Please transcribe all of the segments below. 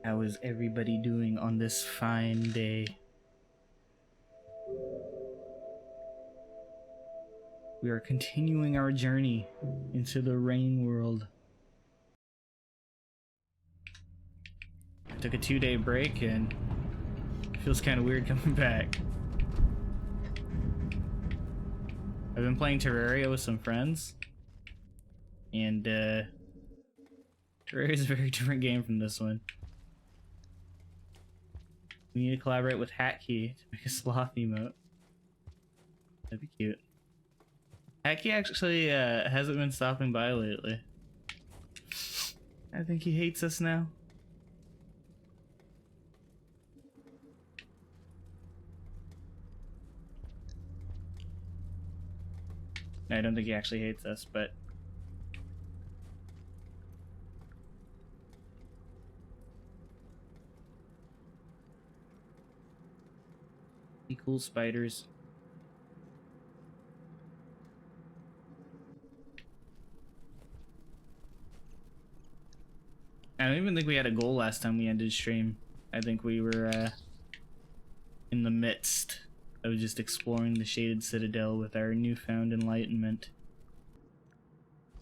How is everybody doing on this fine day? We are continuing our journey into the rain world. I took a 2-day break and it feels kind of weird coming back. I've been playing Terraria with some friends, and Terraria is a very different game from this one. We need to collaborate with Hatkey to make a sloth emote. That'd be cute. Hatkey actually hasn't been stopping by lately. I think he hates us now. I don't think he actually hates us, but be cool spiders. I don't even think we had a goal last time we ended stream. I think we were in the midst of just exploring the Shaded Citadel with our newfound enlightenment.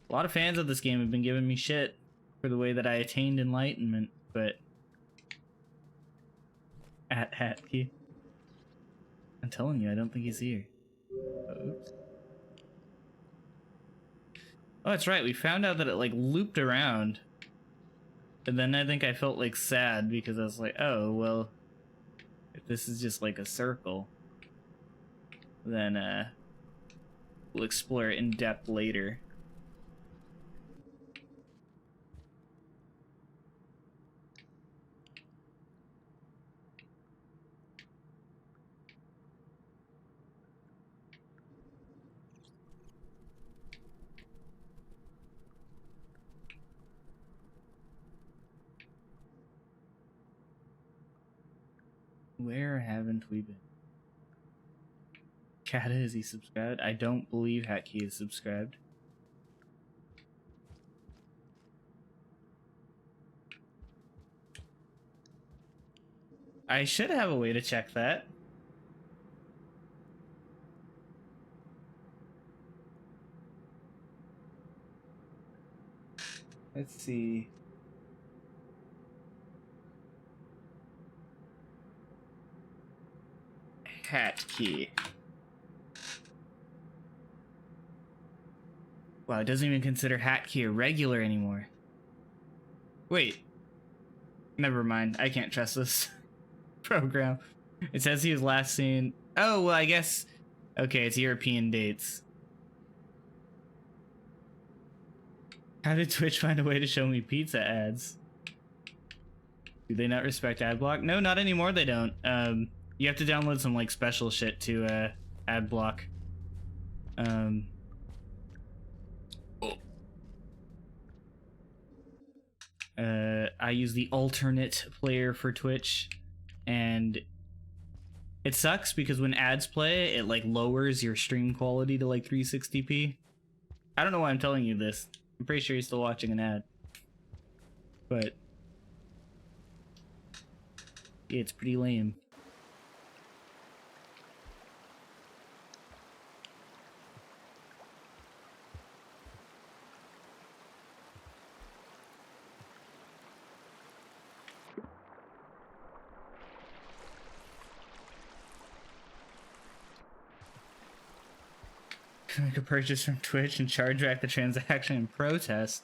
A lot of fans of this game have been giving me shit for the way that I attained enlightenment, but at Hatkey, I'm telling you, I don't think he's here. Oops. Oh, that's right. We found out that it like looped around, and then I think I felt like sad because I was like, oh well, if this is just like a circle, then we'll explore it in depth later. Where haven't we been? Kata, is he subscribed? I don't believe Hatkey is subscribed. I should have a way to check that. Let's see. Hatkey. Wow, it doesn't even consider Hatkey a regular anymore. Wait. Never mind. I can't trust this program. It says he was last seen. Oh, well, I guess. Okay, it's European dates. How did Twitch find a way to show me pizza ads? Do they not respect ad block? No, not anymore. They don't. You have to download some like special shit to ad block. I use the alternate player for Twitch, and it sucks because when ads play, it like lowers your stream quality to like 360p. I don't know why I'm telling you this. I'm pretty sure you're still watching an ad, but yeah, it's pretty lame. Make a purchase from Twitch and charge back the transaction in protest.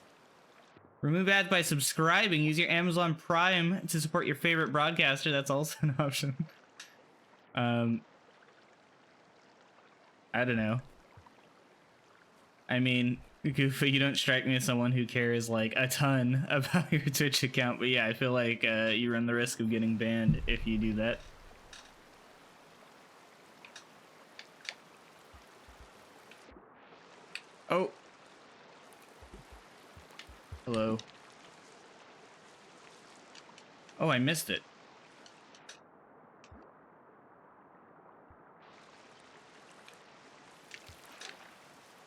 Remove ads by subscribing. Use your Amazon Prime to support your favorite broadcaster. That's also an option. I don't know. I mean, Goofy, you don't strike me as someone who cares like a ton about your Twitch account, but yeah, I feel like you run the risk of getting banned if you do that. Oh. Hello. Oh, I missed it.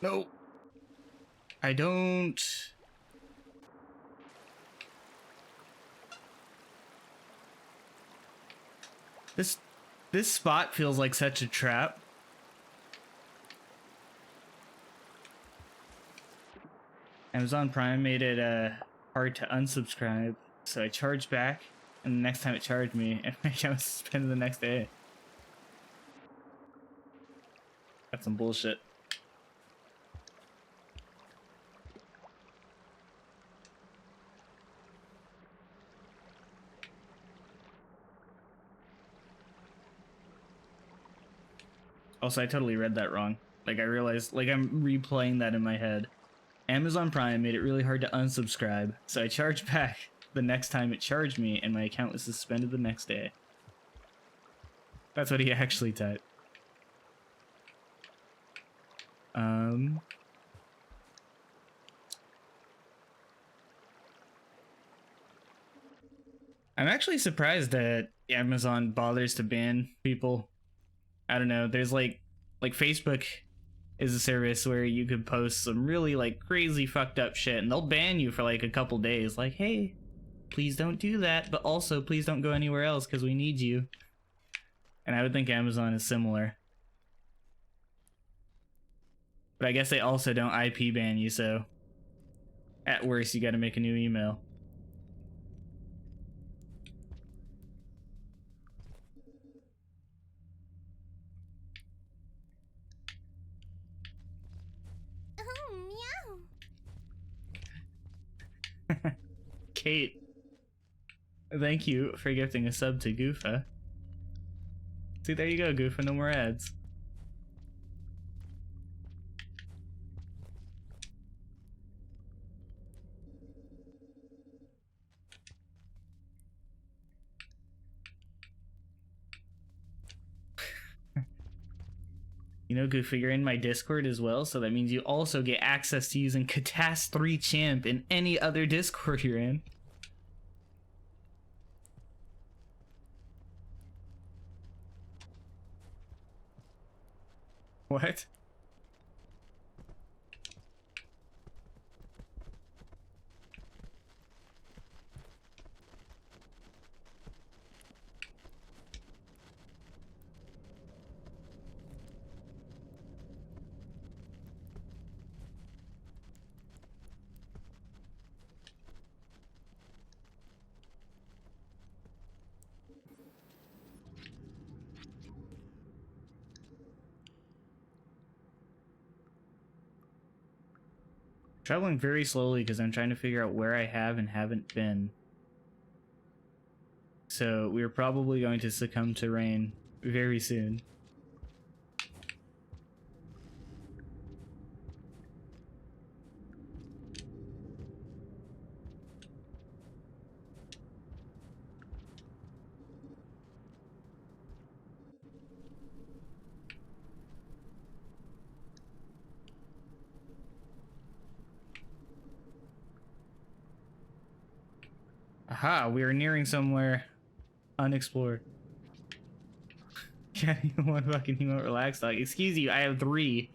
No. I don't... This spot feels like such a trap. Amazon Prime made it hard to unsubscribe, so I charged back, and the next time it charged me, and my account was suspended the next day. That's some bullshit. Also, I totally read that wrong. Like, I realized, like, I'm replaying that in my head. Amazon Prime made it really hard to unsubscribe, so I charged back the next time it charged me, and my account was suspended the next day. That's what he actually typed. I'm actually surprised that Amazon bothers to ban people. I don't know, there's like Facebook is a service where you could post some really like crazy fucked up shit and they'll ban you for like a couple days, like, hey, please don't do that, but also please don't go anywhere else because we need you. And I would think Amazon is similar. But I guess they also don't IP ban you, so at worst you gotta make a new email. Kate, thank you for gifting a sub to Goofa. See, there you go, Goofa, no more ads. You know, Goofa, you're in my Discord as well, so that means you also get access to using Katas 3 Champ in any other Discord you're in. What? Traveling very slowly because I'm trying to figure out where I have and haven't been. So we're probably going to succumb to rain very soon. Aha, we are nearing somewhere unexplored. Yeah, one fucking emote relax dog. Excuse you, I have 3,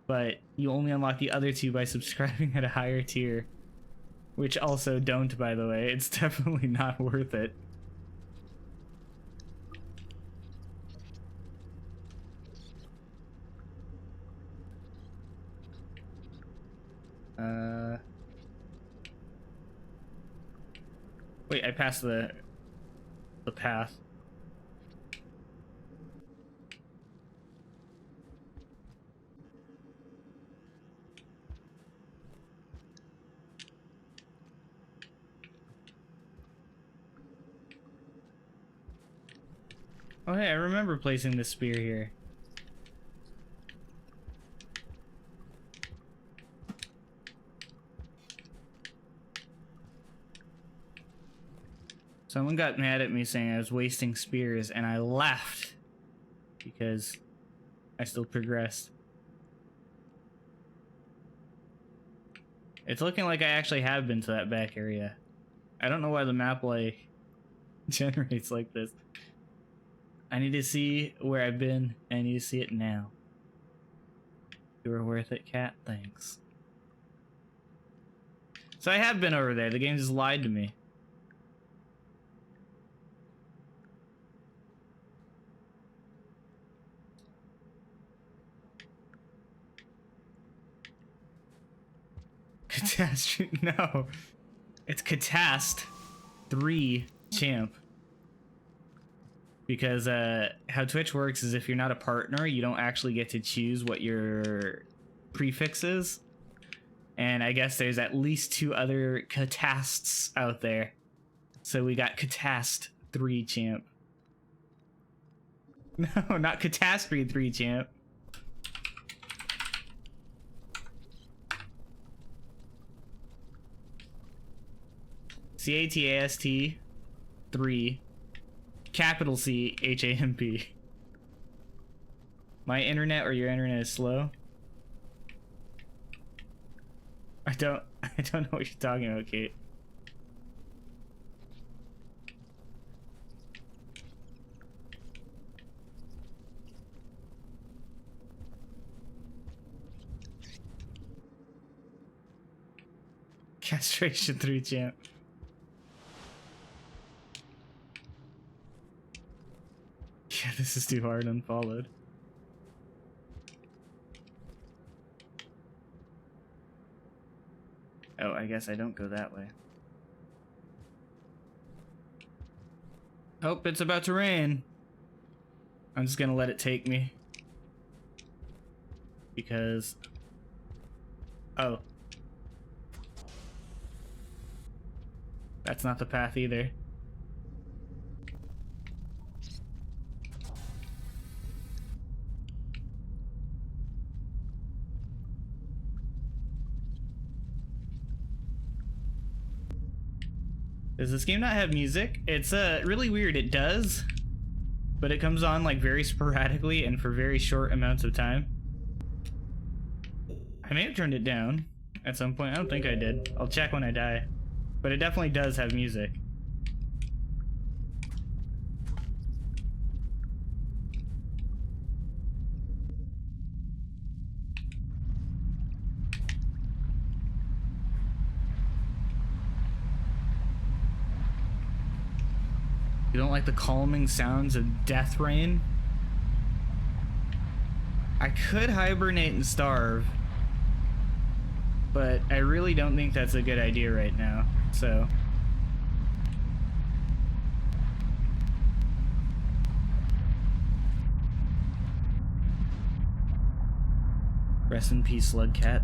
but you only unlock the other 2 by subscribing at a higher tier. Which also don't, by the way. It's definitely not worth it. Wait, I passed the path. Oh hey, I remember placing this spear here. Someone got mad at me saying I was wasting spears, and I laughed because I still progressed. It's looking like I actually have been to that back area. I don't know why the map like generates like this. I need to see where I've been, and I need to see it now. You were worth it, cat. Thanks. So I have been over there. The game just lied to me. Catastrophe. No. It's Catast 3 champ. Because how Twitch works is if you're not a partner, you don't actually get to choose what your prefix is. And I guess there's at least 2 other Catasts out there. So we got Catast 3 champ. No, not Catastrophe 3 champ. CATAST 3 capital CHAMP. My internet or your internet is slow? I don't know what you're talking about, Kate. Castration 3 champ. Yeah, this is too hard unfollowed. Oh, I guess I don't go that way. Oh, it's about to rain. I'm just gonna let it take me. Because... Oh. That's not the path either. Does this game not have music? It's really weird. It does, but it comes on like very sporadically and for very short amounts of time. I may have turned it down at some point. I don't think I did. I'll check when I die. But it definitely does have music. You don't like the calming sounds of death rain? I could hibernate and starve, but I really don't think that's a good idea right now, so... Rest in peace, Slugcat.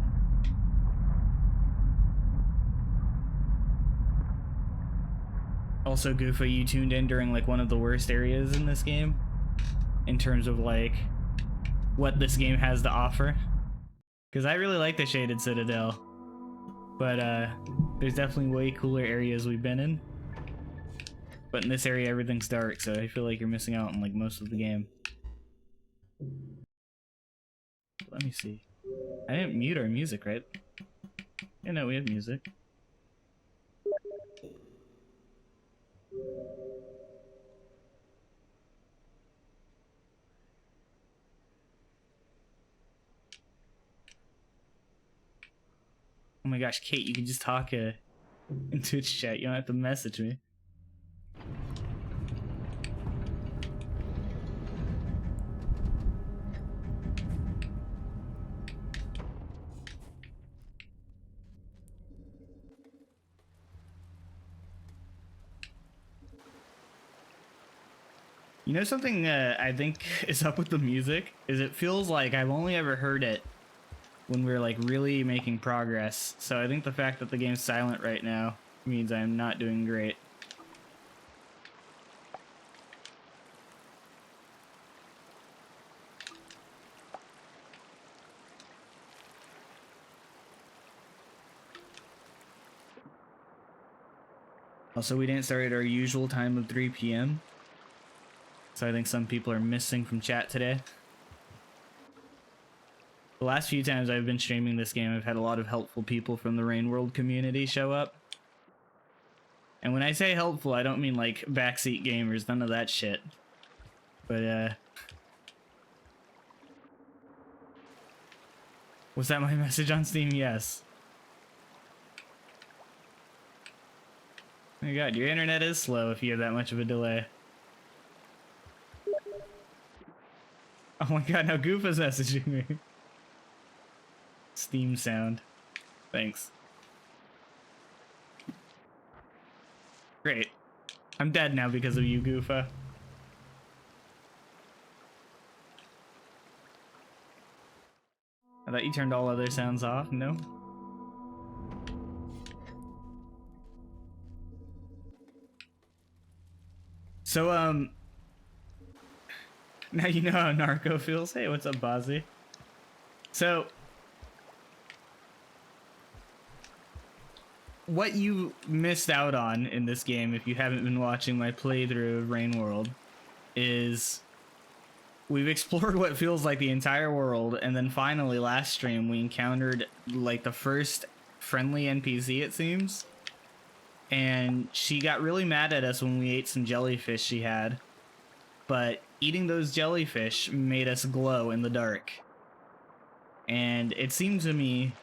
Also, Goofa, you tuned in during like one of the worst areas in this game in terms of like what this game has to offer, because I really like the Shaded Citadel, but there's definitely way cooler areas we've been in, but in this area everything's dark, so I feel like you're missing out on like most of the game. Let me see. I didn't mute our music, right? Yeah, no, we have music. Oh my gosh, Kate, you can just talk in Twitch chat. You don't have to message me. You know something I think is up with the music? Is it feels like I've only ever heard it when we're like really making progress. So I think the fact that the game's silent right now means I'm not doing great. Also, we didn't start at our usual time of 3 p.m. So I think some people are missing from chat today. The last few times I've been streaming this game, I've had a lot of helpful people from the Rain World community show up. And when I say helpful, I don't mean like backseat gamers, none of that shit. But was that my message on Steam? Yes. Oh my god, your internet is slow if you have that much of a delay. Oh my god, now Goofa's messaging me. Steam sound. Thanks. Great. I'm dead now because of you, Goofa. I thought you turned all other sounds off. No? So, now you know how Narco feels. Hey, what's up, Bozzy? So, what you missed out on in this game, if you haven't been watching my playthrough of Rain World, is we've explored what feels like the entire world, and then finally last stream we encountered like the first friendly NPC, it seems. And she got really mad at us when we ate some jellyfish she had. But eating those jellyfish made us glow in the dark. And it seemed to me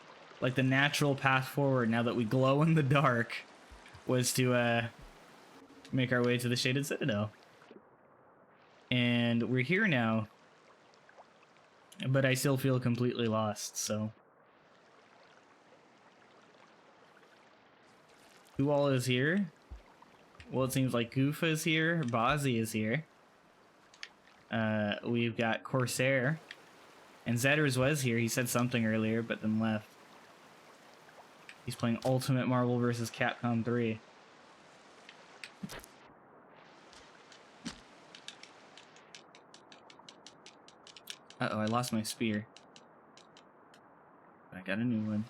like the natural path forward, now that we glow in the dark, was to make our way to the Shaded Citadel. And we're here now, but I still feel completely lost, so... Who all is here? Well, it seems like Goofa is here, Bozzy is here. We've got Corsair. And Zedders was here. He said something earlier, but then left. He's playing Ultimate Marvel vs. Capcom 3. Uh-oh, I lost my spear. I got a new one.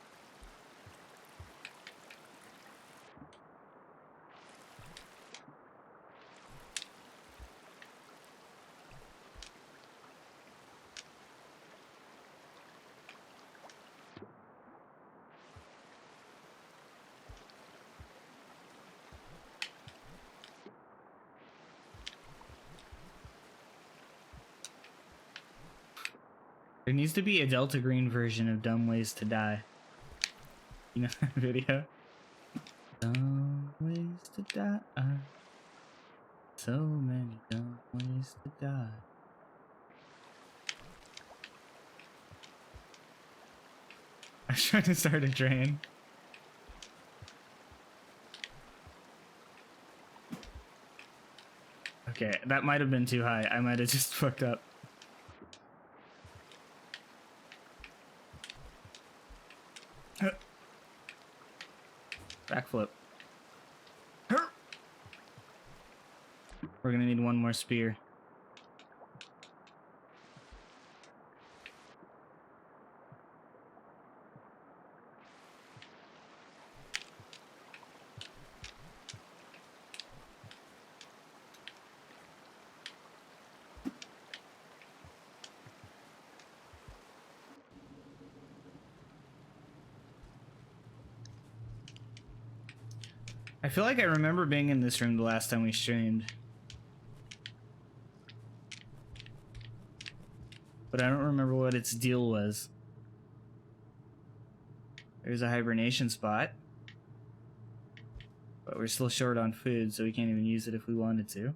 There needs to be a Delta Green version of Dumb Ways to Die. You know that video? Dumb ways to die. So many dumb ways to die. I was trying to start a train. Okay, that might have been too high. I might have just fucked up. Backflip. We're gonna need one more spear. I feel like I remember being in this room the last time we streamed. But I don't remember what its deal was. There's a hibernation spot. But we're still short on food, so we can't even use it if we wanted to.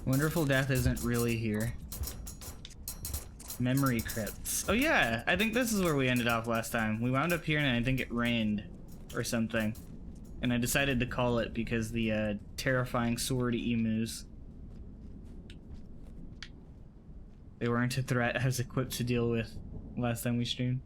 Wonderful Death isn't really here. Memory crypts. Oh yeah, I think this is where we ended off last time. We wound up here and I think it rained or something. And I decided to call it because the terrifying sword emus. They weren't a threat I was equipped to deal with last time we streamed.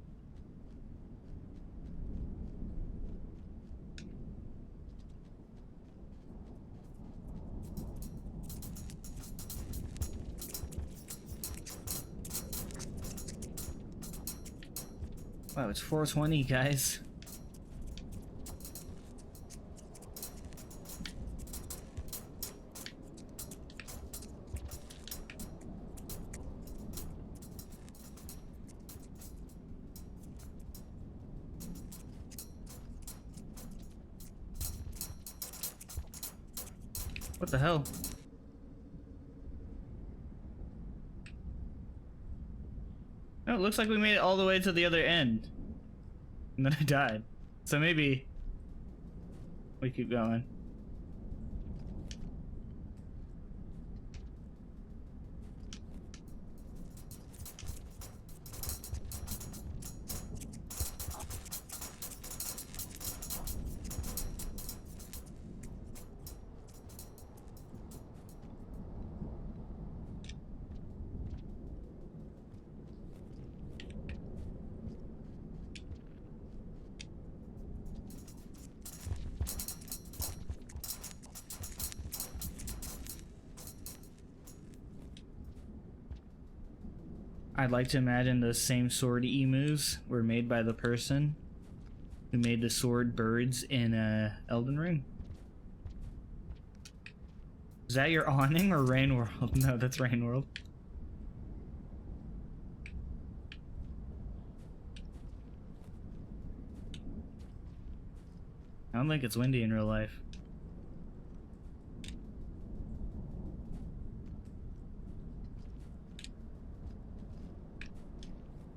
Wow, it's 420, guys. What the hell? No, it looks like we made it all the way to the other end. And then I died. So maybe we keep going. I'd like to imagine those same sword emus were made by the person who made the sword birds in Elden Ring. Is that your awning or Rain World? No, that's Rain World. I don't think it's windy in real life.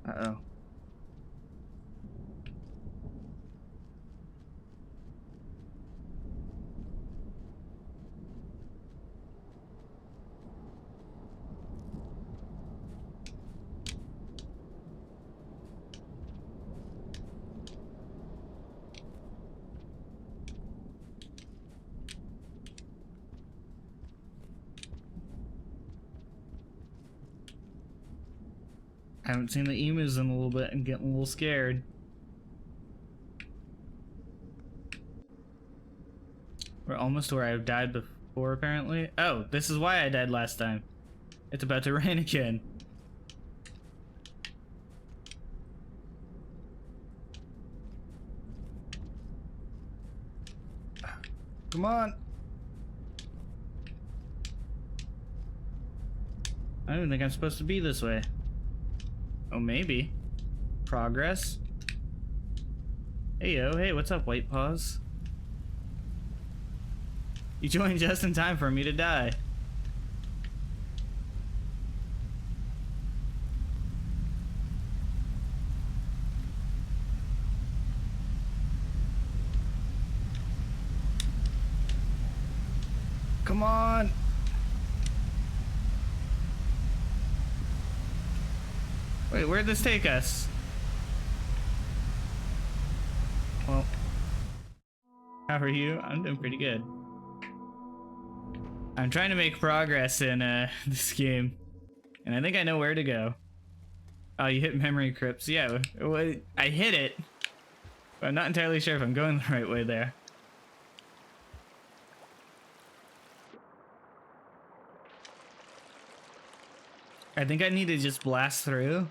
Uh-oh. I haven't seen the emus in a little bit and getting a little scared. We're almost where I've died before, apparently. Oh, this is why I died last time. It's about to rain again. Come on. I don't even think I'm supposed to be this way. Oh, maybe. Progress. Hey, yo. Hey, what's up, White Paws? You joined just in time for me to die. Come on. Wait, where'd this take us? Well, how are you? I'm doing pretty good. I'm trying to make progress in this game, and I think I know where to go. Oh, you hit memory crypts. Yeah, I hit it, but I'm not entirely sure if I'm going the right way there. I think I need to just blast through,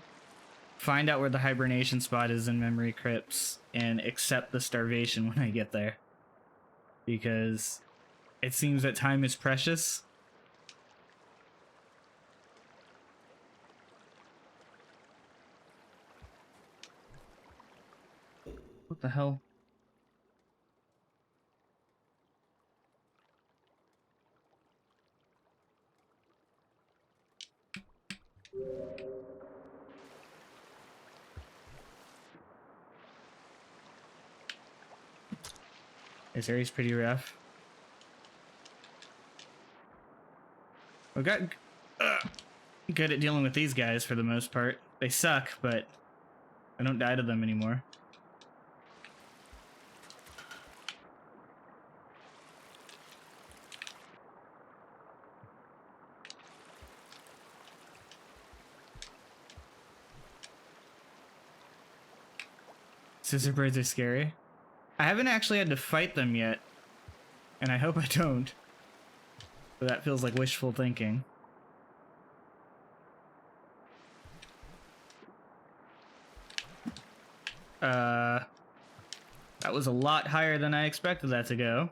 find out where the hibernation spot is in memory crypts, and accept the starvation when I get there. Because it seems that time is precious. What the hell? This area's pretty rough. We got good at dealing with these guys for the most part. They suck, but I don't die to them anymore. Scissor birds are scary. I haven't actually had to fight them yet, and I hope I don't. But that feels like wishful thinking. That was a lot higher than I expected that to go.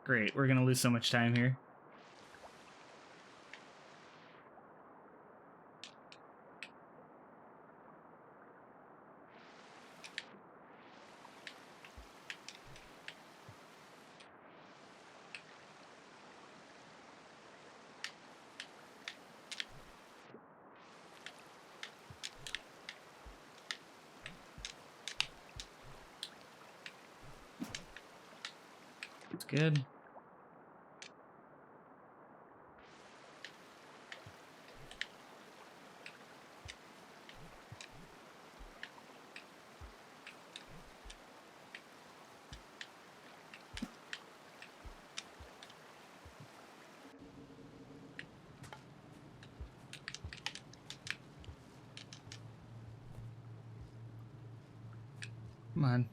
Great, we're gonna lose so much time here. good. Come on.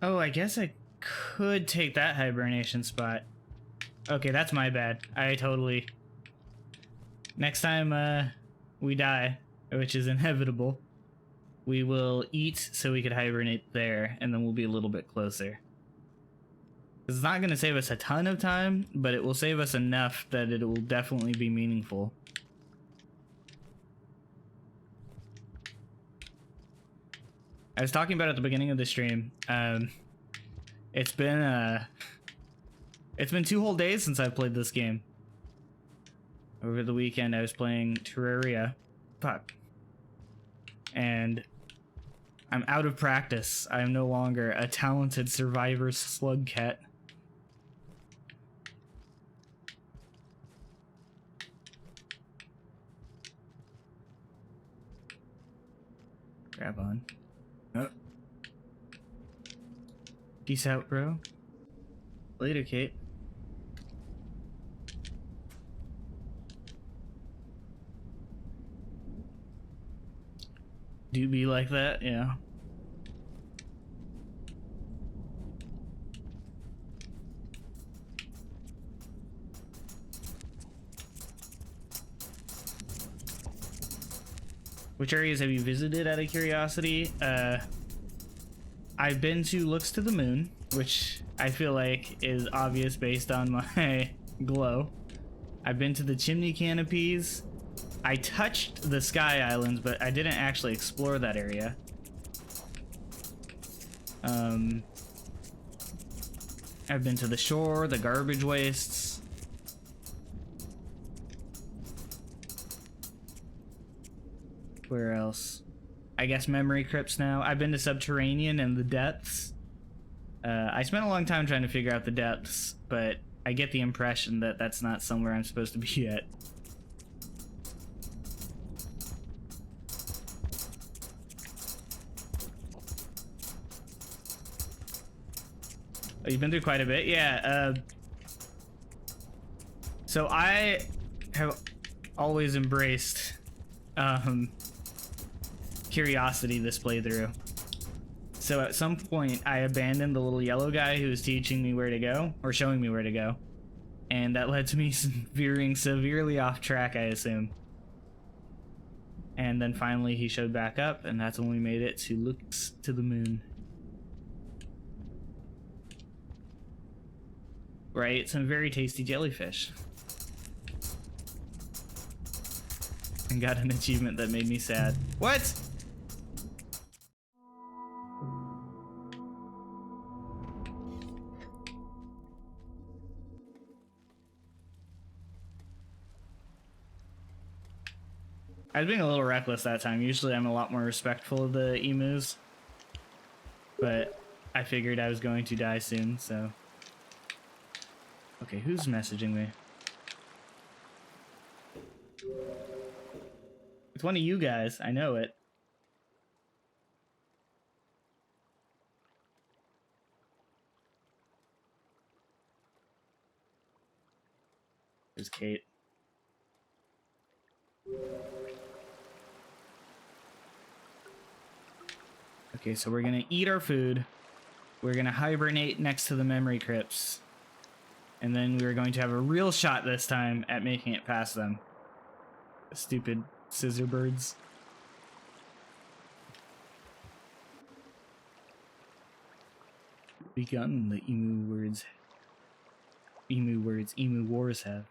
Oh, I guess I could take that hibernation spot. Okay, that's my bad. I totally... Next time we die, which is inevitable, we will eat so we could hibernate there, and then we'll be a little bit closer. It's not going to save us a ton of time, but it will save us enough that it will definitely be meaningful. I was talking about it at the beginning of the stream. It's been 2 whole days since I've played this game. Over the weekend, I was playing Terraria. Fuck. And I'm out of practice. I am no longer a talented survivor slug cat. Grab on. Oh. Peace out, bro. Later, Kate. Do be like that, yeah. Which areas have you visited out of curiosity? I've been to Looks to the Moon, which I feel like is obvious based on my glow. I've been to the Chimney Canopies. I touched the Sky Islands, but I didn't actually explore that area. I've been to the shore, the garbage wastes. Where else? I guess memory crypts now. I've been to Subterranean and the depths. I spent a long time trying to figure out the depths, but I get the impression that that's not somewhere I'm supposed to be yet. Oh, you've been through quite a bit? Yeah, so I have always embraced, curiosity this playthrough. So at some point, I abandoned the little yellow guy who was teaching me where to go, or showing me where to go. And that led to me veering severely off track, I assume. And then finally he showed back up, and that's when we made it to Looks to the Moon. Right, some very tasty jellyfish. And got an achievement that made me sad. What? I was being a little reckless that time. Usually I'm a lot more respectful of the emus. But I figured I was going to die soon, so... Okay, who's messaging me? It's one of you guys. I know it. There's Kate. Okay, so we're gonna eat our food. We're gonna hibernate next to the memory crypts. And then we're going to have a real shot this time at making it past them. The stupid scissor birds. Begun the emu wars have.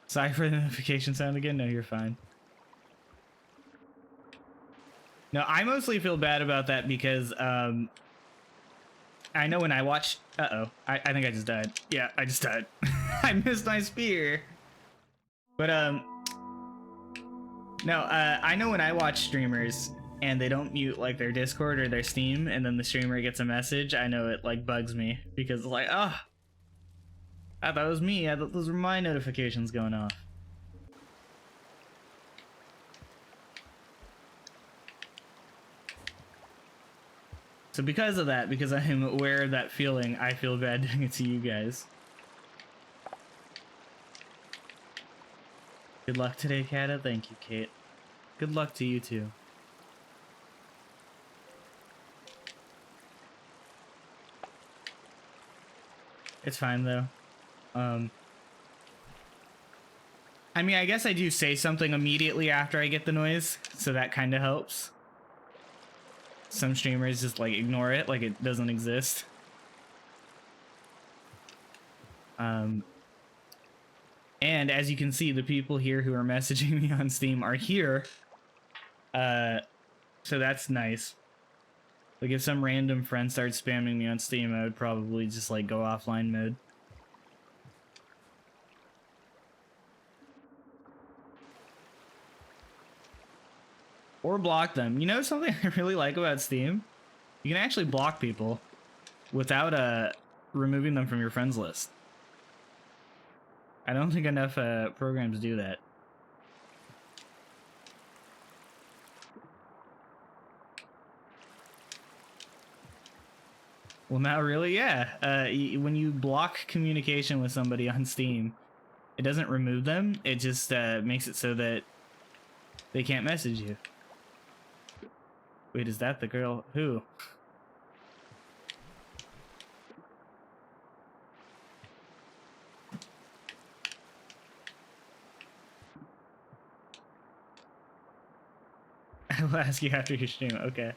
Sorry for the notification sound again. No, you're fine. No, I mostly feel bad about that because I know when I watch... Uh-oh. I think I just died. Yeah, I just died. I missed my spear. But, No, I know when I watch streamers and they don't mute like their Discord or their Steam, and then the streamer gets a message, I know it like bugs me because it's like, oh, I thought it was me. I thought those were my notifications going off. So because of that, because I am aware of that feeling, I feel bad doing it to you guys. Good luck today, Kata. Thank you, Kate. Good luck to you too. It's fine though. I mean, I guess I do say something immediately after I get the noise, so that kind of helps. Some streamers just like ignore it, like it doesn't exist. And as you can see, the people here who are messaging me on Steam are here. So that's nice. Like if some random friend started spamming me on Steam, I would probably just like go offline mode. Or block them. You know something I really like about Steam? You can actually block people without removing them from your friends list. I don't think enough programs do that. Well, now really, yeah. When you block communication with somebody on Steam, it doesn't remove them. It just makes it so that they can't message you. Wait, is that the girl? Who? I will ask you after your stream. Okay.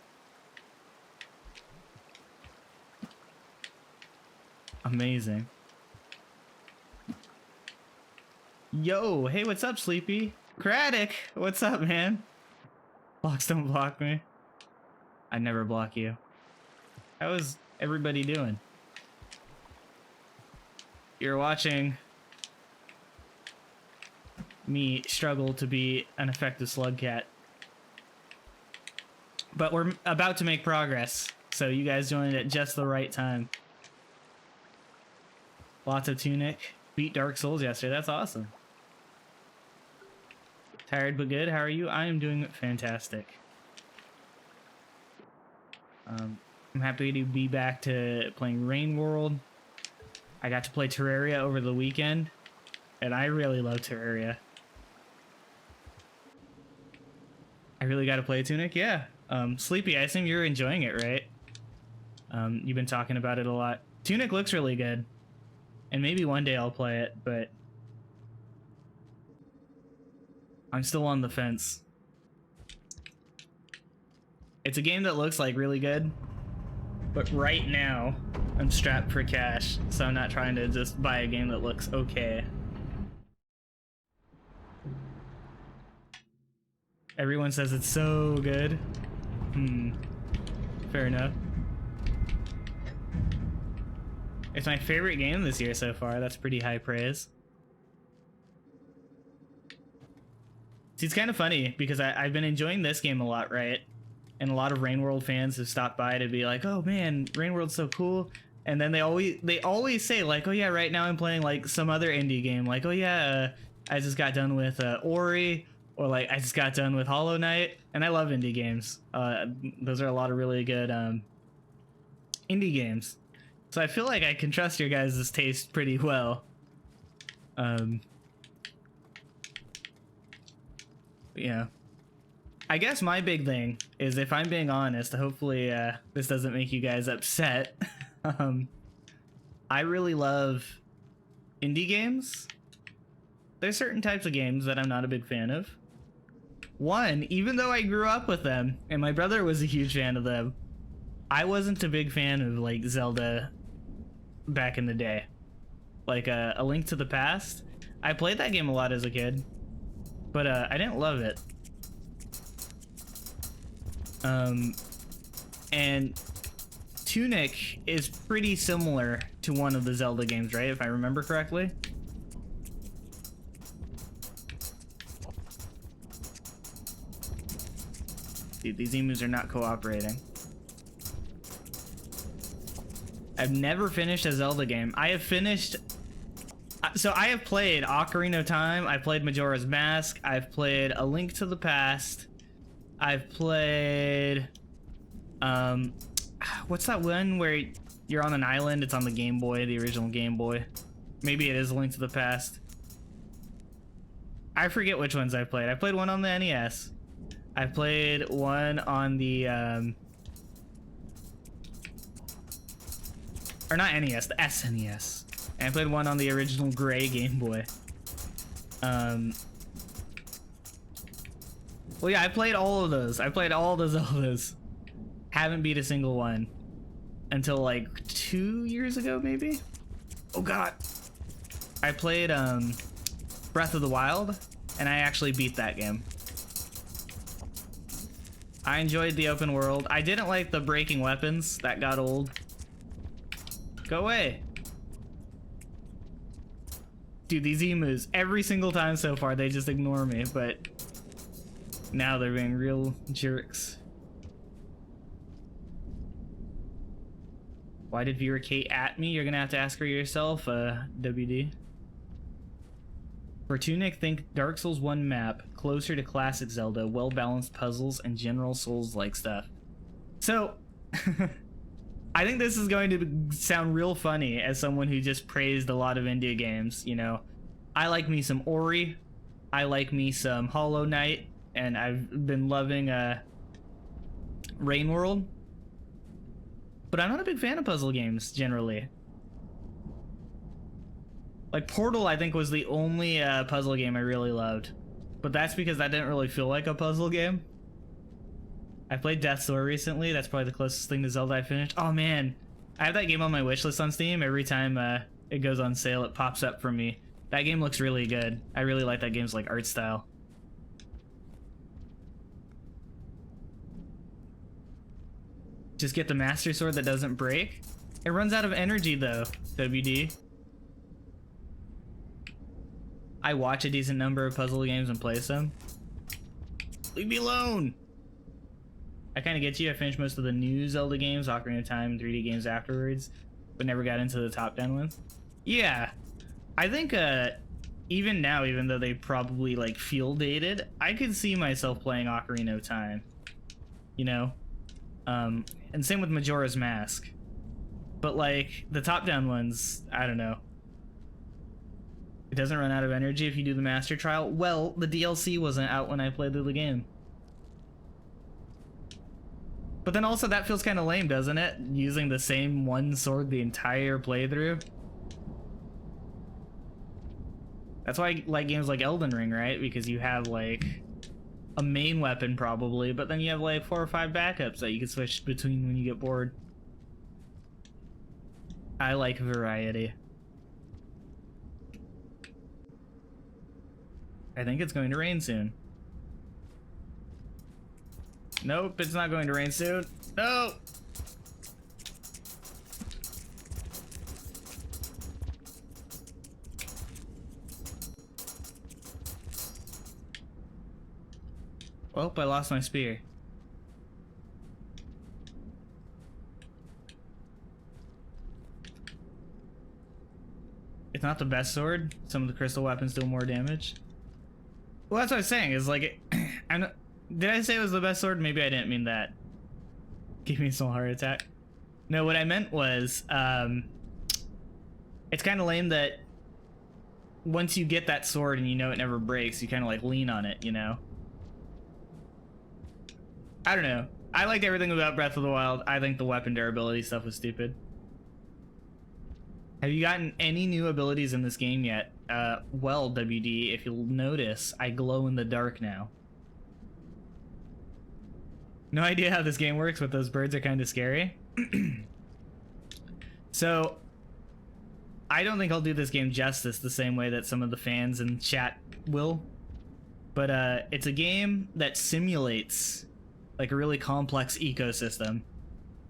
Amazing. Yo, hey, what's up, Sleepy? Craddock, what's up, man? Blocks don't block me. I never block you. How is everybody doing? You're watching me struggle to be an effective slug cat. But we're about to make progress, so you guys joined at just the right time. Lots of Tunic. Beat Dark Souls yesterday. That's awesome. Tired but good. How are you? I am doing fantastic. I'm happy to be back to playing Rain World. I got to play Terraria over the weekend, and I really love Terraria. I really got to play Tunic? Yeah. Sleepy, I assume you're enjoying it, right? You've been talking about it a lot. Tunic looks really good. And maybe one day I'll play it, but I'm still on the fence. It's a game that looks like really good, but right now I'm strapped for cash, so I'm not trying to just buy a game that looks okay. Everyone says it's so good. Fair enough. It's my favorite game this year so far. That's pretty high praise. See, it's kind of funny because I've been enjoying this game a lot, right? And a lot of Rain World fans have stopped by to be like, "Oh man, Rain World's so cool." And then they always say like, "Oh yeah, right now I'm playing like some other indie game." Like, "Oh yeah, I just got done with Ori," or like, "I just got done with Hollow Knight." And I love indie games. Those are a lot of really good indie games. So I feel like I can trust your guys' taste pretty well. Yeah. I guess my big thing is, if I'm being honest, hopefully this doesn't make you guys upset. I really love indie games. There's certain types of games that I'm not a big fan of. One, even though I grew up with them, and my brother was a huge fan of them, I wasn't a big fan of like Zelda back in the day. Like A Link to the Past. I played that game a lot as a kid, but I didn't love it. And Tunic is pretty similar to one of the Zelda games, right? If I remember correctly. Dude, these emus are not cooperating. I've never finished a Zelda game. I have finished... So I have played Ocarina of Time, I've played Majora's Mask, I've played A Link to the Past, I've played... what's that one where you're on an island? It's on the Game Boy, the original Game Boy. Maybe it is A Link to the Past. I forget which ones I've played. I played one on the NES. I've played one on the, or not NES, the SNES. And I played one on the original gray Game Boy. Well, yeah, I played all of those. I played all the Zeldas. Haven't beat a single one until like 2 years ago, maybe? Oh god. I played Breath of the Wild, and I actually beat that game. I enjoyed the open world. I didn't like the breaking weapons. That got old. Go away. Dude, these emus, every single time so far, they just ignore me, but now they're being real jerks. Why did viewer Kate at me? You're gonna have to ask her yourself, WD. For Tunic, think Dark Souls 1 map, closer to classic Zelda, well-balanced puzzles, and general Souls-like stuff. So, I think this is going to sound real funny as someone who just praised a lot of indie games, you know. I like me some Ori, I like me some Hollow Knight, and I've been loving Rain World. But I'm not a big fan of puzzle games, generally. Like, Portal, I think, was the only puzzle game I really loved. But that's because that didn't really feel like a puzzle game. I played Death's Door recently. That's probably the closest thing to Zelda I finished. Oh, man. I have that game on my wishlist on Steam. Every time it goes on sale, it pops up for me. That game looks really good. I really like that game's like art style. Just get the Master Sword that doesn't break. It runs out of energy, though, WD. I watch a decent number of puzzle games and play some. Leave me alone! I kind of get you. I finished most of the new Zelda games, Ocarina of Time, and 3D games afterwards, but never got into the top-down ones. Yeah, I think even now, even though they probably like feel dated, I could see myself playing Ocarina of Time. You know, and same with Majora's Mask. But like the top-down ones, I don't know. It doesn't run out of energy if you do the Master Trial. Well, the DLC wasn't out when I played through the game. But then also that feels kind of lame, doesn't it? Using the same one sword the entire playthrough. That's why I like games like Elden Ring, right? Because you have like a main weapon probably, but then you have like 4 or 5 backups that you can switch between when you get bored. I like variety. I think it's going to rain soon. Nope, it's not going to rain soon. No! Oh, I lost my spear. It's not the best sword. Some of the crystal weapons do more damage. Well, that's what I was saying, is like, did I say it was the best sword? Maybe I didn't mean that. Give me some heart attack. No, what I meant was, it's kind of lame that once you get that sword and you know it never breaks, you kind of like lean on it, you know? I don't know. I liked everything about Breath of the Wild. I think the weapon durability stuff was stupid. Have you gotten any new abilities in this game yet? Well, WD, if you'll notice, I glow in the dark now. No idea how this game works, but those birds are kind of scary. So, I don't think I'll do this game justice the same way that some of the fans in chat will. But it's a game that simulates like a really complex ecosystem.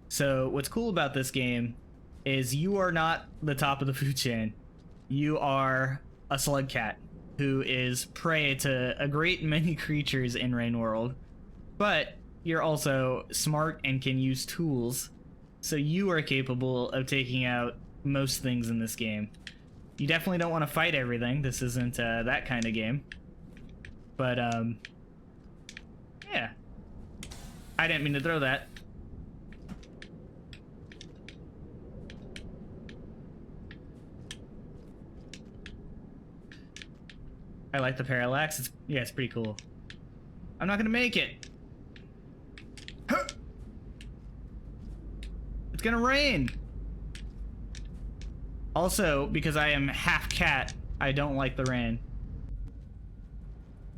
So what's cool about this game is you are not the top of the food chain. You are a slug cat who is prey to a great many creatures in Rain World. But you're also smart and can use tools, so you are capable of taking out most things in this game. You definitely don't want to fight everything. This isn't that kind of game. But, yeah. I didn't mean to throw that. I like the parallax. Yeah, it's pretty cool. I'm not gonna make it. It's gonna rain. Also, because I am half cat, I don't like the rain.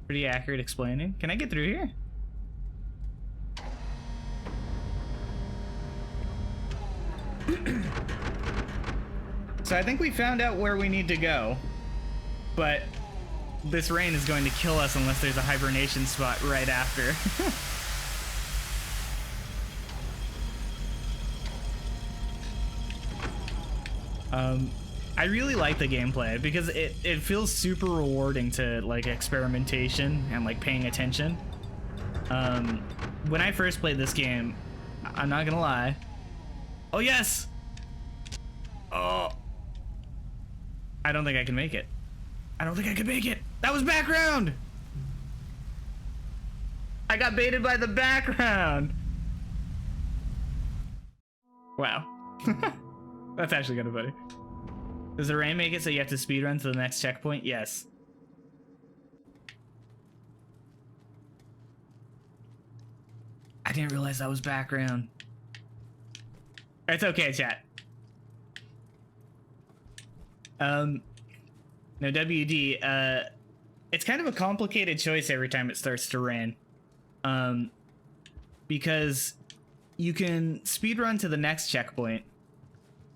Pretty accurate explaining. Can I get through here? So I think we found out where we need to go, but this rain is going to kill us unless there's a hibernation spot right after. I really like the gameplay because it feels super rewarding to like experimentation and like paying attention. When I first played this game, I'm not gonna lie. Oh yes! Oh, I don't think I can make it. I don't think I can make it. That was background! I got baited by the background! Wow. That's actually kind of funny. Does the rain make it so you have to speedrun to the next checkpoint? Yes. I didn't realize that was background. It's okay, chat. No, WD, it's kind of a complicated choice every time it starts to rain. Because you can speedrun to the next checkpoint,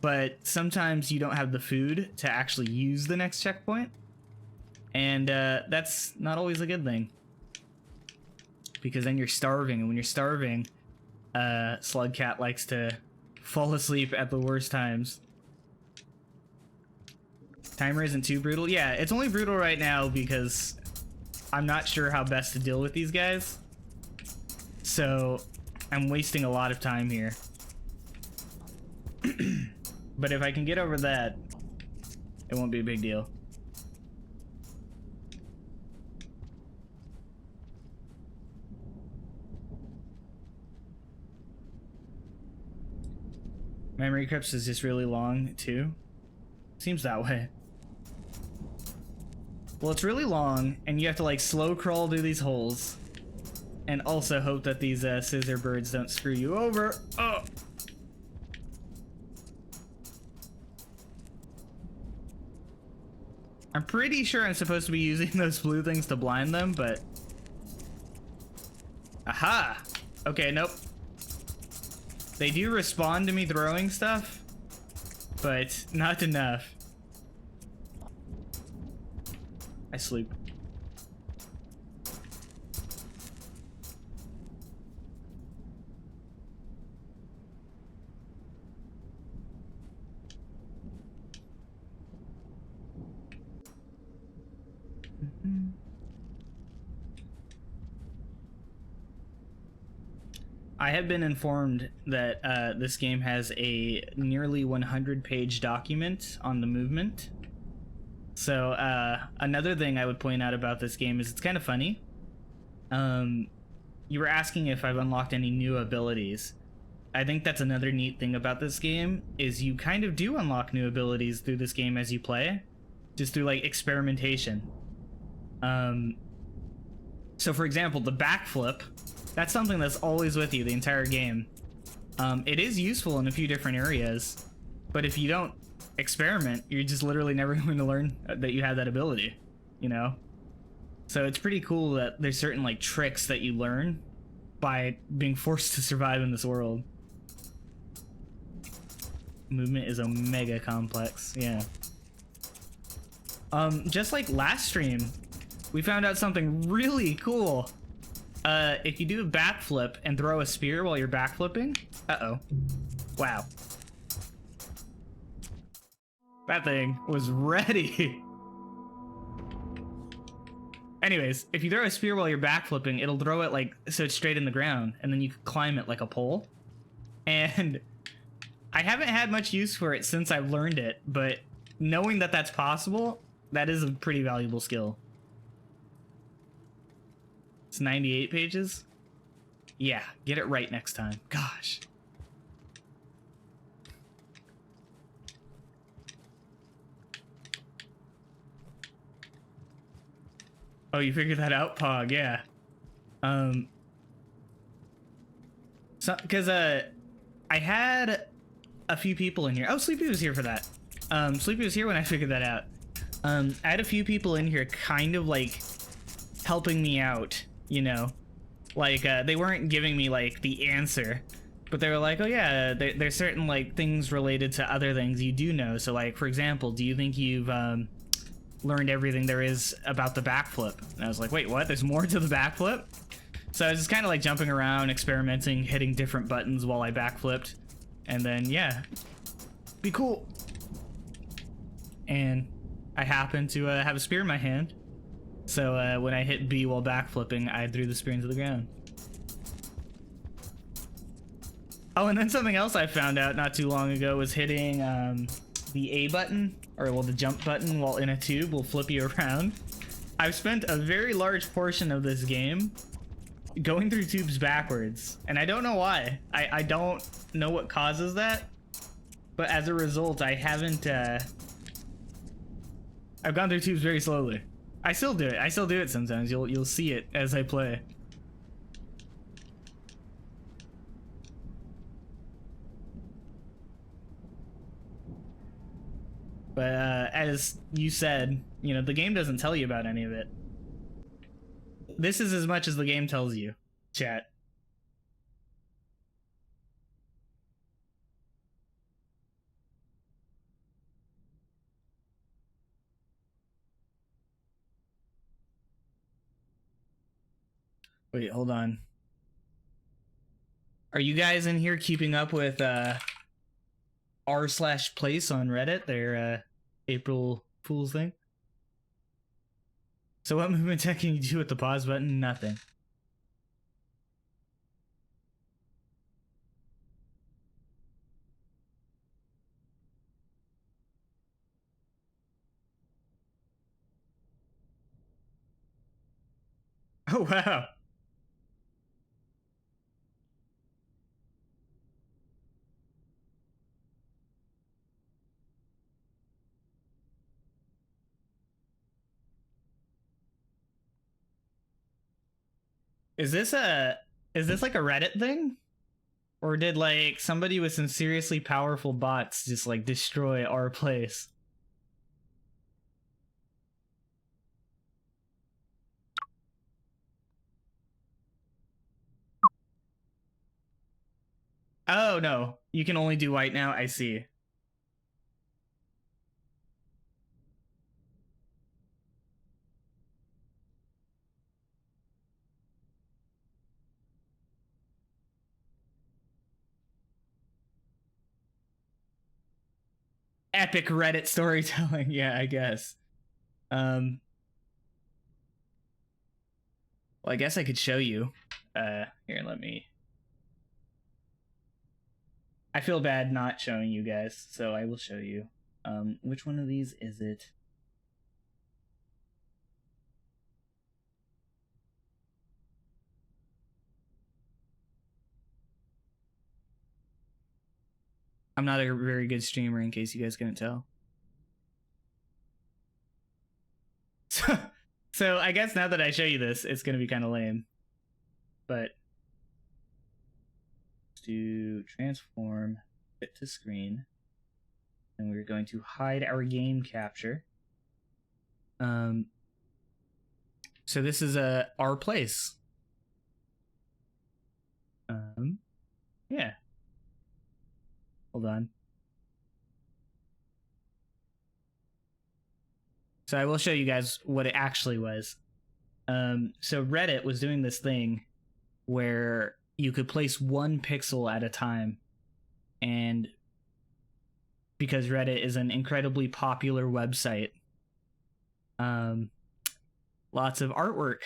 but sometimes you don't have the food to actually use the next checkpoint. And that's not always a good thing. Because then you're starving, and when you're starving, Slugcat likes to fall asleep at the worst times. Timer isn't too brutal. Yeah, it's only brutal right now because I'm not sure how best to deal with these guys. So I'm wasting a lot of time here. But if I can get over that, it won't be a big deal. Memory Crypts is just really long too. Seems that way. Well, it's really long, and you have to like slow crawl through these holes, and also hope that these scissor birds don't screw you over. Oh! I'm pretty sure I'm supposed to be using those blue things to blind them, but... Aha! Okay, nope. They do respond to me throwing stuff, but not enough. I sleep. I have been informed that this game has a nearly 100-page document on the movement. So another thing I would point out about this game is it's kind of funny. You were asking if I've unlocked any new abilities. I think that's another neat thing about this game is you kind of do unlock new abilities through this game as you play, just through like experimentation. So for example, the backflip, that's something that's always with you the entire game. It is useful in a few different areas, but if you don't experiment, you're just literally never going to learn that you have that ability, you know? So it's pretty cool that there's certain like tricks that you learn by being forced to survive in this world. Movement is omega complex, yeah. Just like last stream, we found out something really cool. If you do a backflip and throw a spear while you're backflipping, uh-oh. Wow. That thing was ready. Anyways, if you throw a spear while you're backflipping, it'll throw it like so it's straight in the ground, and then you can climb it like a pole. And I haven't had much use for it since I've learned it, but knowing that that's possible, that is a pretty valuable skill. It's 98 pages. Yeah, get it right next time. Gosh. Oh, you figured that out, Pog? Yeah. So, because I had a few people in here. Oh, Sleepy was here for that. Sleepy was here when I figured that out. I had a few people in here kind of like helping me out, you know, like they weren't giving me like the answer, but they were like, oh yeah, there's certain like things related to other things you do know. So like, for example, do you think you've learned everything there is about the backflip? And I was like, wait, what? There's more to the backflip? So I was just kind of like jumping around, experimenting, hitting different buttons while I backflipped. And then, yeah, be cool. And I happened to have a spear in my hand. So when I hit B while backflipping, I threw the spear into the ground. Oh, and then something else I found out not too long ago was hitting the A button, or well, the jump button while in a tube will flip you around. I've spent a very large portion of this game going through tubes backwards, and I don't know why. I don't know what causes that, but as a result, I haven't I've gone through tubes very slowly. I still do it. I still do it sometimes. You'll see it as I play. But as you said, you know, the game doesn't tell you about any of it. This is as much as the game tells you, chat. Wait, hold on. Are you guys in here keeping up with r/place on Reddit, their April Fool's thing? So what movement tech can you do with the pause button? Nothing. Oh, wow. Is this like a Reddit thing? Or did like somebody with some seriously powerful bots just like destroy r/place? Oh no, you can only do white now. I see. Epic Reddit storytelling. Yeah, I guess. Well, I guess I could show you. Here, let me. I feel bad not showing you guys, so I will show you. Which one of these is it? I'm not a very good streamer, in case you guys couldn't tell. So I guess now that I show you this, it's gonna be kind of lame. But to transform, fit to screen, and we're going to hide our game capture. So this is r/place. Yeah. Hold on. So I will show you guys what it actually was. So Reddit was doing this thing where you could place one pixel at a time, and because Reddit is an incredibly popular website, lots of artwork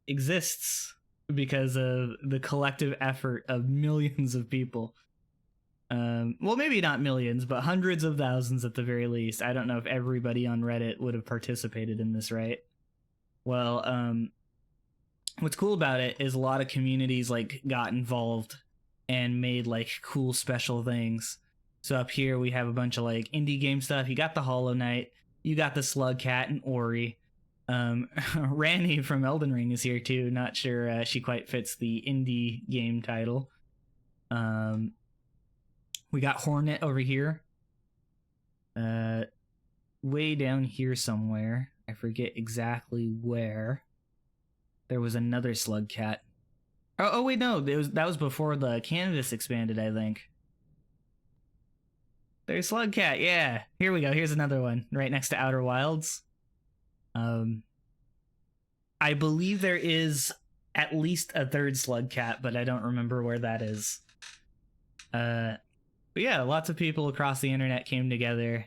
exists because of the collective effort of millions of people. Well, maybe not millions, but hundreds of thousands at the very least. I don't know if everybody on Reddit would have participated in this, right? Well, what's cool about it is a lot of communities like got involved and made like cool special things. So up here we have a bunch of like indie game stuff. You got the Hollow Knight, you got the Slug Cat and Ori. Randy from Elden Ring is here too. Not sure she quite fits the indie game title. We got Hornet over here. Way down here somewhere. I forget exactly where. There was another Slug Cat. Oh wait, no, that was before the canvas expanded, I think. There's Slug Cat, yeah. Here we go. Here's another one right next to Outer Wilds. I believe there is at least a third Slug Cat, but I don't remember where that is. But yeah, lots of people across the internet came together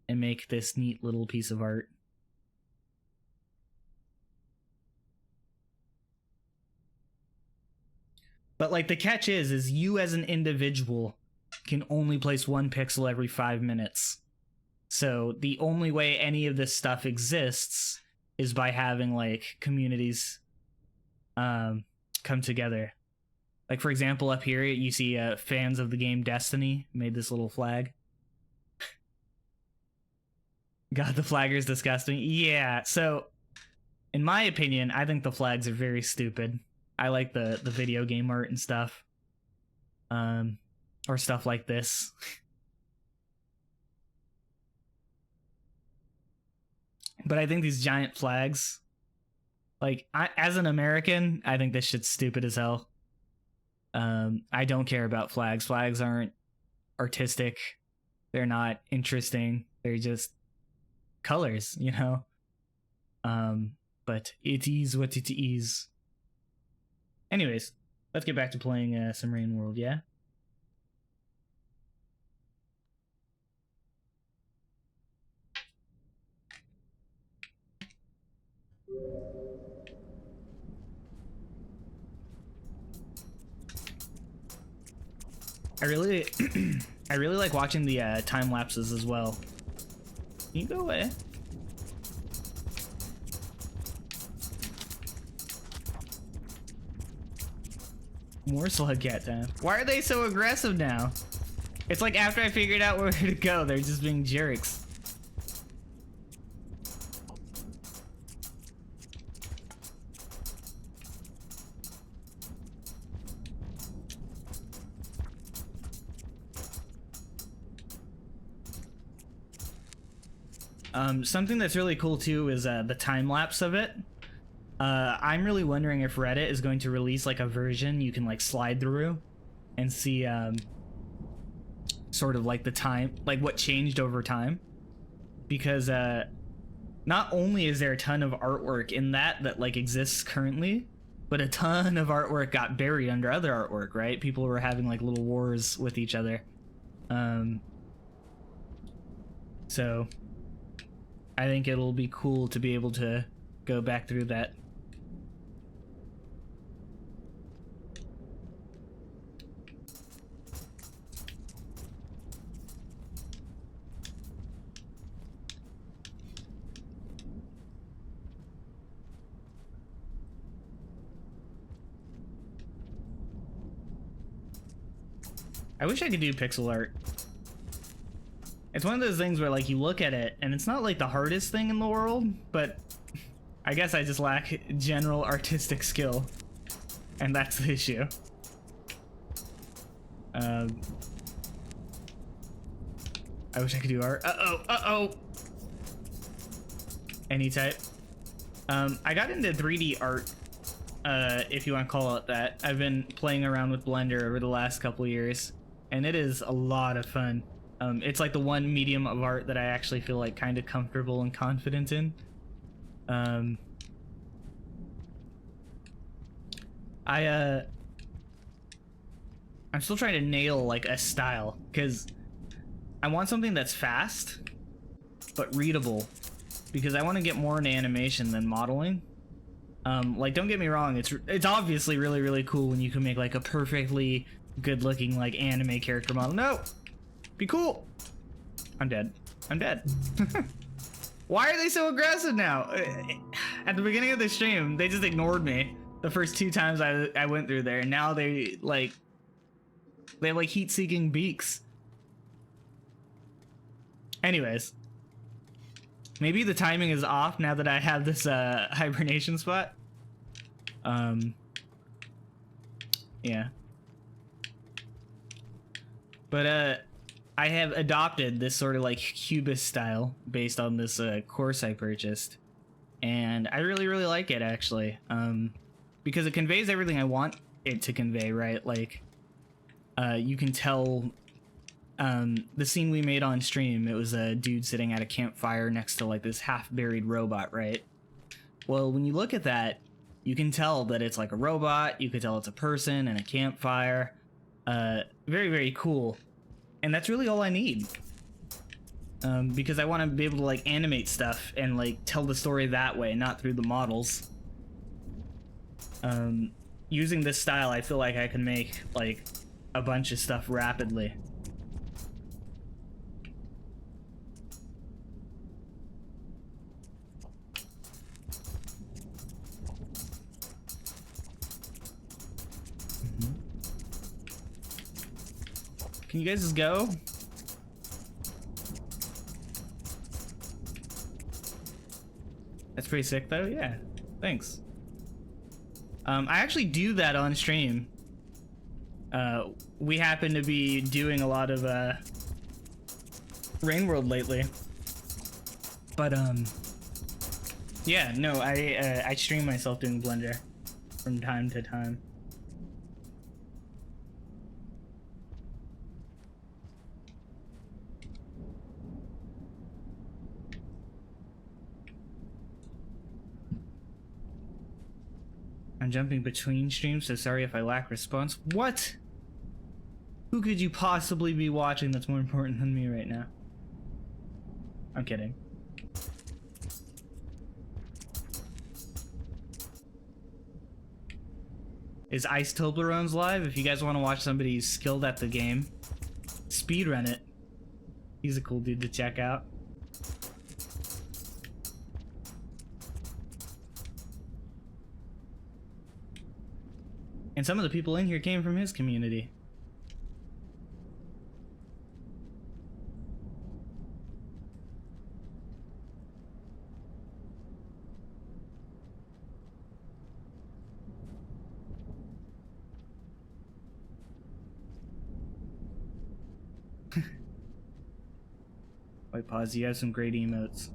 and make this neat little piece of art. But like the catch is you as an individual can only place one pixel every 5 minutes. So the only way any of this stuff exists is by having like communities come together. Like for example, up here you see fans of the game Destiny made this little flag. God, the flagger's disgusting. Yeah, so in my opinion, I think the flags are very stupid. I like the video game art and stuff. Or stuff like this. But I think these giant flags, like, as an American, I think this shit's stupid as hell. I don't care about flags. Flags aren't artistic. They're not interesting. They're just colors, you know? But it is what it is. Anyways, let's get back to playing some Rain World, yeah? I really like watching the time lapses as well. Can you go away? More Slug Cat time. Why are they so aggressive now? It's like after I figured out where to go, they're just being jerks. Something that's really cool too is the time lapse of it. I'm really wondering if Reddit is going to release like a version you can like slide through and see sort of like the time, like what changed over time. Because not only is there a ton of artwork in that like exists currently, but a ton of artwork got buried under other artwork, right? People were having like little wars with each other. So I think it'll be cool to be able to go back through that. I wish I could do pixel art. It's one of those things where like you look at it and it's not like the hardest thing in the world, but I guess I just lack general artistic skill, and that's the issue. I wish I could do art. Uh-oh. Any type. I got into 3D art, if you want to call it that. I've been playing around with Blender over the last couple years, and it is a lot of fun. It's like the one medium of art that I actually feel like kind of comfortable and confident in. I'm still trying to nail like a style, because I want something that's fast but readable, because I want to get more into animation than modeling. Like, don't get me wrong, it's obviously really, really cool when you can make like a perfectly good looking like anime character model. No! Be cool! I'm dead. I'm dead. Why are they so aggressive now? At the beginning of the stream, they just ignored me the first 2 times I went through there, and now they have like heat-seeking beaks. Anyways, maybe the timing is off now that I have this hibernation spot. Yeah. But I have adopted this sort of like cubist style based on this course I purchased, and I really, really like it actually. Because it conveys everything I want it to convey, right? Like, you can tell. The scene we made on stream, it was a dude sitting at a campfire next to like this half-buried robot, right? Well, when you look at that, you can tell that it's like a robot, you can tell it's a person and a campfire. Very, very cool. And that's really all I need. Because I want to be able to like animate stuff and like tell the story that way, not through the models. Using this style, I feel like I can make like a bunch of stuff rapidly. Can you guys just go? That's pretty sick though, yeah. Thanks. I actually do that on stream. We happen to be doing a lot of Rain World lately. But yeah, no, I stream myself doing Blender from time to time. I'm jumping between streams, so sorry if I lack response. What? Who could you possibly be watching that's more important than me right now? I'm kidding. Is Ice Toblerones live? If you guys want to watch somebody who's skilled at the game, speedrun it. He's a cool dude to check out. And some of the people in here came from his community. Wait, pause. You have some great emotes.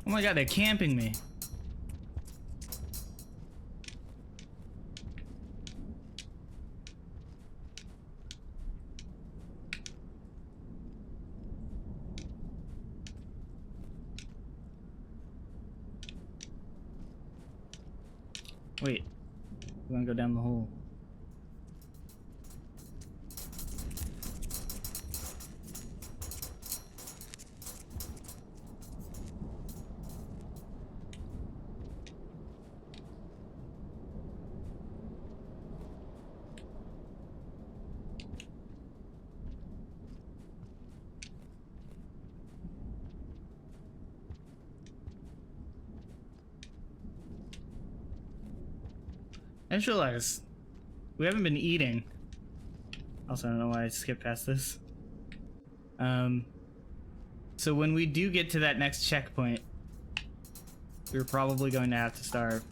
Oh my god, they're camping me. Wait, we're gonna go down the hole. I just realized we haven't been eating. Also, I don't know why I skipped past this. So when we do get to that next checkpoint, we're probably going to have to starve.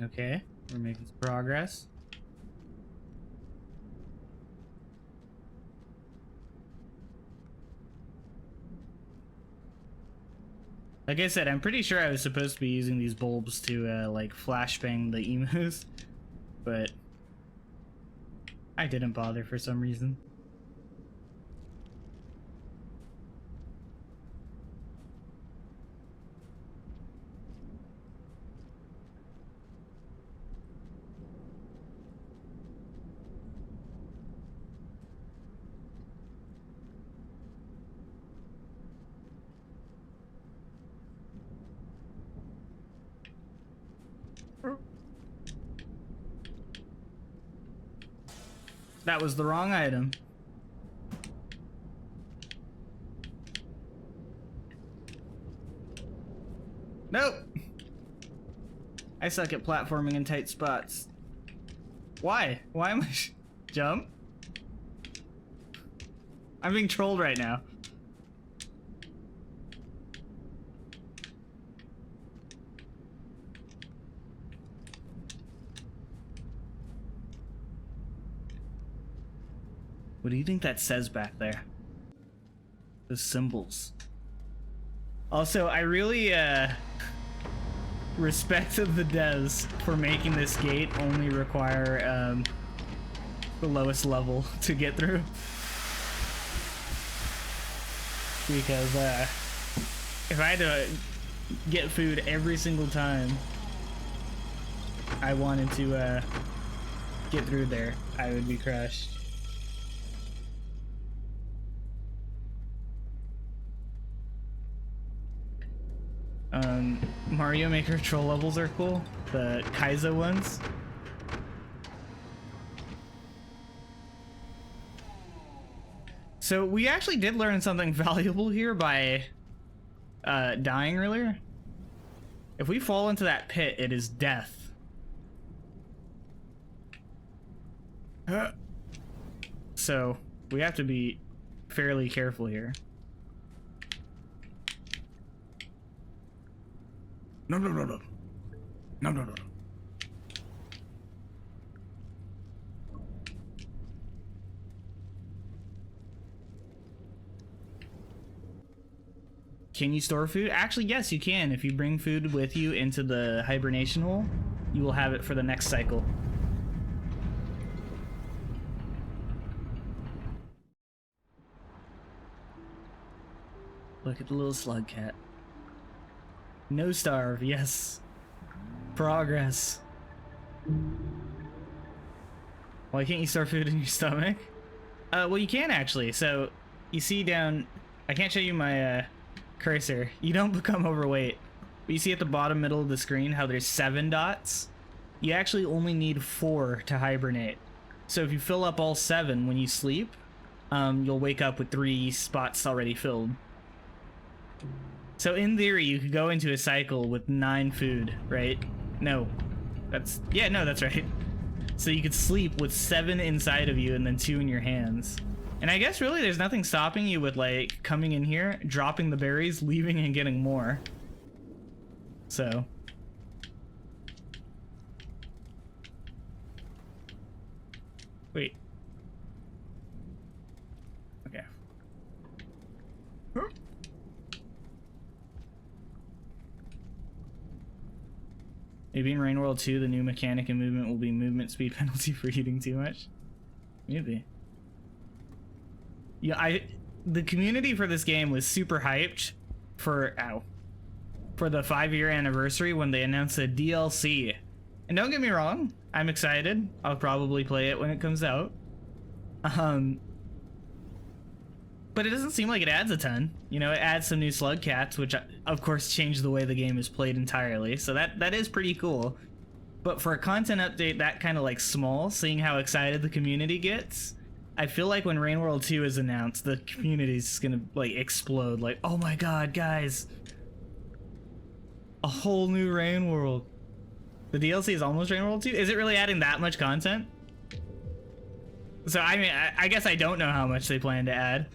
Okay, we're making some progress. Like I said, I'm pretty sure I was supposed to be using these bulbs to, like, flashbang the emus, but I didn't bother for some reason. That was the wrong item. Nope. I suck at platforming in tight spots. Why? Why am I jump? I'm being trolled right now. What do you think that says back there? The symbols. Also, I really respect the devs for making this gate only require the lowest level to get through. Because if I had to get food every single time I wanted to get through there, I would be crushed. Mario Maker troll levels are cool. The Kaizo ones. So we actually did learn something valuable here by dying earlier. If we fall into that pit, it is death. So we have to be fairly careful here. No. No. Can you store food? Actually, yes, you can. If you bring food with you into the hibernation hole, you will have it for the next cycle. Look at the little slug cat. No starve, yes. Progress. Why can't you store food in your stomach? Well, you can actually. So, you see down... I can't show you my cursor. You don't become overweight. But you see at the bottom middle of the screen how there's 7 dots? You actually only need 4 to hibernate. So if you fill up all 7 when you sleep, you'll wake up with 3 spots already filled. So in theory, you could go into a cycle with 9 food, right? No. That's right. So you could sleep with 7 inside of you and then 2 in your hands. And I guess really there's nothing stopping you with like coming in here, dropping the berries, leaving and getting more. So. Wait. Okay. Maybe in Rain World 2, the new mechanic and movement will be movement speed penalty for eating too much. Maybe. Yeah, the community for this game was super hyped for the 5-year anniversary when they announced a DLC. And don't get me wrong, I'm excited. I'll probably play it when it comes out. But it doesn't seem like it adds a ton. You know, it adds some new slug cats, which of course changed the way the game is played entirely. So that is pretty cool. But for a content update that kind of like small, seeing how excited the community gets, I feel like when Rain World 2 is announced, the community's gonna like explode. Like, oh my god, guys, a whole new Rain World. The DLC is almost Rain World 2. Is it really adding that much content? So I mean, I guess I don't know how much they plan to add.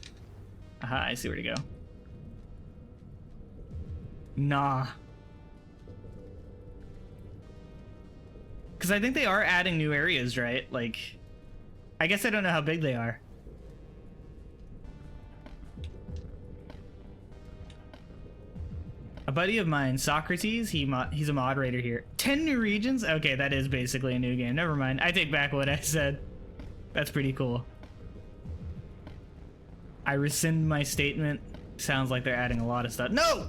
Aha, I see where to go. Nah. Because I think they are adding new areas, right? Like, I guess I don't know how big they are. A buddy of mine, Socrates, he's a moderator here. 10 new regions? Okay, that is basically a new game. Never mind. I take back what I said. That's pretty cool. I rescind my statement. Sounds like they're adding a lot of stuff. No!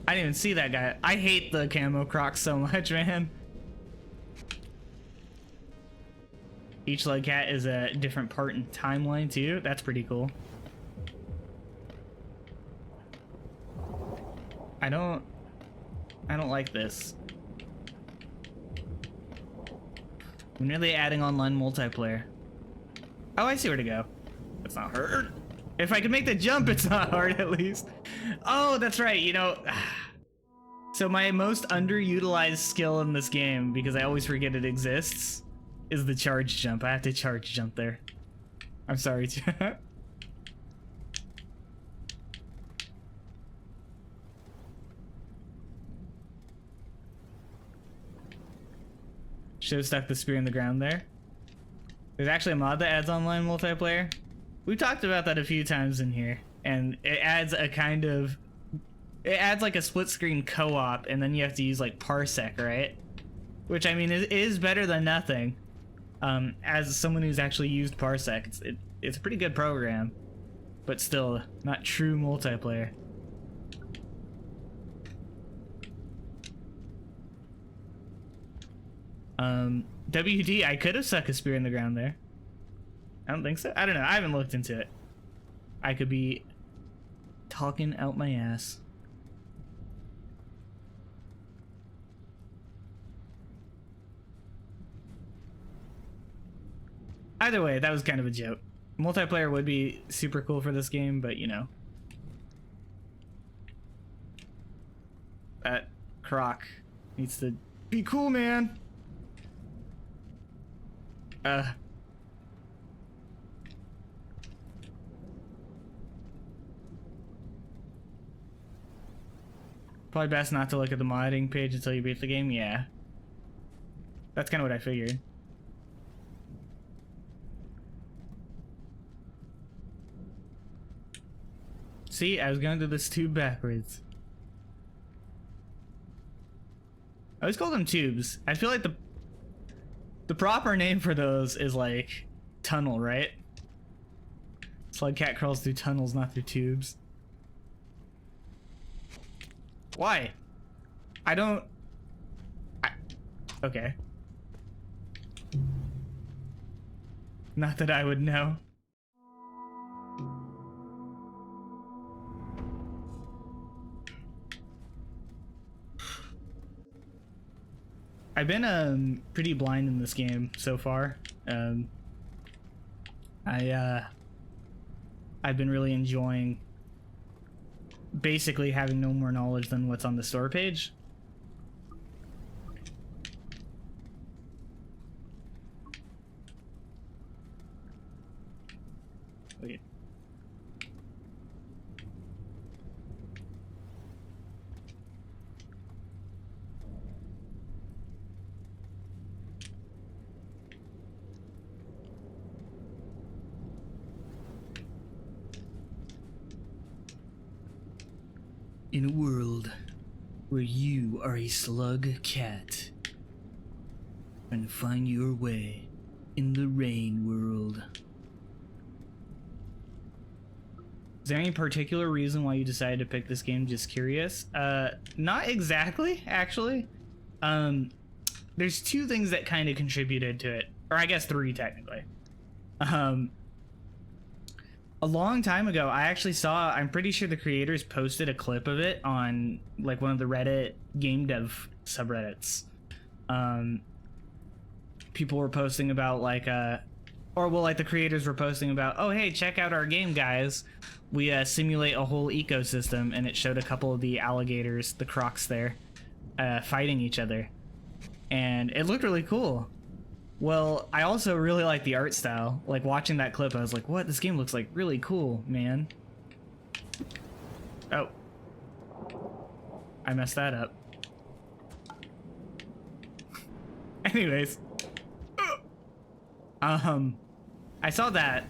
I didn't even see that guy. I hate the camo crocs so much, man. Each leg cat is a different part in timeline too. That's pretty cool. I don't like this. When are they adding online multiplayer? Oh, I see where to go. It's not hard. If I can make the jump, it's not hard at least. Oh, that's right, you know. So my most underutilized skill in this game, because I always forget it exists, is the charge jump. I have to charge jump there. I'm sorry, chat. Should have stuck the spear in the ground there. There's actually a mod that adds online multiplayer. We've talked about that a few times in here, and it adds a kind of, it adds like a split screen co-op, and then you have to use like Parsec, right? Which, I mean, it is better than nothing. As someone who's actually used Parsec, it's a pretty good program, but still not true multiplayer. WD, I could have stuck a spear in the ground there. I don't think so. I don't know. I haven't looked into it. I could be talking out my ass. Either way, that was kind of a joke. Multiplayer would be super cool for this game, but you know. That croc needs to be cool, man. Probably best not to look at the modding page until you beat the game. Yeah. That's kind of what I figured. See, I was going to do this tube backwards. I always call them tubes. I feel like the proper name for those is like tunnel, right? Slug cat crawls through tunnels, not through tubes. Why? Okay. Not that I would know. I've been pretty blind in this game so far. I've been really enjoying basically having no more knowledge than what's on the store page. Wait. In a world where you are a slug cat, trying to find your way in the rain world. Is there any particular reason why you decided to pick this game? Just curious. Not exactly, actually. There's two things that kind of contributed to it, or I guess three technically. A long time ago, I actually saw, I'm pretty sure the creators posted a clip of it on like one of the Reddit game dev subreddits. People were posting about like, like the creators were posting about, oh hey, check out our game, guys. We simulate a whole ecosystem, and it showed a couple of the alligators, the crocs there, fighting each other. And it looked really cool. Well, I also really like the art style. Like, watching that clip, I was like, what? This game looks like really cool, man. Oh. I messed that up. Anyways. I saw that,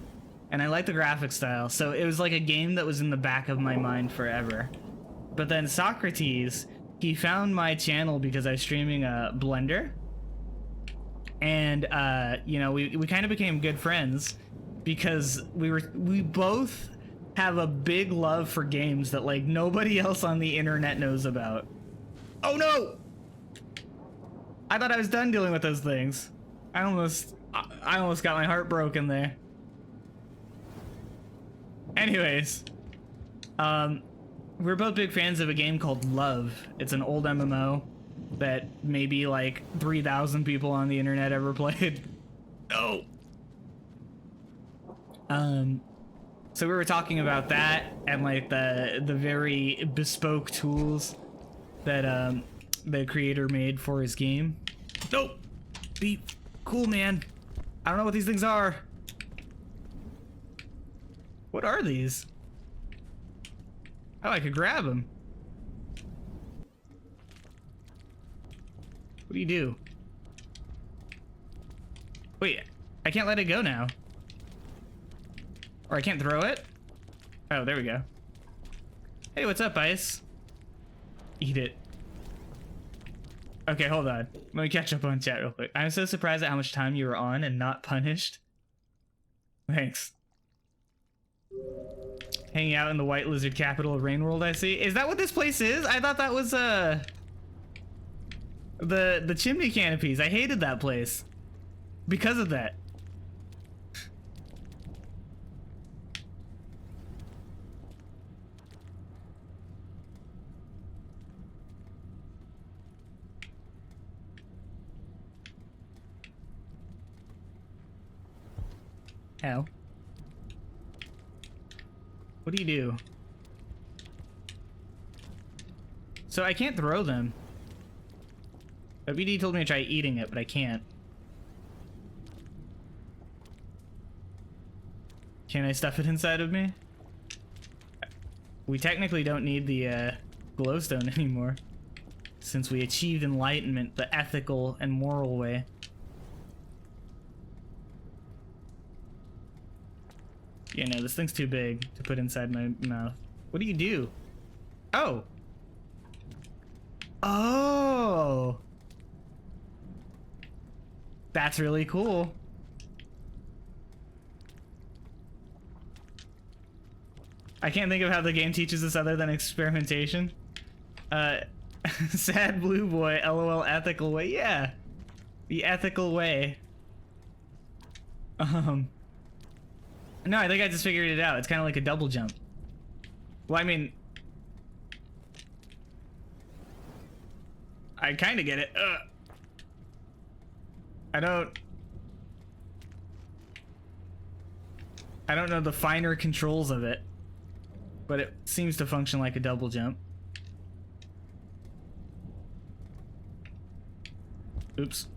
and I liked the graphic style, so it was like a game that was in the back of my mind forever. But then Socrates, he found my channel because I was streaming Blender, and you know, we kind of became good friends because we both have a big love for games that like nobody else on the internet knows about. Oh no! I thought I was done dealing with those things. I almost got my heart broken there. Anyways, we're both big fans of a game called Love. It's an old MMO that maybe like 3,000 people on the internet ever played. No. So we were talking about that and like the very bespoke tools that the creator made for his game. Nope. Be cool, man. I don't know what these things are. What are these? Oh, I could grab them. What do you do? Wait, I can't let it go now. Or I can't throw it? Oh, there we go. Hey, what's up, Ice? Eat it. Okay, hold on. Let me catch up on chat real quick. I'm so surprised at how much time you were on and not punished. Thanks. Hanging out in the White Lizard capital of Rainworld, I see. Is that what this place is? I thought that was the chimney canopies. I hated that place because of that. How? What do you do? So I can't throw them. WD told me to try eating it, but I can't. Can I stuff it inside of me? We technically don't need the glowstone anymore, since we achieved enlightenment the ethical and moral way. Yeah, no, this thing's too big to put inside my mouth. What do you do? Oh! Oh! That's really cool. I can't think of how the game teaches us other than experimentation. Sad blue boy, LOL ethical way. Yeah. The ethical way. No, I think I just figured it out. It's kind of like a double jump. Well, I mean, I kind of get it. I don't know the finer controls of it, but it seems to function like a double jump. Oops.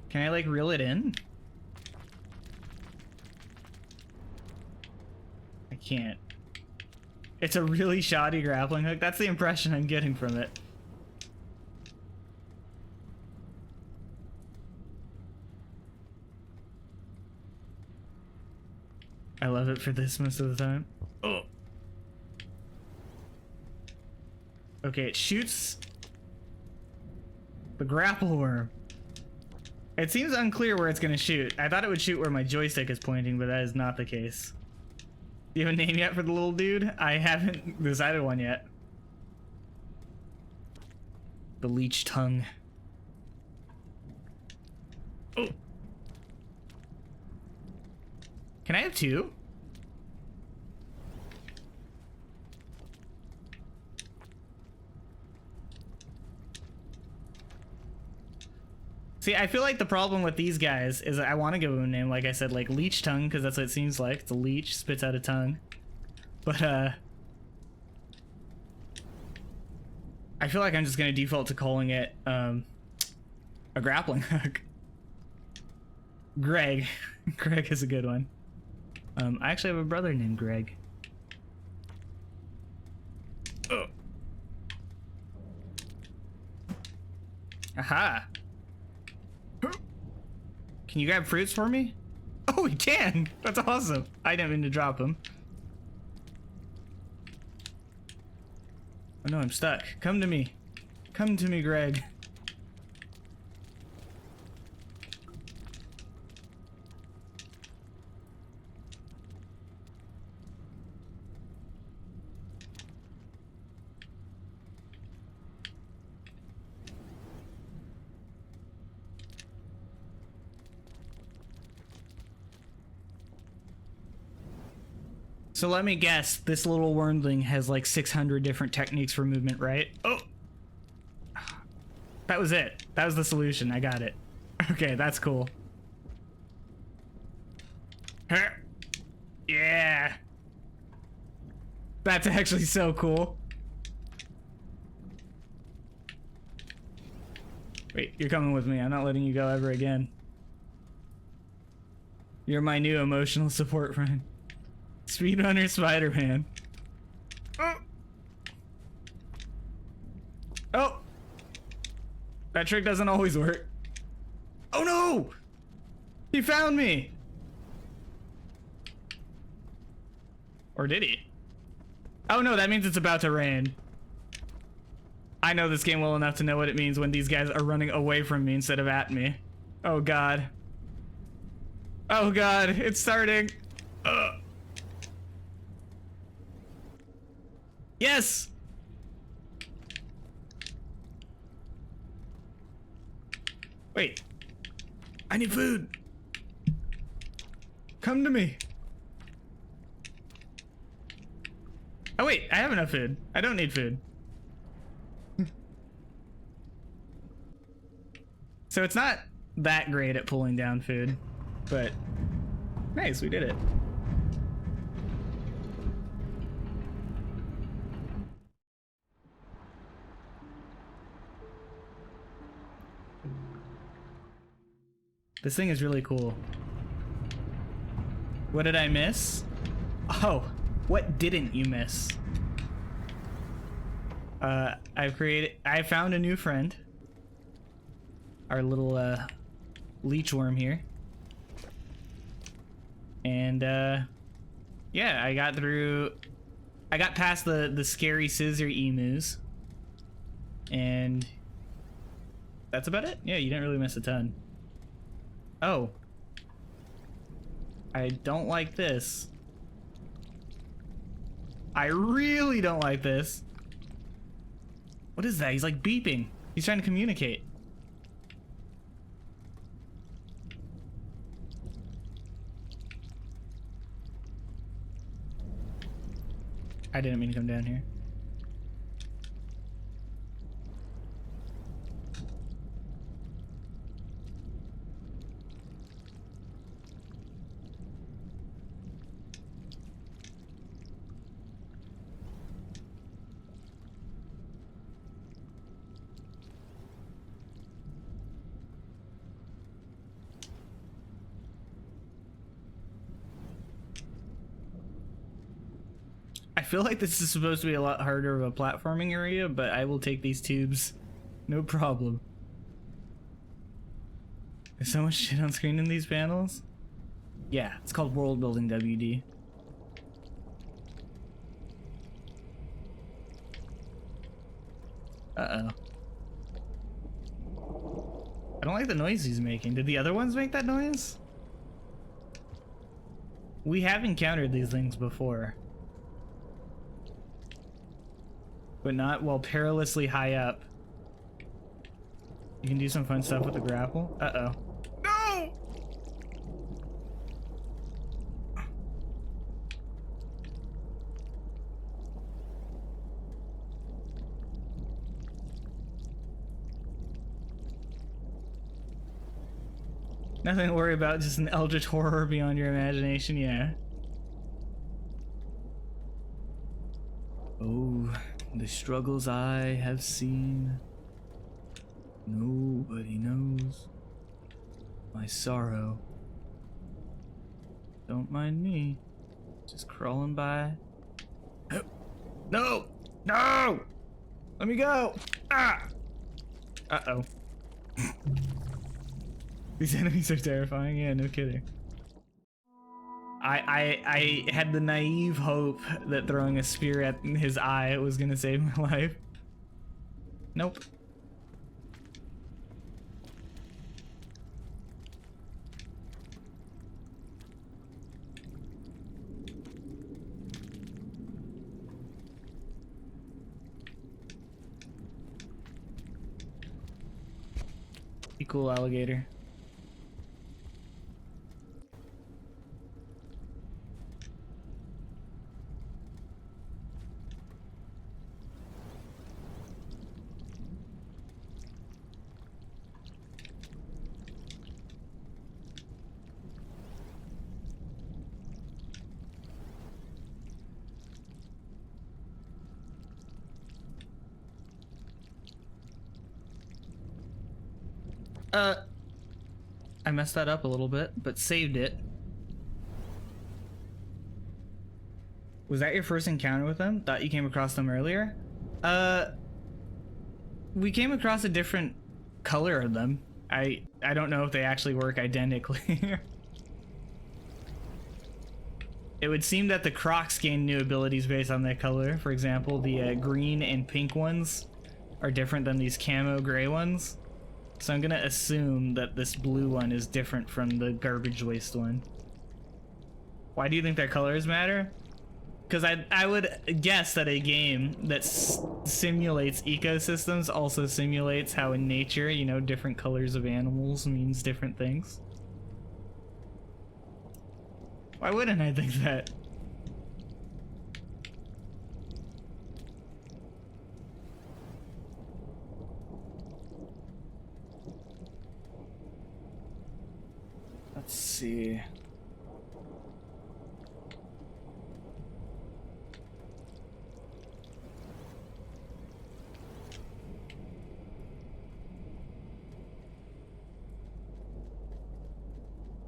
Can I like reel it in? I can't. It's a really shoddy grappling hook. That's the impression I'm getting from it. I love it for this most of the time. Oh. Okay, it shoots the grapple worm. It seems unclear where it's gonna shoot. I thought it would shoot where my joystick is pointing, but that is not the case. Do you have a name yet for the little dude? I haven't decided one yet. The leech tongue. Oh. Can I have two? See, I feel like the problem with these guys is I want to give them a name, like I said, like Leech Tongue, because that's what it seems like. It's a leech, spits out a tongue. But, I feel like I'm just going to default to calling it, a grappling hook. Greg. Greg is a good one. I actually have a brother named Greg. Oh. Aha. Can you grab fruits for me? Oh, we can! That's awesome. I didn't mean to drop them. Oh no, I'm stuck. Come to me. Come to me, Greg. So let me guess, this little wormling has like 600 different techniques for movement, right? Oh! That was it. That was the solution. I got it. Okay, that's cool. Yeah! That's actually so cool. Wait, you're coming with me. I'm not letting you go ever again. You're my new emotional support friend. Speedrunner Spider-Man. Oh! Oh! That trick doesn't always work. Oh no! He found me! Or did he? Oh no, that means it's about to rain. I know this game well enough to know what it means when these guys are running away from me instead of at me. Oh god. Oh god, it's starting. Ugh. Yes! Wait. I need food. Come to me. Oh wait, I have enough food. I don't need food. So it's not that great at pulling down food, but nice, we did it. This thing is really cool. What did I miss? Oh, what didn't you miss? I found a new friend. Our little, leech worm here. And, yeah, I got past the scary scissor emus. And that's about it. Yeah, you didn't really miss a ton. Oh. I don't like this. I really don't like this. What is that? He's like beeping. He's trying to communicate. I didn't mean to come down here. I feel like this is supposed to be a lot harder of a platforming area, but I will take these tubes. No problem. There's so much shit on screen in these panels. Yeah, it's called World Building WD. Uh-oh. I don't like the noise he's making. Did the other ones make that noise? We have encountered these things before. But not while perilously high up. You can do some fun stuff with the grapple. Uh-oh. No! Nothing to worry about, just an eldritch horror beyond your imagination, yeah. Oh, the struggles I have seen. Nobody knows my sorrow. Don't mind me. Just crawling by. No! No! Let me go! Ah! Uh-oh. These enemies are terrifying. Yeah, no kidding. I had the naive hope that throwing a spear at his eye was gonna save my life. Nope. Be cool, alligator. I messed that up a little bit, but saved it. Was that your first encounter with them? Thought you came across them earlier? We came across a different color of them. I don't know if they actually work identically. It would seem that the Crocs gain new abilities based on their color. For example, the green and pink ones are different than these camo gray ones. So I'm gonna assume that this blue one is different from the garbage waste one. Why do you think their colors matter? Because I would guess that a game that simulates ecosystems also simulates how in nature, you know, different colors of animals means different things. Why wouldn't I think that? Let's see.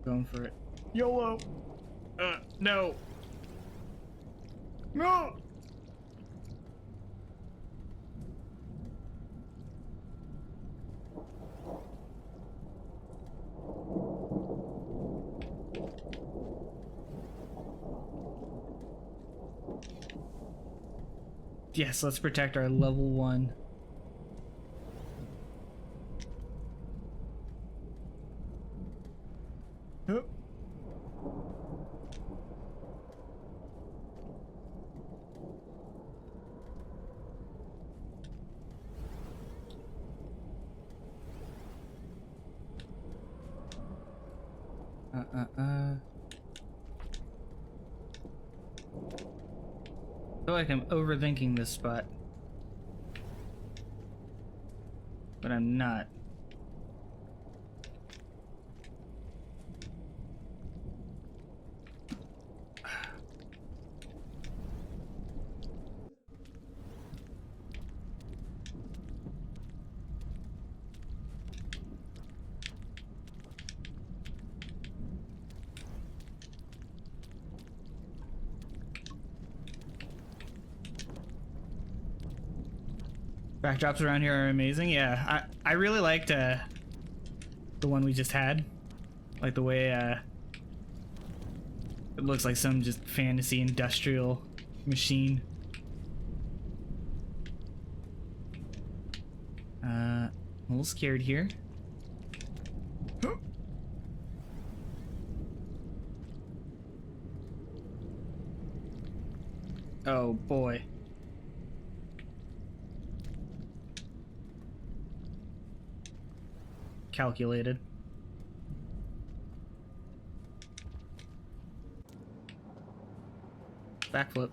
Going for it. YOLO! No! No! Yes, let's protect our level 1. Oh. I feel like I'm overthinking this spot. But I'm not. Backdrops around here are amazing. Yeah, I really liked the one we just had. Like the way it looks like some just fantasy industrial machine. I'm a little scared here. Oh boy. Calculated. Backflip.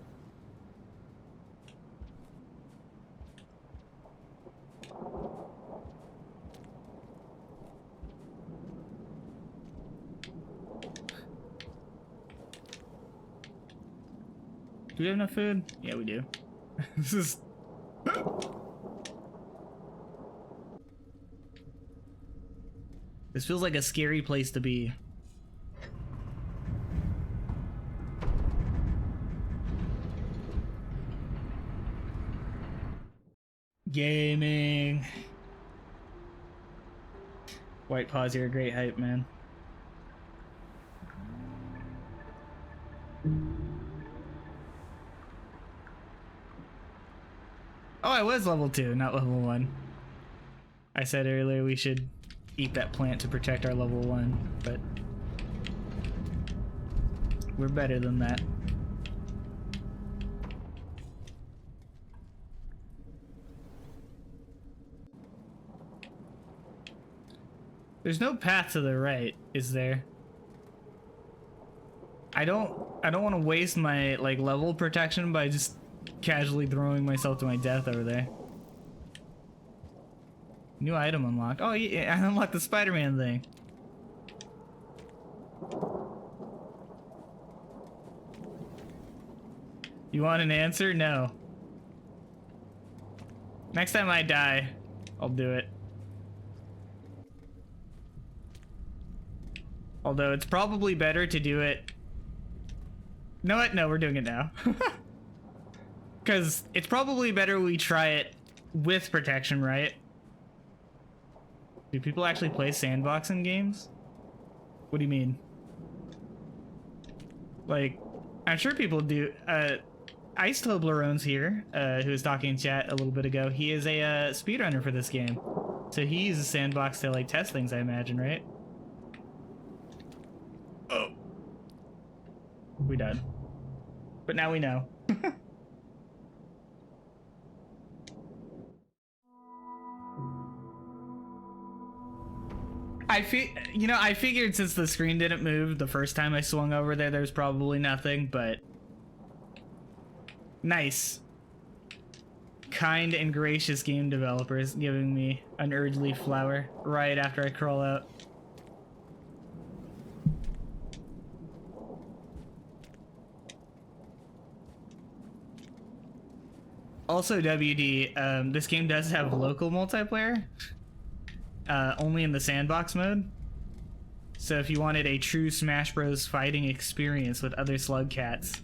Do we have enough food? Yeah, we do. This is... This feels like a scary place to be. Gaming. White Paws, you're a great hype, man. Oh, I was level 2, not level 1. I said earlier we should eat that plant to protect our level 1, but we're better than that. There's no path to the right, is there? I don't want to waste my like level protection by just casually throwing myself to my death over there. New item unlocked. Oh yeah, I unlocked the Spider-Man thing. You want an answer? No. Next time I die, I'll do it. Although it's probably better to do it. No, what? No, we're doing it now. Because it's probably better we try it with protection, right? Do people actually play sandboxing games? What do you mean? Like, I'm sure people do. Ice Toblerone's here, who was talking in chat a little bit ago. He is a speedrunner for this game. So he uses sandbox to like test things, I imagine, right? Oh. We died. But now we know. I figured since the screen didn't move the first time I swung over there, there's probably nothing, but nice. Kind and gracious game developers giving me an Erdly flower right after I crawl out. Also, WD, this game does have local multiplayer, only in the sandbox mode. So if you wanted a true Smash Bros. Fighting experience with other slug cats,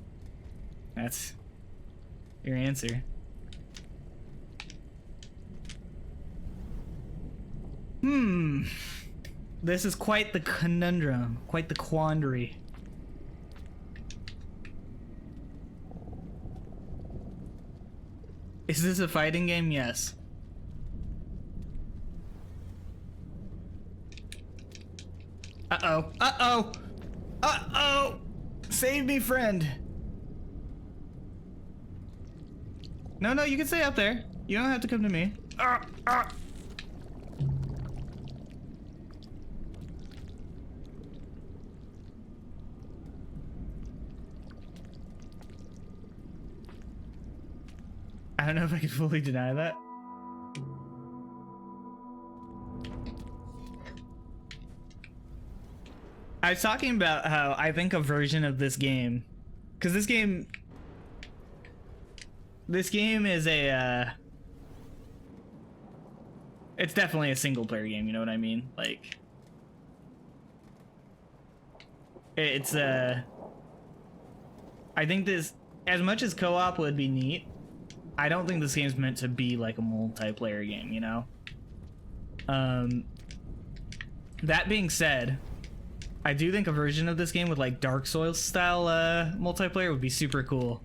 that's your answer. This is quite the conundrum, quite the quandary. Is this a fighting game? Yes. Uh-oh. Uh-oh. Uh-oh. Save me, friend. No, you can stay up there. You don't have to come to me. I don't know if I can fully deny that. I was talking about how I think a version of this game, because this game is a, it's definitely a single player game, you know what I mean? Like, it's, I think this, as much as co-op would be neat, I don't think this game's meant to be like a multiplayer game, you know? That being said, I do think a version of this game with like Dark Souls style multiplayer would be super cool.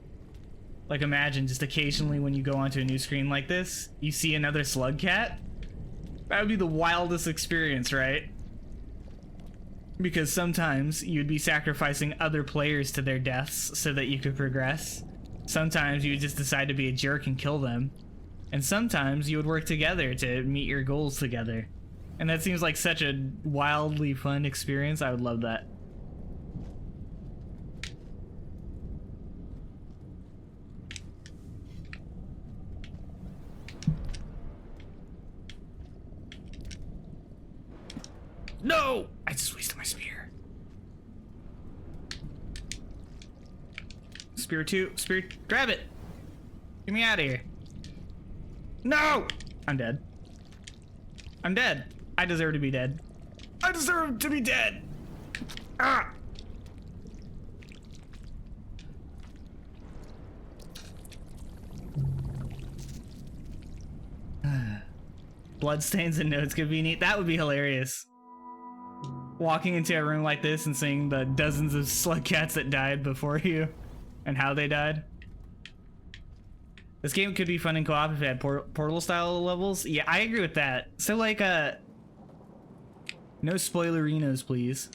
Like imagine just occasionally when you go onto a new screen like this, you see another slug cat. That would be the wildest experience, right? Because sometimes you'd be sacrificing other players to their deaths so that you could progress. Sometimes you would just decide to be a jerk and kill them. And sometimes you would work together to meet your goals together. And that seems like such a wildly fun experience. I would love that. No! I just wasted my spear. Spear 2. Spear. Grab it! Get me out of here. No! I'm dead. I'm dead. I deserve to be dead. I deserve to be dead! Ah! Bloodstains and notes could be neat. That would be hilarious. walking into a room like this and seeing the dozens of slug cats that died before you and how they died. This game could be fun in co-op if it had Portal style levels. Yeah, I agree with that. So like, no spoilerinos, please.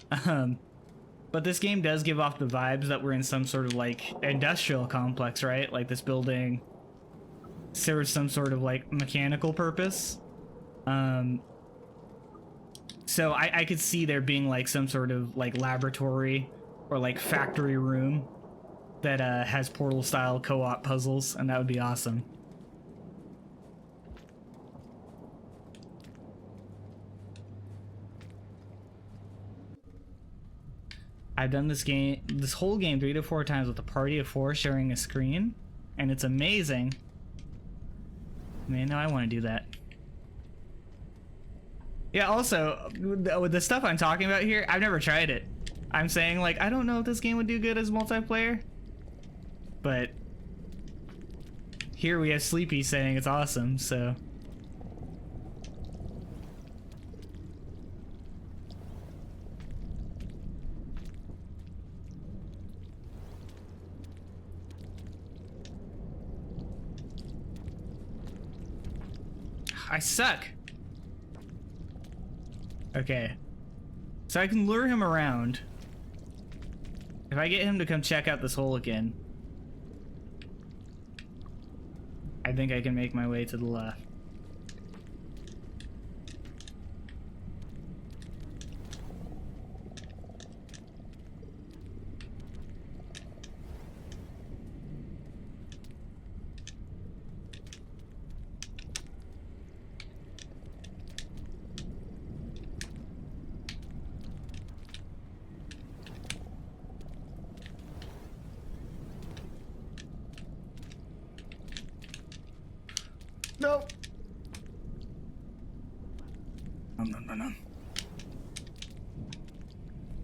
But this game does give off the vibes that we're in some sort of like industrial complex, right? Like this building serves some sort of like mechanical purpose. So I could see there being like some sort of like laboratory or like factory room that has Portal style co-op puzzles, and that would be awesome. I've done this whole game 3 to 4 times with a party of 4 sharing a screen, and it's amazing. Man, now I want to do that. Yeah, also, with the stuff I'm talking about here, I've never tried it. I'm saying, like, I don't know if this game would do good as multiplayer, but here we have Sleepy saying it's awesome, so... I suck. Okay. So I can lure him around. If I get him to come check out this hole again, I think I can make my way to the left. Nope. No.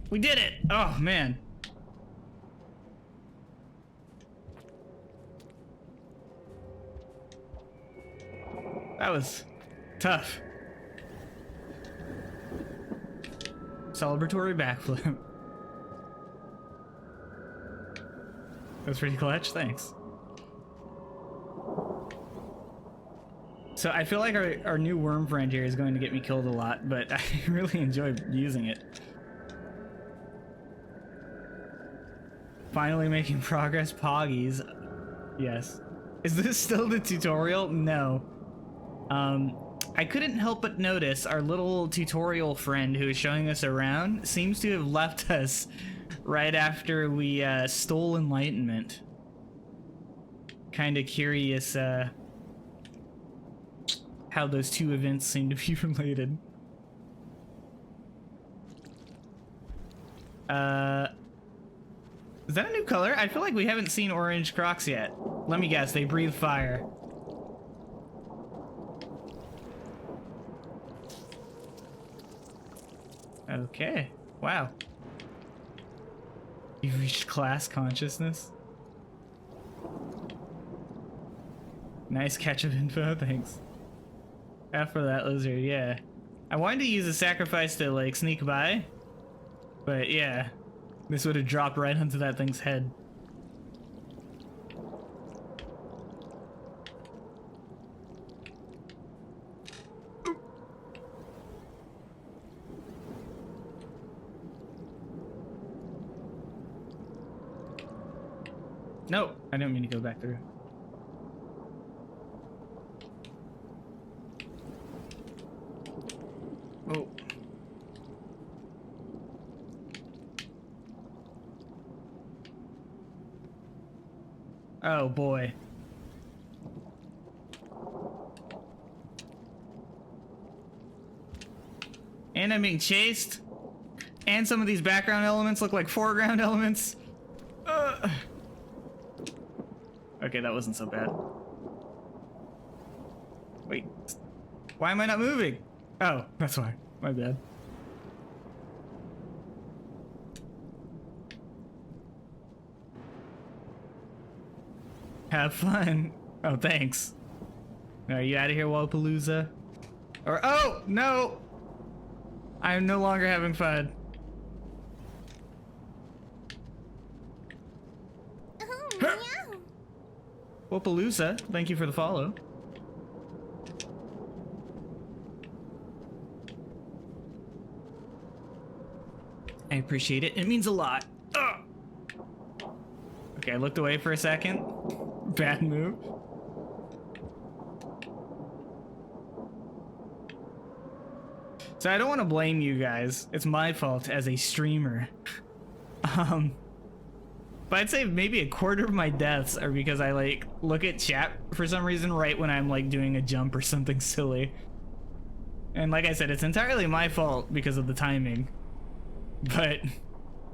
We did it! Oh, man. That was tough. Celebratory backflip. That's pretty clutch, thanks. So I feel like our new worm friend here is going to get me killed a lot, but I really enjoy using it. Finally making progress, Poggies. Yes. Is this still the tutorial? No. I couldn't help but notice our little tutorial friend who is showing us around seems to have left us right after we stole enlightenment. Kinda curious, how those two events seem to be related. Is that a new color? I feel like we haven't seen orange Crocs yet. Let me guess, they breathe fire. Okay, wow. You've reached class consciousness. Nice catch of info, thanks. After that lizard, yeah. I wanted to use a sacrifice to like sneak by, but yeah, this would have dropped right onto that thing's head. No, I didn't mean to go back through. Oh. Oh boy. And I'm being chased. And some of these background elements look like foreground elements. Okay, that wasn't so bad. Wait. Why am I not moving? Oh, that's why. My bad. Have fun. Oh, thanks. Are you out of here, Wapalooza? Or, oh, no! I am no longer having fun. Whoopalooza, thank you for the follow. I appreciate it. It means a lot. Ugh. Okay, I looked away for a second. Bad move. So I don't want to blame you guys. It's my fault as a streamer. But I'd say maybe a quarter of my deaths are because I like look at chat for some reason right when I'm like doing a jump or something silly. And like I said, it's entirely my fault because of the timing. But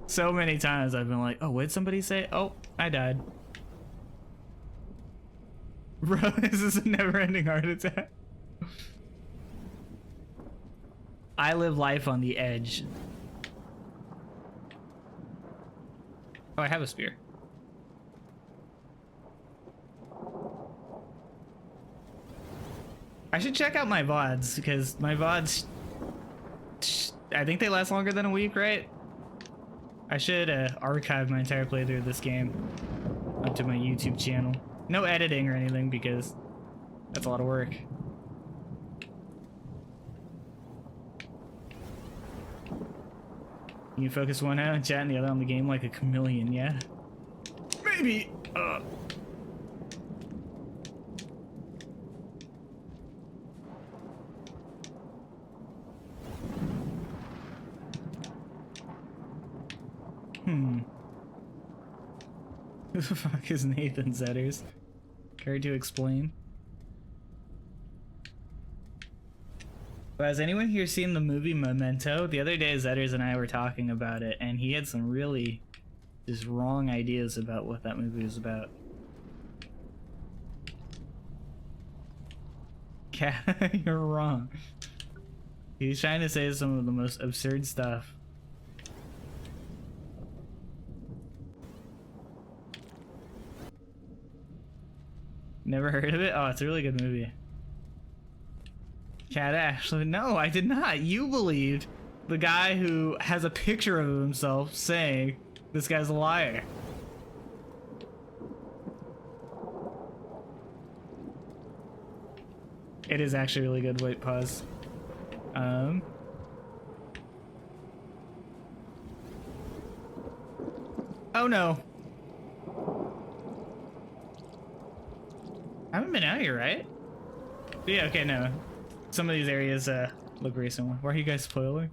so many times I've been like, oh, what did somebody say? Oh, I died. Bro, this is a never-ending heart attack. I live life on the edge. Oh, I have a spear. I should check out my VODs, because my VODs, I think they last longer than a week, right? I should archive my entire playthrough of this game onto my YouTube channel. No editing or anything, because that's a lot of work. You focus one eye on chat and the other on the game like a chameleon, yeah? Maybe! Who the fuck is Nathan Zetters? Care to explain? But has anyone here seen the movie Memento? The other day Zetters and I were talking about it, and he had some really just wrong ideas about what that movie was about. Cat, you're wrong. He's trying to say some of the most absurd stuff. Never heard of it? Oh, it's a really good movie. Cat Ashley. No, I did not. You believed the guy who has a picture of himself saying this guy's a liar. It is actually really good. Wait, pause. Oh no. I haven't been out here, right? Yeah, okay, no. Some of these areas look very similar. Why are you guys spoiling?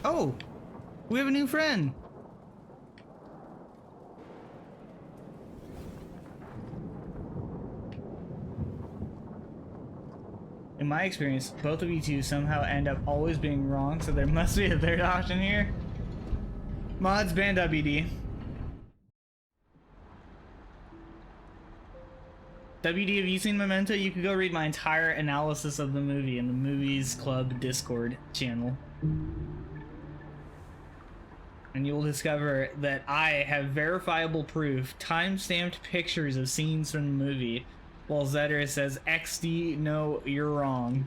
Oh, we have a new friend. In my experience, both of you two somehow end up always being wrong, so there must be a third option here. Mods ban WD. WD, have you seen Memento? You could go read my entire analysis of the movie in the Movies Club Discord channel. And you will discover that I have verifiable proof, time-stamped pictures of scenes from the movie, while Zetter says, XD, no, you're wrong.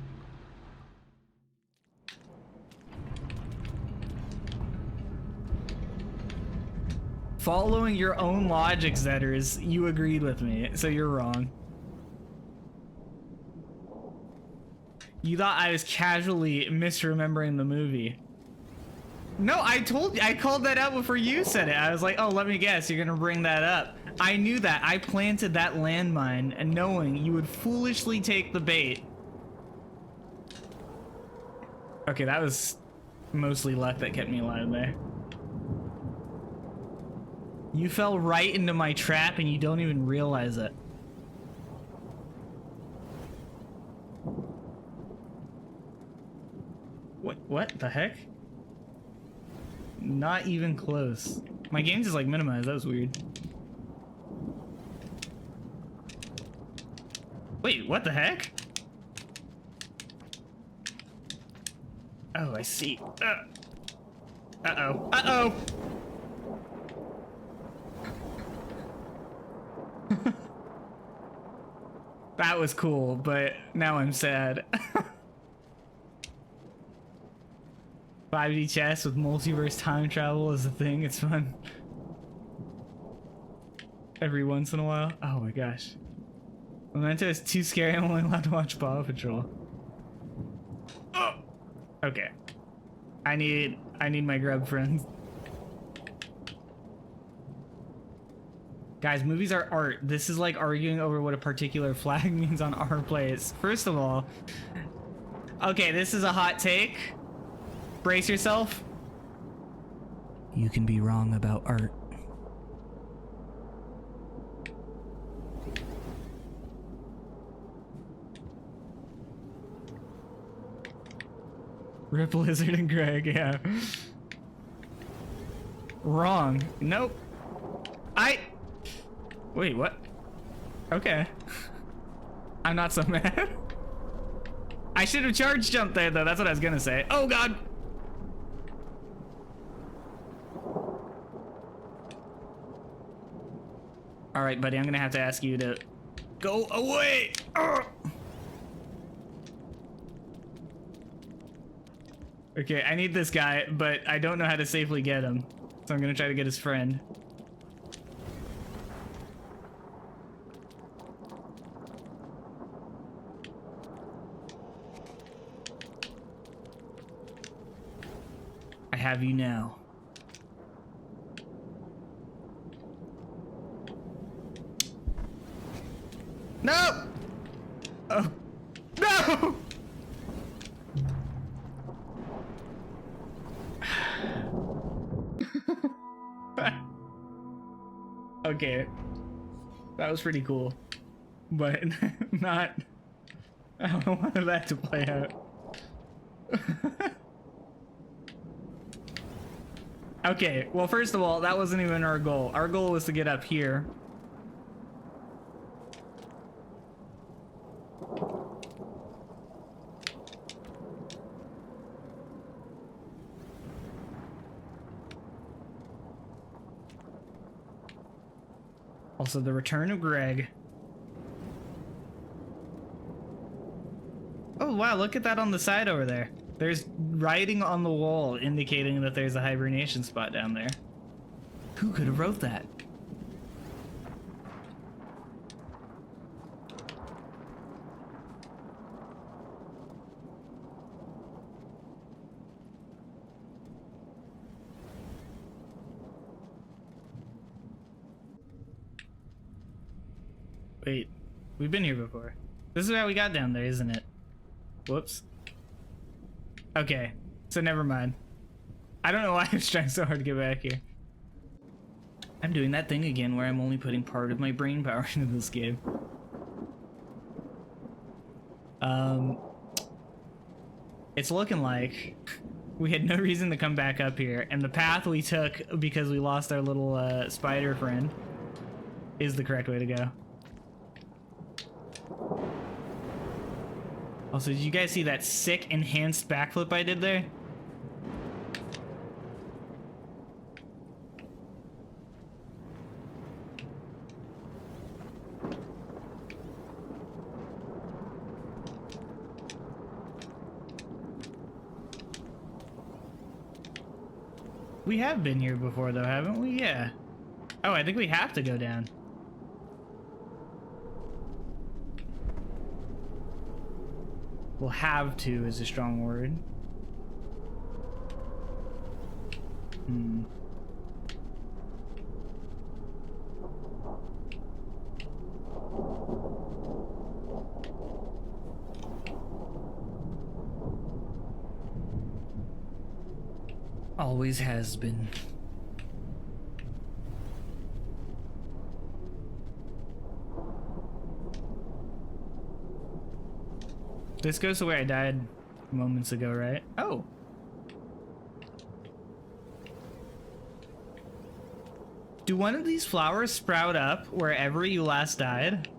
Following your own logic, Zetters, you agreed with me, so you're wrong. You thought I was casually misremembering the movie. No, I called that out before you said it. I was like, oh, let me guess, you're gonna bring that up. I knew that. I planted that landmine, and knowing you would foolishly take the bait. Okay, that was mostly luck that kept me alive there. You fell right into my trap, and you don't even realize it. What the heck? Not even close. My game just like minimized. That was weird. Wait, what the heck? Oh, I see. Uh-oh. Uh-oh! That was cool, but now I'm sad. 5D chess with multiverse time travel is a thing. It's fun. Every once in a while. Oh my gosh. Memento is too scary. I'm only allowed to watch Paw Patrol. Oh! Okay. I need my grub friends. Guys, movies are art. This is like arguing over what a particular flag means on our plays. First of all, okay, this is a hot take. Brace yourself. You can be wrong about art. Rip Lizard and Greg, yeah. Wrong. Nope. Wait, what? Okay. I'm not so mad. I should have charge jumped there, though. That's what I was gonna say. Oh, God. All right, buddy. I'm gonna have to ask you to go away. Ugh. Okay, I need this guy, but I don't know how to safely get him. So I'm gonna try to get his friend. I have you now. No! Oh, no! Okay. That was pretty cool. But not... I don't want that to play out. Okay, well, first of all, that wasn't even our goal. Our goal was to get up here. Also, the return of Greg. Oh, wow, look at that on the side over there. There's writing on the wall indicating that there's a hibernation spot down there. Who could have wrote that? Wait, we've been here before. This is how we got down there, isn't it? Whoops. Okay, so never mind. I don't know why I was trying so hard to get back here. I'm doing that thing again where I'm only putting part of my brain power into this game. It's looking like we had no reason to come back up here, and the path we took because we lost our little spider friend is the correct way to go. Also, did you guys see that sick enhanced backflip I did there? We have been here before though, haven't we? Yeah. Oh, I think we have to go down. Well, have to is a strong word. Hmm. Always has been. This goes to where I died moments ago, right? Oh. Do one of these flowers sprout up wherever you last died?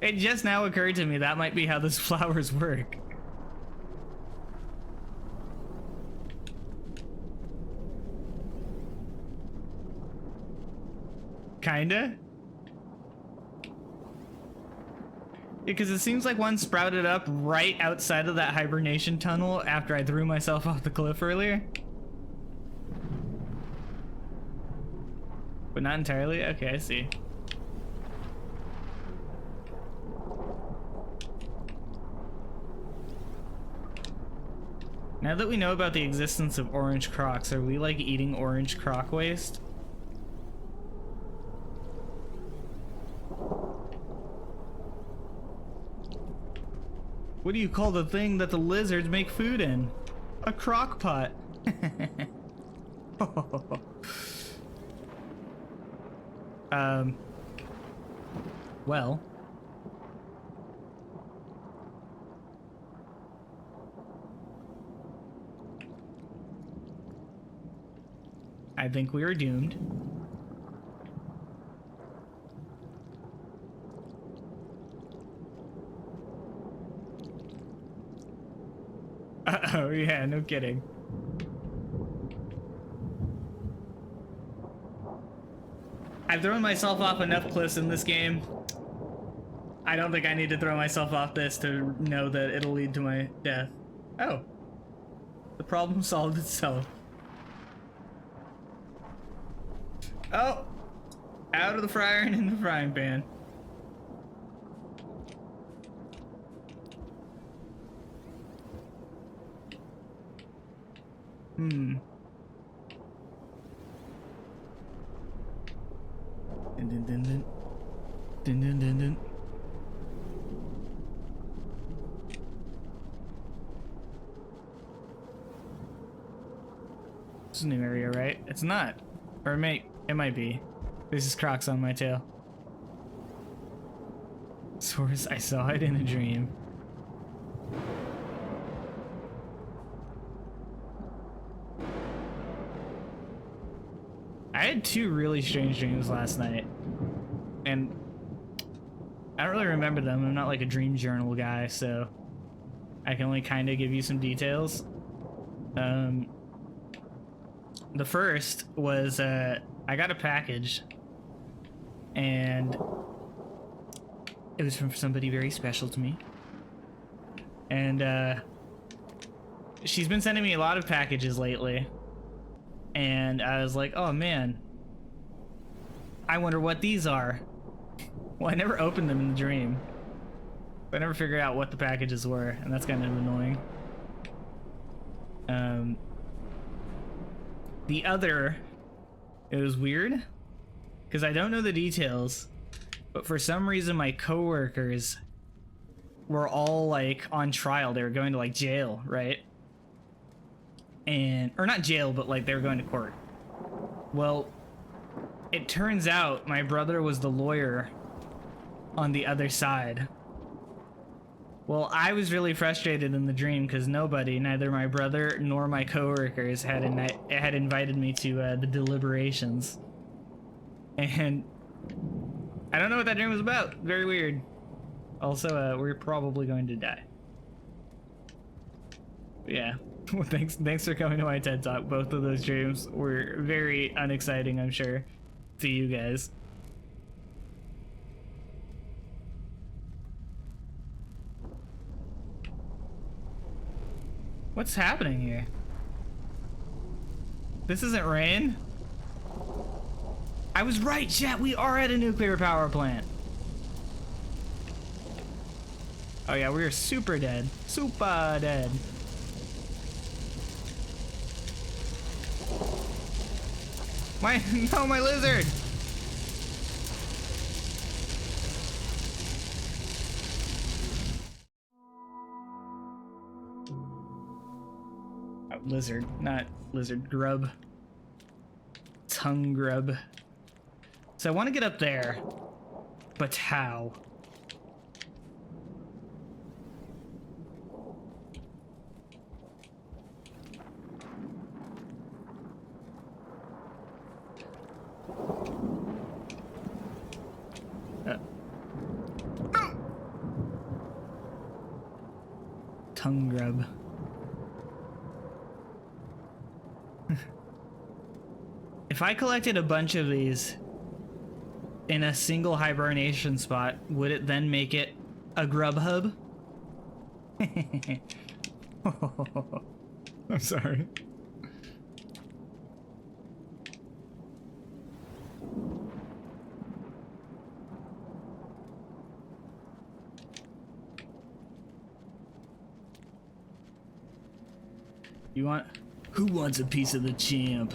It just now occurred to me that might be how those flowers work. Kinda? Because it seems like one sprouted up right outside of that hibernation tunnel after I threw myself off the cliff earlier. But not entirely? Okay, I see. Now that we know about the existence of orange crocs, are we like eating orange croc waste? What do you call the thing that the lizards make food in? A crock pot. Well. I think we are doomed. Uh-oh, yeah, no kidding. I've thrown myself off enough cliffs in this game. I don't think I need to throw myself off this to know that it'll lead to my death. Oh. The problem solved itself. Oh! Out of the fryer and in the frying pan. Dun dun dun dun. Dun dun dun dun. This is a new area, right? It's not. Or it might be. This is Crocs on my tail. Source, I saw it in a dream. I had two really strange dreams last night, and I don't really remember them. I'm not like a dream journal guy, so I can only kind of give you some details. The first was I got a package, and it was from somebody very special to me, and she's been sending me a lot of packages lately. And I was like, oh man, I wonder what these are. Well, I never opened them in the dream. I never figured out what the packages were, and that's kind of annoying. The other, it was weird, because I don't know the details, but for some reason my coworkers were all like on trial. They were going to like jail, right? Or not jail, but like they were going to court. Well, it turns out my brother was the lawyer on the other side. Well, I was really frustrated in the dream because nobody, neither my brother nor my coworkers, had invited me to the deliberations. And I don't know what that dream was about. Very weird. Also, we're probably going to die. But yeah. Well, thanks for coming to my TED Talk. Both of those dreams were very unexciting, I'm sure, to you guys. What's happening here? This isn't rain? I was right, chat. We are at a nuclear power plant. Oh yeah, we are super dead. Super dead. No, my lizard! Oh, lizard, not lizard, grub. Tongue grub. So I want to get up there, but how? tongue grub. If I collected a bunch of these in a single hibernation spot, would it then make it a grub hub? I'm sorry. You want... Who wants a piece of the champ?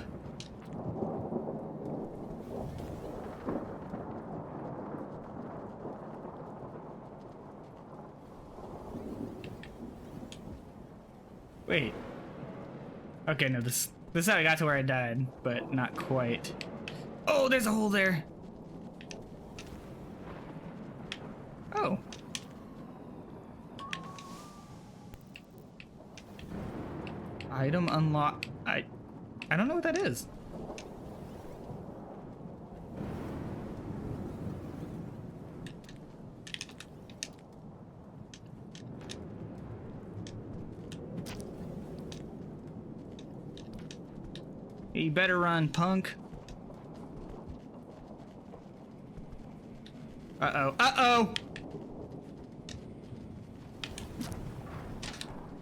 Wait. Okay, no, this is how I got to where I died, but not quite. Oh, there's a hole there. Oh. Item unlock. I don't know what that is. You better run, punk. Uh-oh. Uh-oh!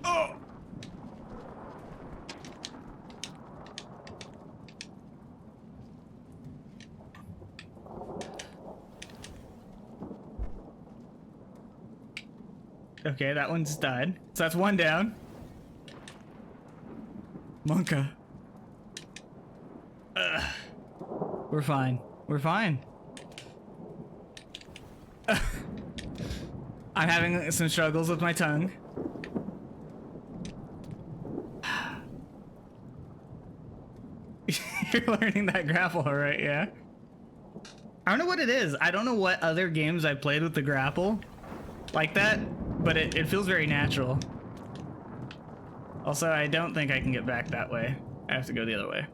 Oh! Okay, that one's died. So that's one down. Monka. We're fine. We're fine. I'm having some struggles with my tongue. You're learning that grapple, right? Yeah. I don't know what it is. I don't know what other games I played with the grapple like that, but it feels very natural. Also, I don't think I can get back that way. I have to go the other way.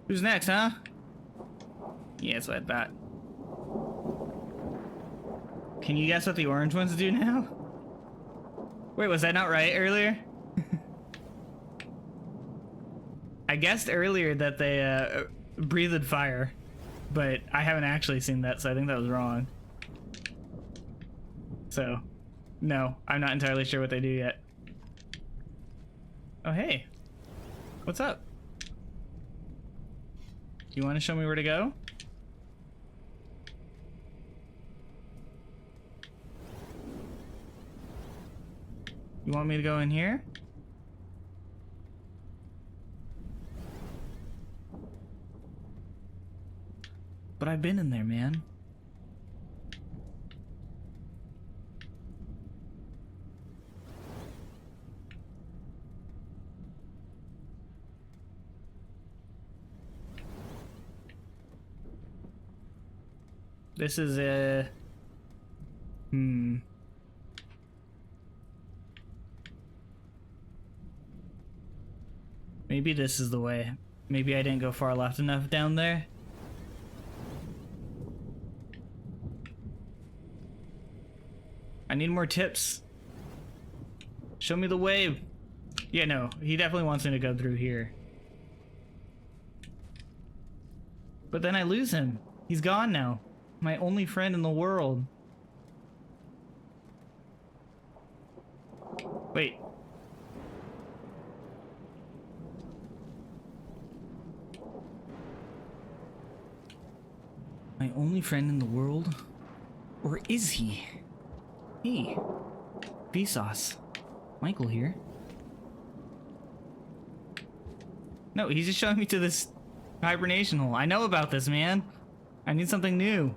Who's next, huh? Yeah, that's what I thought. Can you guess what the orange ones do now? Wait, was that not right earlier? I guessed earlier that they breathed fire, but I haven't actually seen that, so I think that was wrong. So, no, I'm not entirely sure what they do yet. Oh, hey. What's up? You want to show me where to go? You want me to go in here? But I've been in there, man. This is a... Maybe this is the way. Maybe I didn't go far left enough down there. I need more tips. Show me the way. Yeah, no, he definitely wants me to go through here. But then I lose him. He's gone now. My only friend in the world. Wait. My only friend in the world? Or is he? Hey, Vsauce. Michael here. No, he's just showing me to this hibernation hole. I know about this, man. I need something new.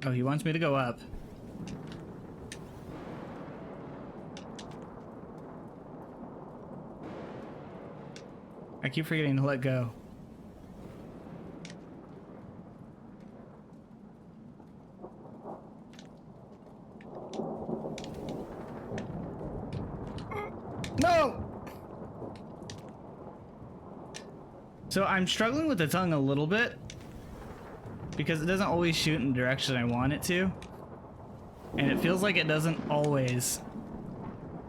Oh, he wants me to go up. I keep forgetting to let go. So I'm struggling with the tongue a little bit because it doesn't always shoot in the direction I want it to. And it feels like it doesn't always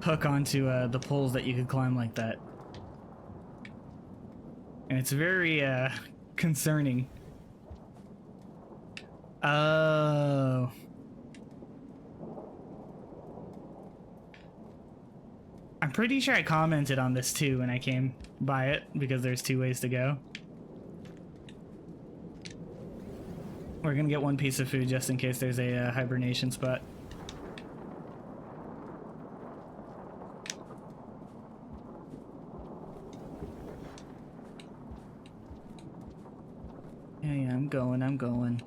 hook onto the poles that you could climb like that. And it's very concerning. Oh. I'm pretty sure I commented on this too when I came by it, because there's 2 ways to go. We're gonna get 1 piece of food just in case there's a hibernation spot. Yeah, I'm going.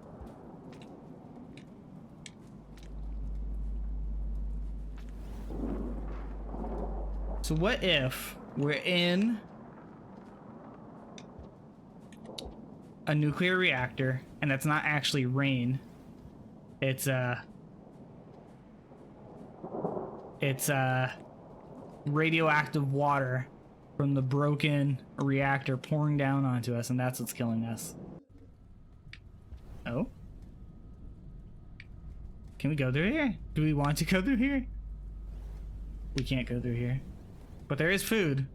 So what if we're in a nuclear reactor and that's not actually rain? It's radioactive water from the broken reactor pouring down onto us, and that's what's killing us. Oh? Can we go through here? Do we want to go through here? We can't go through here. But there is food.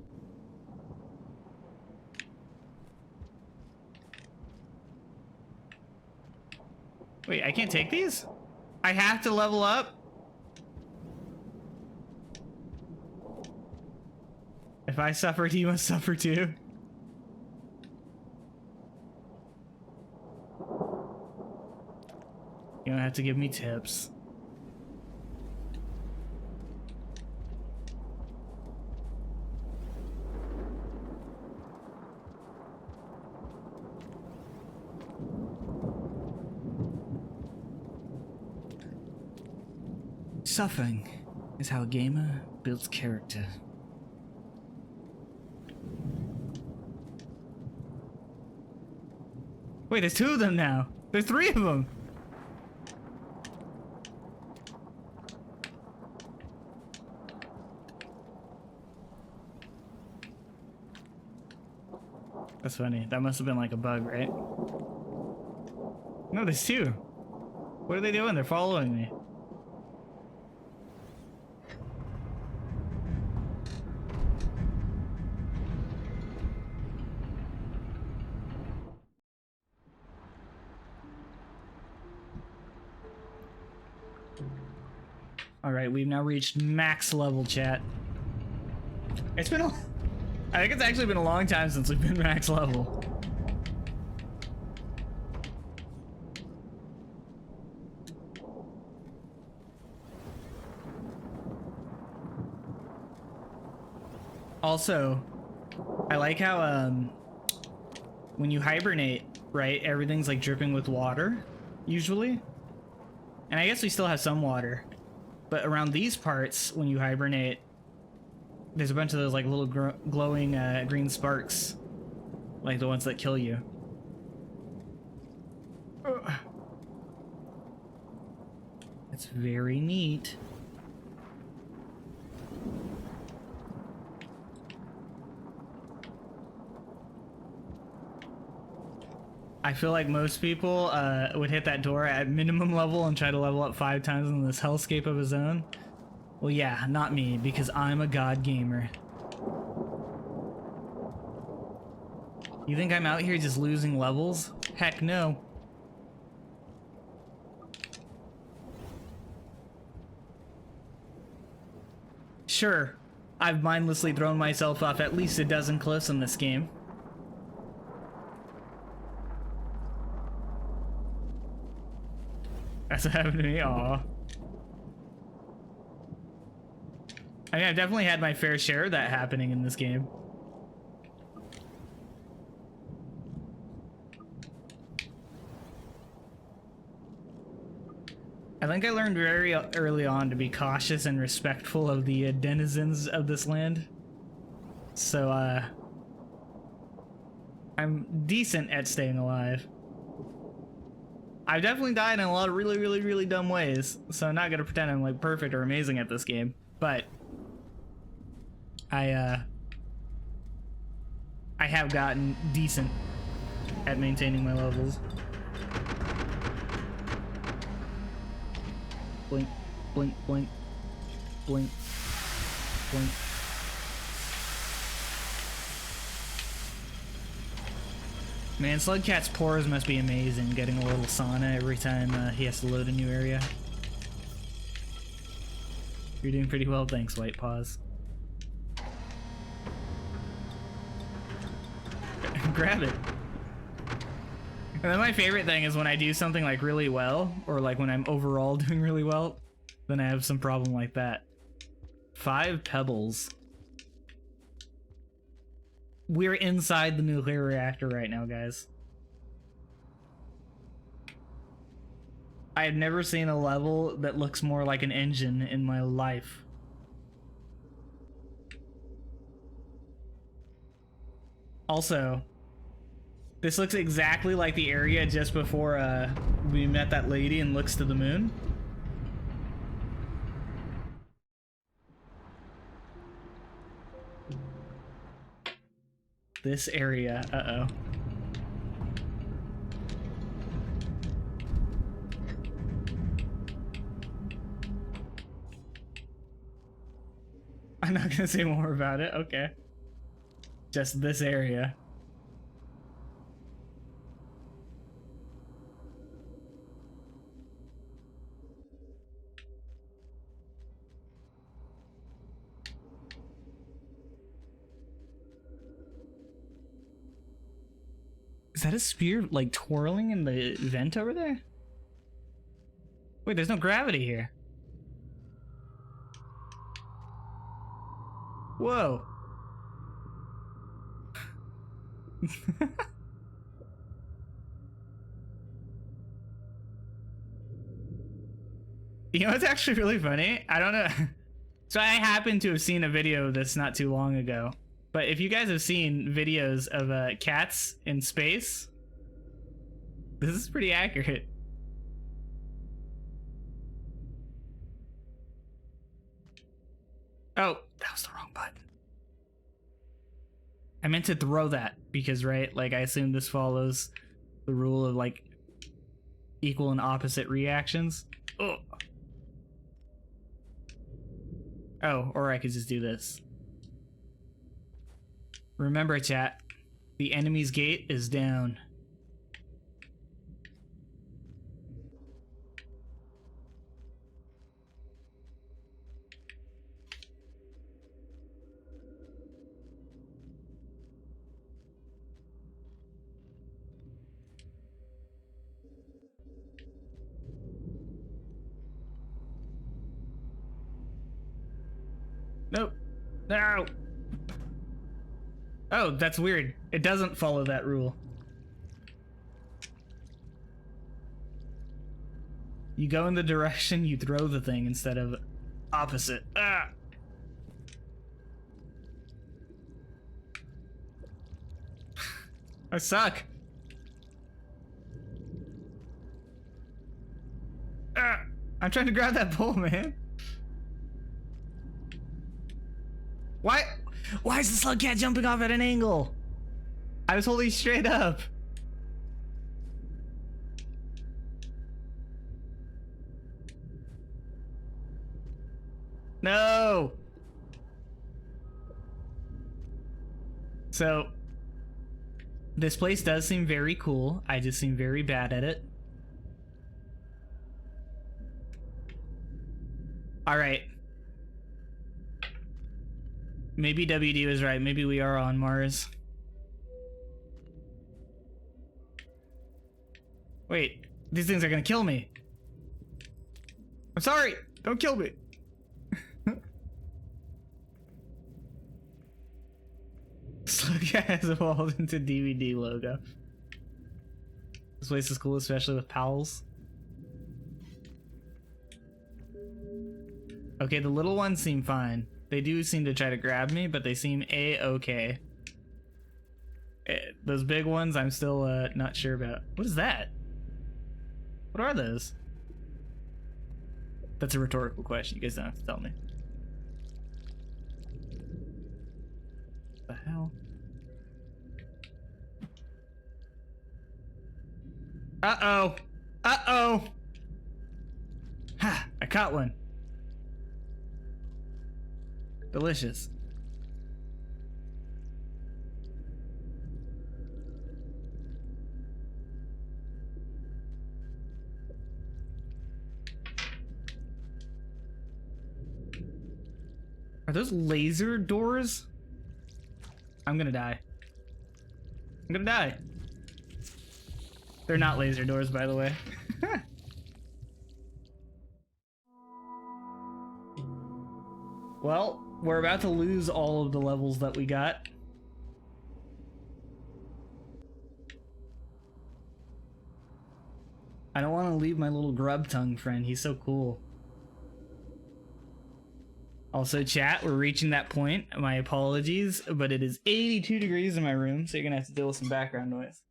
Wait, I can't take these? I have to level up? If I suffered, you must suffer too. You don't have to give me tips. Suffering is how a gamer builds character. Wait, there's 2 of them now. There's 3 of them. That's funny. That must have been like a bug, right? No, there's 2. What are they doing? They're following me. Alright, we've now reached max level, chat. It's been I think it's actually been a long time since we've been max level. Also, I like how when you hibernate, right, everything's like dripping with water, usually. And I guess we still have some water. But around these parts, when you hibernate, there's a bunch of those like little glowing green sparks, like the ones that kill you. It's very neat. I feel like most people would hit that door at minimum level and try to level up 5 times in this hellscape of a zone. Well, yeah, not me, because I'm a god gamer. You think I'm out here just losing levels? Heck no. Sure, I've mindlessly thrown myself off at least a dozen cliffs in this game. That's what happened to me, aw. I mean, I've definitely had my fair share of that happening in this game. I think I learned very early on to be cautious and respectful of the denizens of this land. So, I'm decent at staying alive. I've definitely died in a lot of really dumb ways, so I'm not gonna pretend I'm like perfect or amazing at this game, but I have gotten decent at maintaining my levels. Blink, blink, blink, blink, blink. Man, Slugcat's pores must be amazing, getting a little sauna every time he has to load a new area. You're doing pretty well, thanks, White Paws. Grab it. And then my favorite thing is when I do something like really well, or like when I'm overall doing really well, then I have some problem like that. 5 pebbles. We're inside the nuclear reactor right now, guys. I have never seen a level that looks more like an engine in my life. Also, this looks exactly like the area just before we met that lady and looks to the moon. This area, uh-oh. I'm not gonna say more about it, okay. Just this area. Is that a spear, like, twirling in the vent over there? Wait, there's no gravity here. Whoa. You know what's actually really funny? I don't know. So I happen to have seen a video of this not too long ago. But if you guys have seen videos of cats in space, this is pretty accurate. Oh, that was the wrong button. I meant to throw that because, right, like I assume this follows the rule of like equal and opposite reactions. Oh. Oh, or I could just do this. Remember, chat, the enemy's gate is down. Nope. No. Oh, that's weird. It doesn't follow that rule. You go in the direction you throw the thing instead of opposite. Ah! I suck. Ah! I'm trying to grab that pole, man. Why is the slug cat jumping off at an angle? I was holding straight up. No. So, this place does seem very cool. I just seem very bad at it. All right. Maybe WD was right. Maybe we are on Mars. Wait, these things are gonna kill me. I'm sorry. Don't kill me. Slug has evolved into DVD logo. This place is cool, especially with pals. Okay, the little ones seem fine. They do seem to try to grab me, but they seem a-okay. Those big ones, I'm still not sure about. What is that? What are those? That's a rhetorical question. You guys don't have to tell me. What the hell? Uh-oh. Uh-oh. Ha! I caught one. Delicious. Are those laser doors? I'm gonna die. I'm gonna die. They're not laser doors, by the way. Well, we're about to lose all of the levels that we got. I don't want to leave my little grub tongue friend. He's so cool. Also, chat, we're reaching that point. My apologies, but it is 82 degrees in my room, so you're gonna have to deal with some background noise.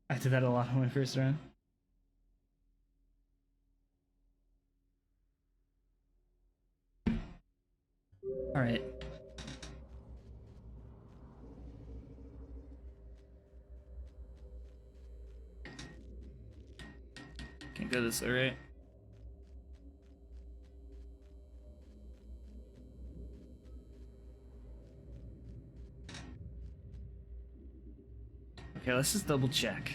I did that a lot on my first run. All right. Can't go this way, right? Okay, let's just double check.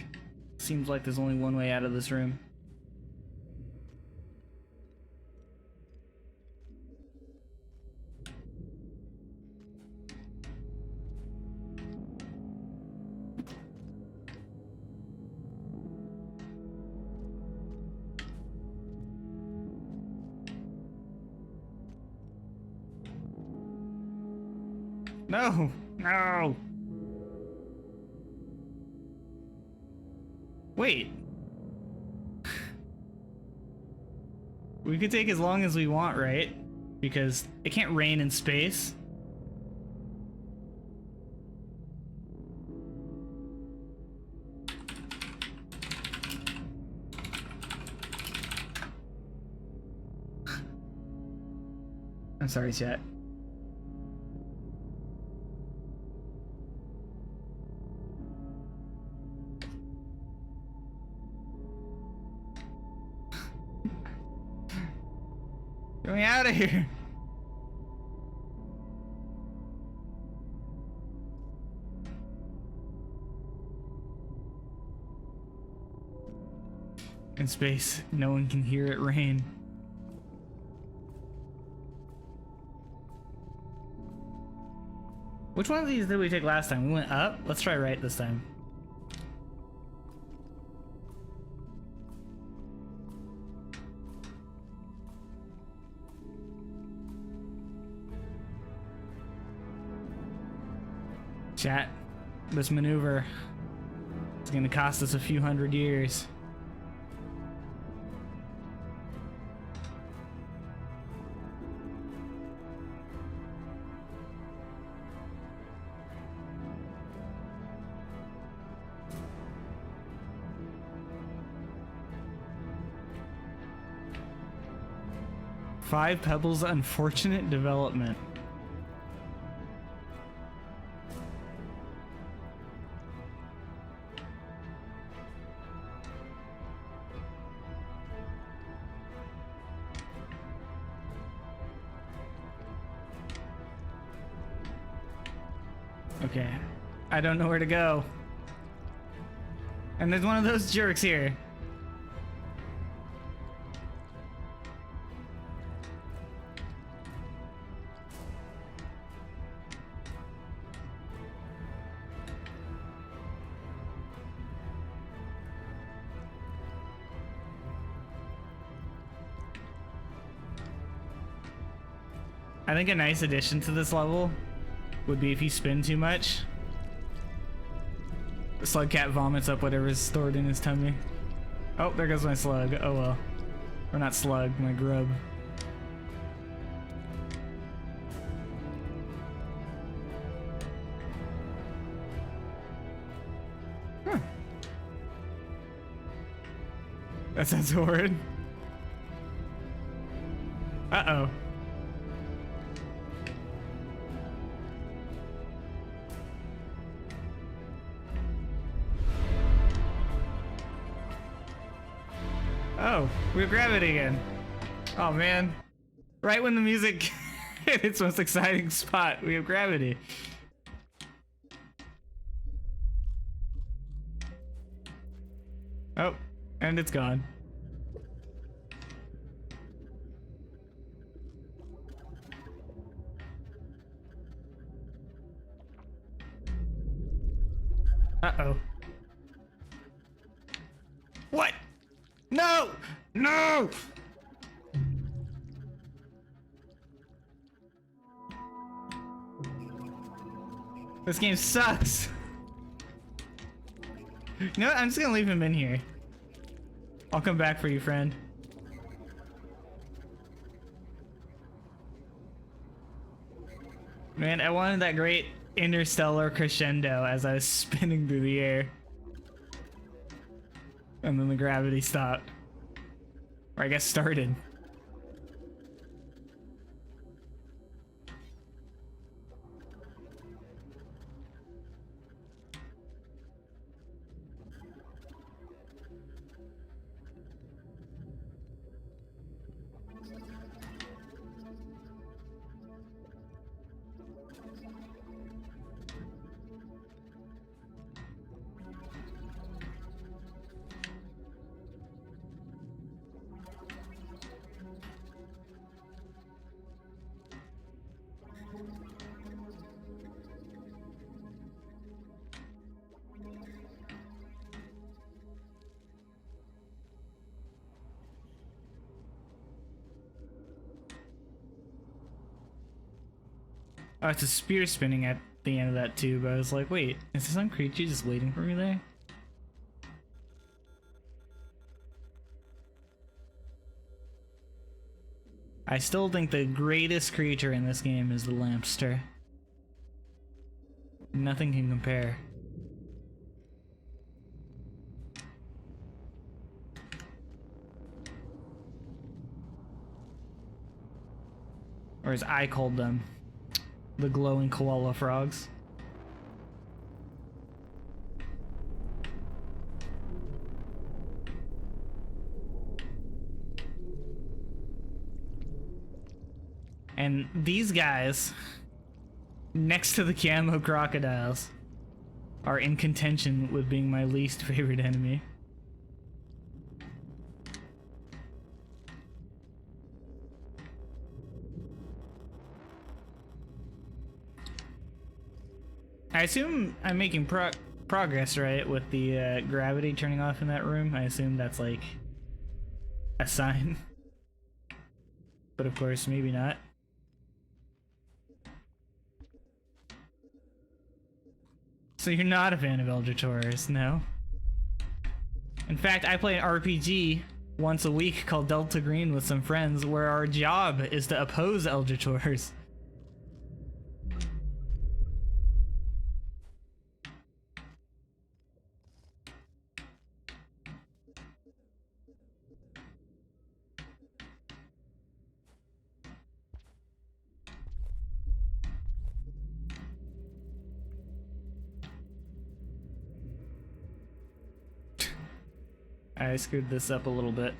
Seems like there's only one way out of this room. No! No! Wait. We could take as long as we want, right? Because it can't rain in space. I'm sorry, chat. Get me out of here. In space, no one can hear it rain. Which one of these did we take last time? We went up? Let's try right this time. Chat, this maneuver is gonna cost us a few hundred years. Five Pebbles' unfortunate development. Okay, I don't know where to go. And there's one of those jerks here. I think a nice addition to this level would be if you spin too much. The slug cat vomits up whatever's stored in his tummy. Oh, there goes my slug. Oh well. Or not slug, my grub. Huh. That sounds horrid. Uh-oh. Oh, we have gravity again. Oh man. Right when the music hit its most exciting spot, we have gravity. Oh, and it's gone. Uh-oh. What? No! No! This game sucks. You know what? I'm just gonna leave him in here. I'll come back for you, friend. Man, I wanted that great interstellar crescendo as I was spinning through the air. And then the gravity stopped. Or I guess started. Oh, it's a spear spinning at the end of that tube. I was like, wait, is there some creature just waiting for me there? I still think the greatest creature in this game is the Lampster. Nothing can compare. Or as I called them, the glowing koala frogs. And these guys, next to the camo crocodiles, are in contention with being my least favorite enemy. I assume I'm making progress, right, with the gravity turning off in that room. I assume that's like a sign. But of course, maybe not. So you're not a fan of Eldritch Horrors, no? In fact, I play an RPG once a week called Delta Green with some friends where our job is to oppose Eldritch Horrors. I screwed this up a little bit.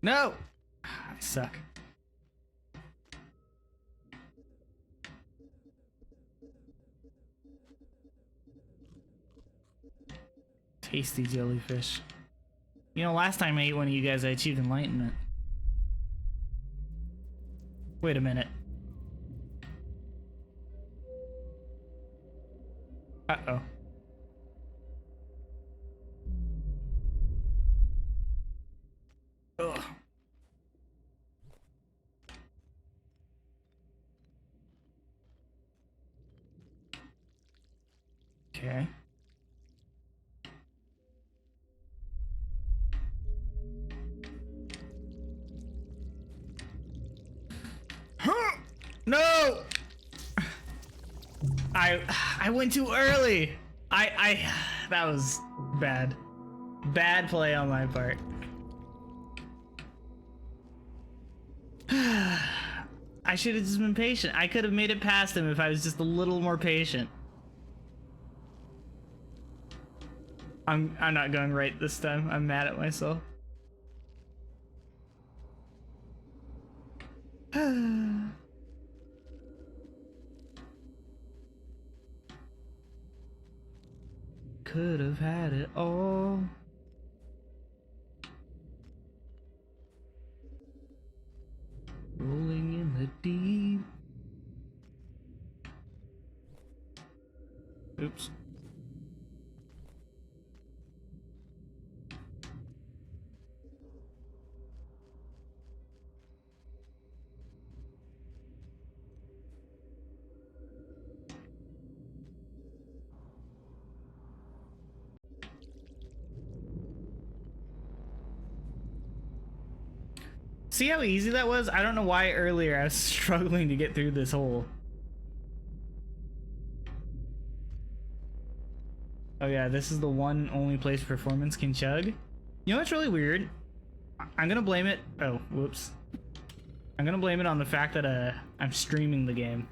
No! I suck. Tasty jellyfish. You know, last time I ate one of you guys, I achieved enlightenment. Wait a minute. Uh-oh. Ugh. Okay. Huh? No! I went too early. That was bad. Bad play on my part. I should have just been patient. I could have made it past him if I was just a little more patient. I'm not going right this time. I'm mad at myself. Could have had it all. Rolling in the deep. Oops. See how easy that was? I don't know why earlier I was struggling to get through this hole. Oh yeah, this is the one only place performance can chug. You know what's really weird? I'm gonna blame it. Oh, whoops. I'm gonna blame it on the fact that I'm streaming the game.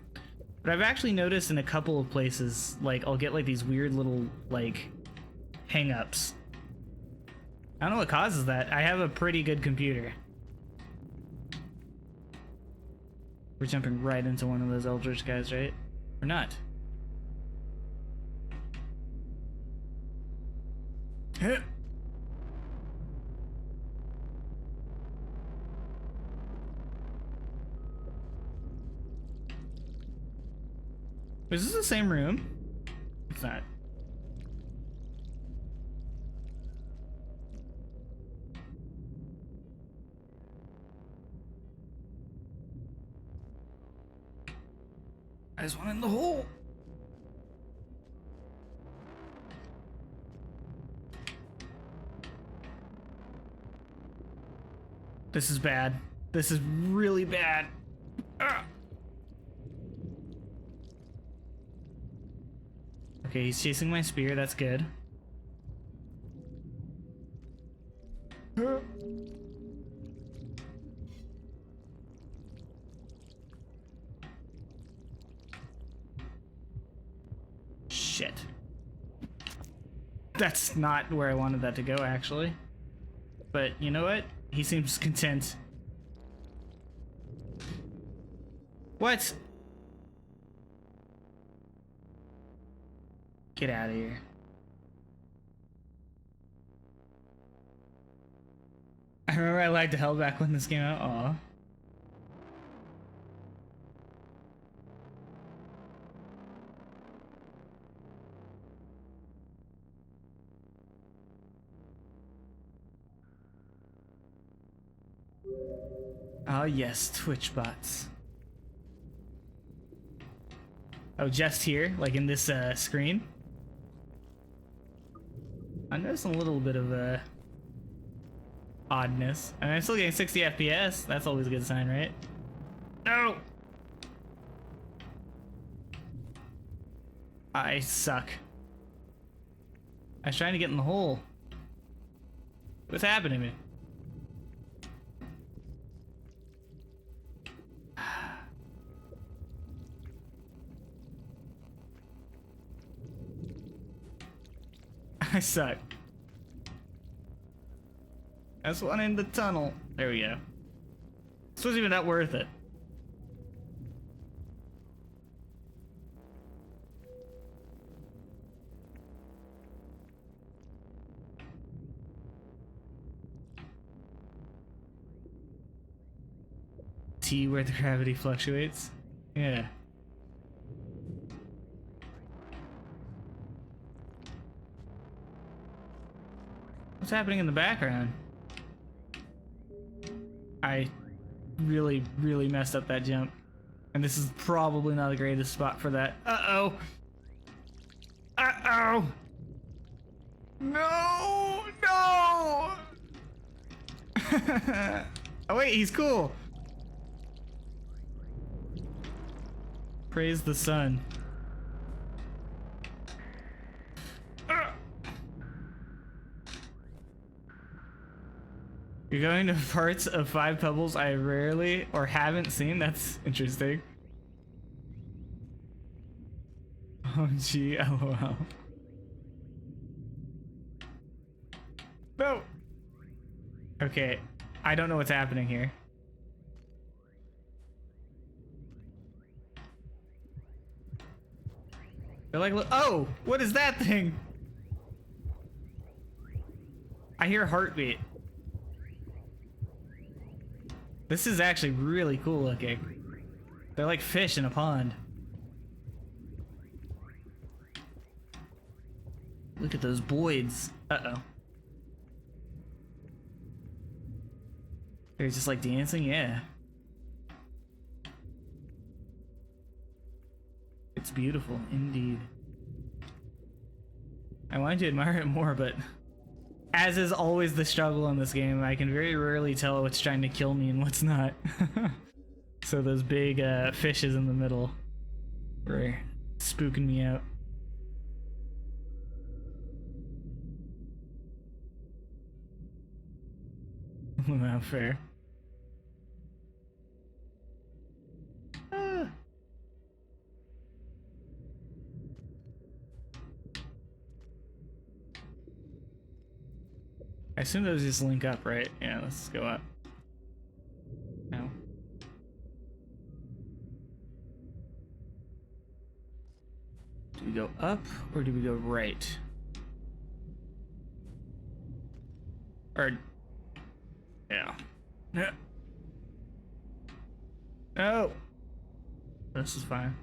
But I've actually noticed in a couple of places, like I'll get like these weird little like hang-ups. I don't know what causes that. I have a pretty good computer. We're jumping right into one of those Eldritch guys, right? Or not? Is this the same room? It's not. I just went in the hole. This is bad. This is really bad. Ugh. Okay, he's chasing my spear. That's good. Shit. That's not where I wanted that to go, actually. But you know what? He seems content. What? Get out of here. I remember I lagged to hell back when this came out. Aw. Oh yes, Twitch bots. Oh, just here, like in this screen. I'm noticing a little bit of oddness. I mean, I'm still getting 60 FPS. That's always a good sign, right? No! I suck. I was trying to get in the hole. What's happening to me? I suck. That's one in the tunnel. There we go. This wasn't even that worth it. T where the gravity fluctuates. Yeah. What's happening in the background? I really, really messed up that jump. And this is probably not the greatest spot for that. Uh-oh! Uh-oh! No! No! Oh wait, he's cool! Praise the sun. You're going to parts of Five Pebbles I rarely or haven't seen? That's interesting. Oh gee, lol. No. Okay, I don't know what's happening here. They're like, oh, what is that thing? I hear a heartbeat. This is actually really cool looking. They're like fish in a pond. Look at those boids. Uh-oh. They're just like dancing, yeah. It's beautiful, indeed. I wanted to admire it more, but as is always the struggle in this game, I can very rarely tell what's trying to kill me and what's not. So those big fishes in the middle were spooking me out. Not fair. I assume those just link up, right? Yeah, let's go up. No. Do we go up or do we go right? Or yeah. No. No. This is fine.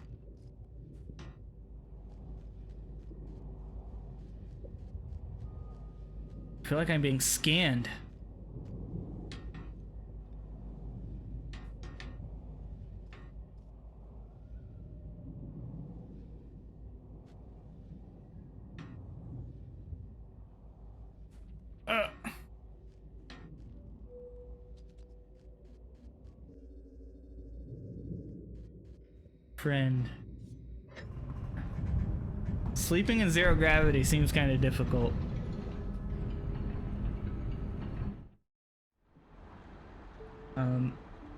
I feel like I'm being scanned. Friend. Sleeping in zero gravity seems kind of difficult.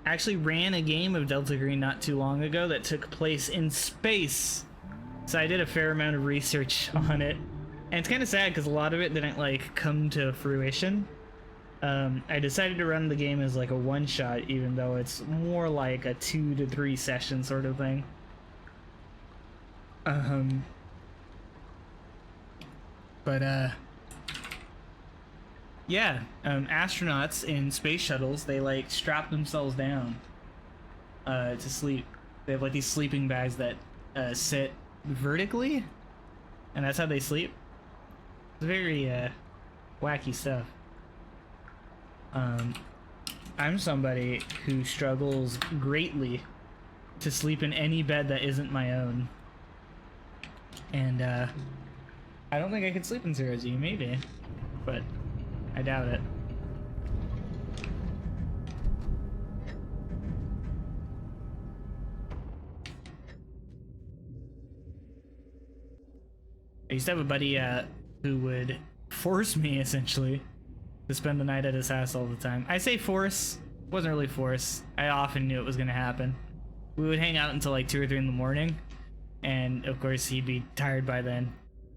Actually ran a game of Delta Green not too long ago that took place in space. So I did a fair amount of research on it. And it's kind of sad because a lot of it didn't like come to fruition. I decided to run the game as like a one-shot, even though it's more like a 2 to 3 session sort of thing. Yeah, astronauts in space shuttles, they like strap themselves down to sleep. They have like these sleeping bags that sit vertically, and that's how they sleep. It's very wacky stuff. I'm somebody who struggles greatly to sleep in any bed that isn't my own. And I don't think I could sleep in 0G, maybe, but I doubt it. I used to have a buddy who would force me, essentially, to spend the night at his house all the time. I say force, wasn't really force. I often knew it was gonna happen. We would hang out until like 2 or 3 in the morning, and of course he'd be tired by then,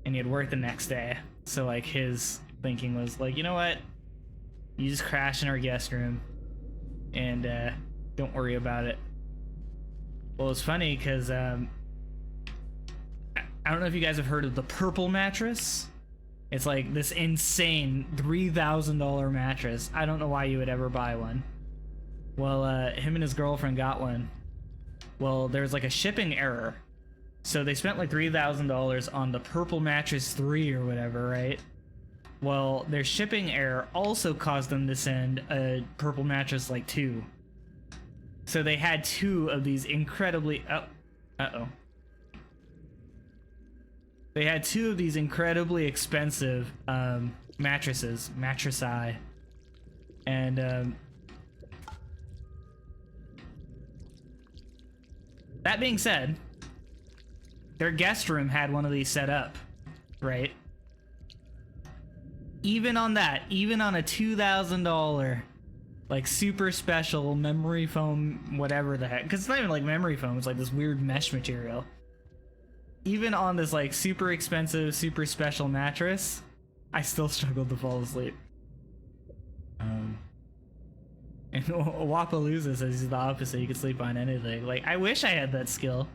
and he'd work the next day. So like his thinking was like, you know what? You just crash in our guest room, and don't worry about it. Well, it's funny because I don't know if you guys have heard of the Purple mattress. It's like this insane $3,000 mattress. I don't know why you would ever buy one. Well, him and his girlfriend got one. Well, there's like a shipping error. So they spent like $3,000 on the Purple mattress 3 or whatever, right? Well, their shipping error also caused them to send a Purple mattress like 2. So they had 2 of these incredibly... Uh-oh. They had 2 of these incredibly expensive mattresses, Mattress-I, and that being said, their guest room had one of these set up, right? Even on that, even on a $2,000 like super special memory foam, whatever the heck, because it's not even like memory foam, it's like this weird mesh material. Even on this like super expensive, super special mattress, I still struggled to fall asleep. And Wapalooza says he's the opposite. He could sleep on anything. Like, I wish I had that skill.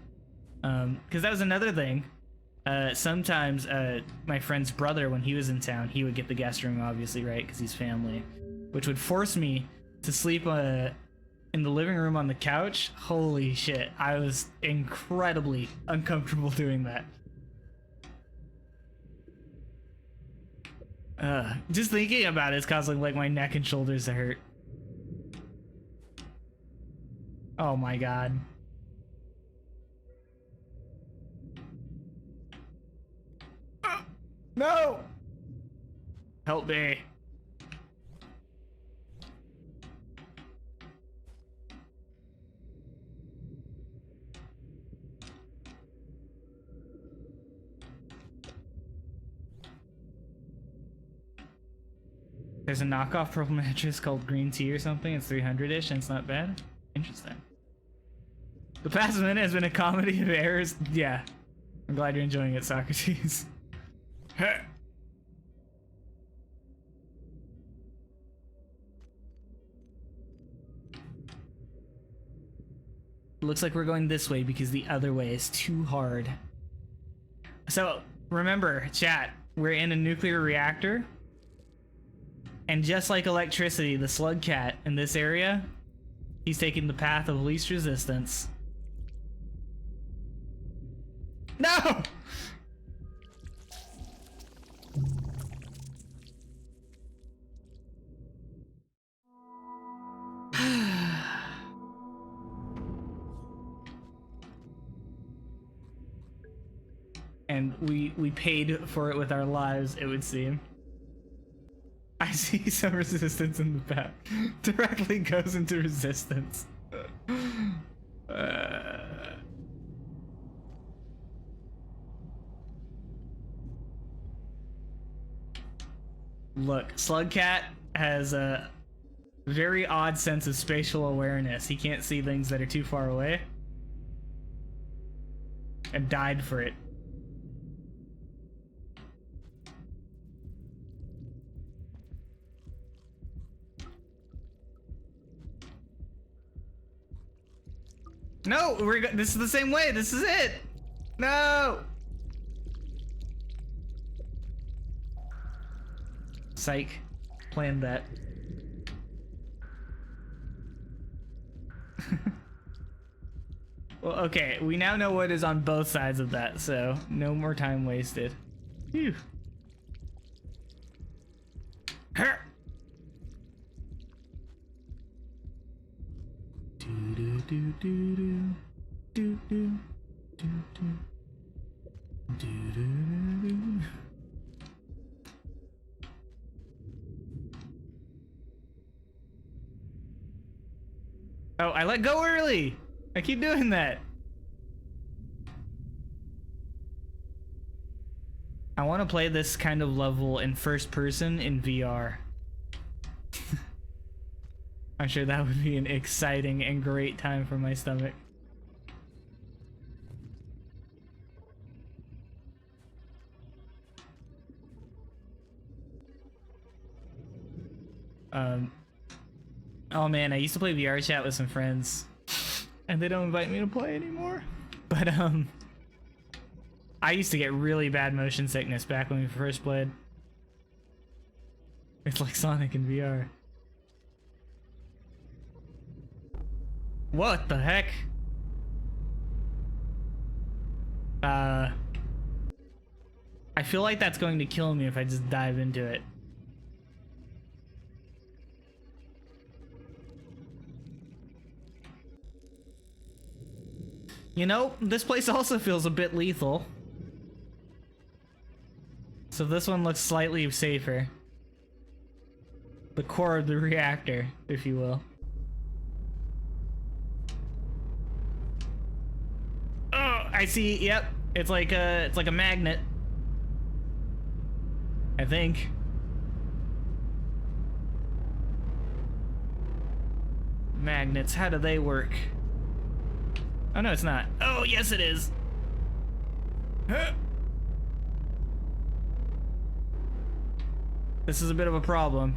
Because that was another thing. Sometimes my friend's brother, when he was in town, he would get the guest room, obviously, right? Because he's family. Which would force me to sleep in the living room on the couch. Holy shit. I was incredibly uncomfortable doing that. Just thinking about it is causing like my neck and shoulders to hurt. Oh my god. No! Help me. There's a knockoff purple mattress called Green Tea or something. It's 300-ish and it's not bad. Interesting. The past minute has been a comedy of errors. Yeah. I'm glad you're enjoying it, Socrates. Looks like we're going this way because the other way is too hard. So, remember, chat, we're in a nuclear reactor. And just like electricity, the slug cat in this area, he's taking the path of least resistance. No! And we paid for it with our lives, it would seem. I see some resistance in the back. Directly goes into resistance. Look, Slugcat has a very odd sense of spatial awareness. He can't see things that are too far away. And died for it. No, this is the same way. This is it. No. Psych. Planned that. Well, okay. We now know what is on both sides of that, so no more time wasted. Phew. Her. Oh, I let go early. I keep doing that. I want to play this kind of level in first person in VR. I'm sure that would be an exciting and great time for my stomach. Oh man, I used to play VR chat with some friends, and they don't invite me to play anymore. But I used to get really bad motion sickness back when we first played. It's like Sonic in VR. What the heck? I feel like that's going to kill me if I just dive into it. You know, this place also feels a bit lethal. So this one looks slightly safer. The core of the reactor, if you will. Oh, I see. Yep, it's like a magnet. I think. Magnets, how do they work? Oh no, it's not. Oh yes, it is. Huh. This is a bit of a problem.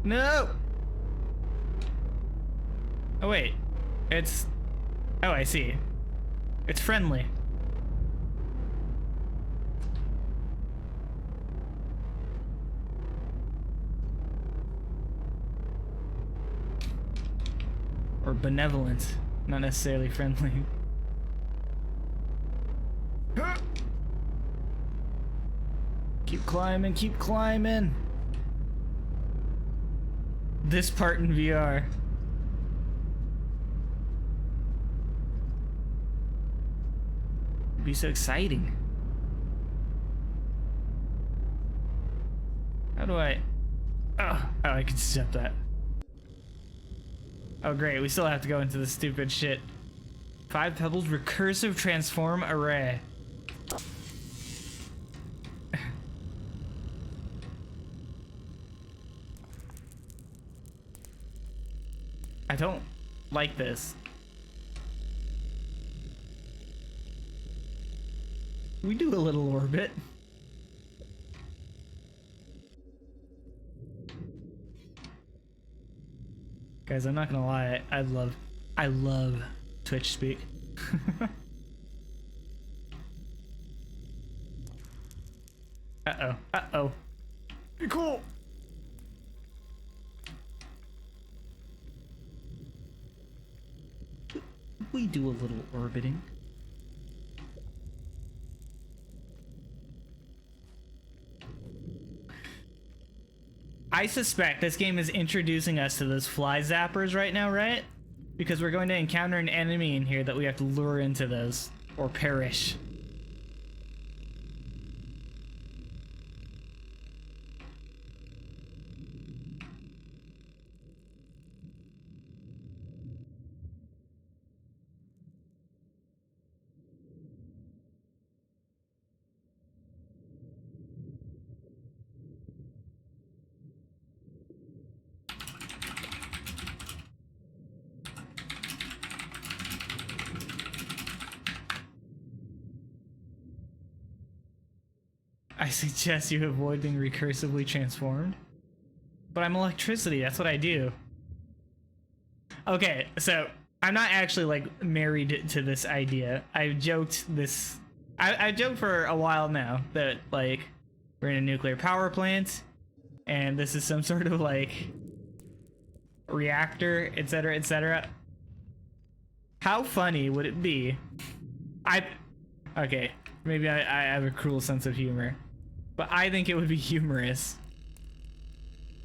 No! Oh wait, it's... Oh, I see. It's friendly. Or benevolent, not necessarily friendly. Keep climbing, keep climbing. This part in VR. It'd be so exciting. How do I... Oh, I can jump that. Oh great, we still have to go into the stupid shit. 5 pebbles recursive transform array. I don't like this. We do a little orbit. Guys, I'm not gonna lie, I love Twitch speak. Uh-oh, uh-oh. Be cool! We do a little orbiting. I suspect this game is introducing us to those fly zappers right now, right? Because we're going to encounter an enemy in here that we have to lure into those, or perish. I suggest you avoid being recursively transformed. But I'm electricity, that's what I do. Okay, so I'm not actually like married to this idea. I've joked this... I joked for a while now that like we're in a nuclear power plant and this is some sort of like reactor, etc., etc. How funny would it be? Okay, maybe I have a cruel sense of humor. But I think it would be humorous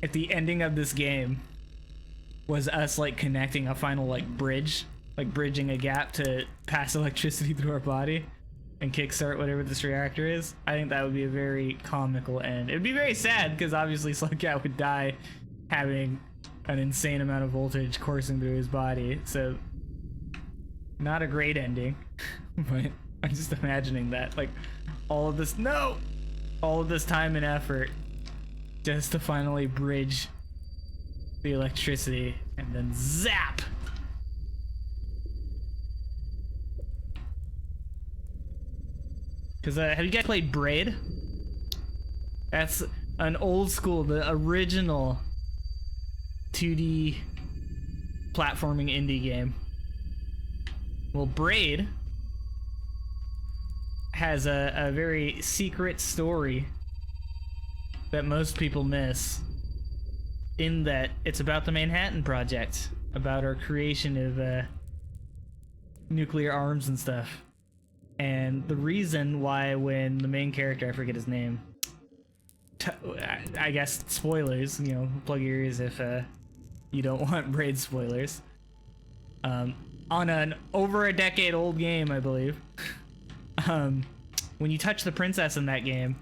if the ending of this game was us like connecting a final like bridge, like bridging a gap to pass electricity through our body and kickstart whatever this reactor is. I think that would be a very comical end. It would be very sad because obviously Slugcat would die having an insane amount of voltage coursing through his body. So not a great ending, but I'm just imagining that like all of this, no! All of this time and effort just to finally bridge the electricity and then zap! Because have you guys played Braid? That's an old school, the original 2D platforming indie game. Well, Braid has a very secret story that most people miss, in that it's about the Manhattan Project, about our creation of nuclear arms and stuff. And the reason why when the main character, I forget his name, I guess spoilers, you know, plug your ears if you don't want Braid spoilers. On an over a decade old game, I believe. When you touch the princess in that game,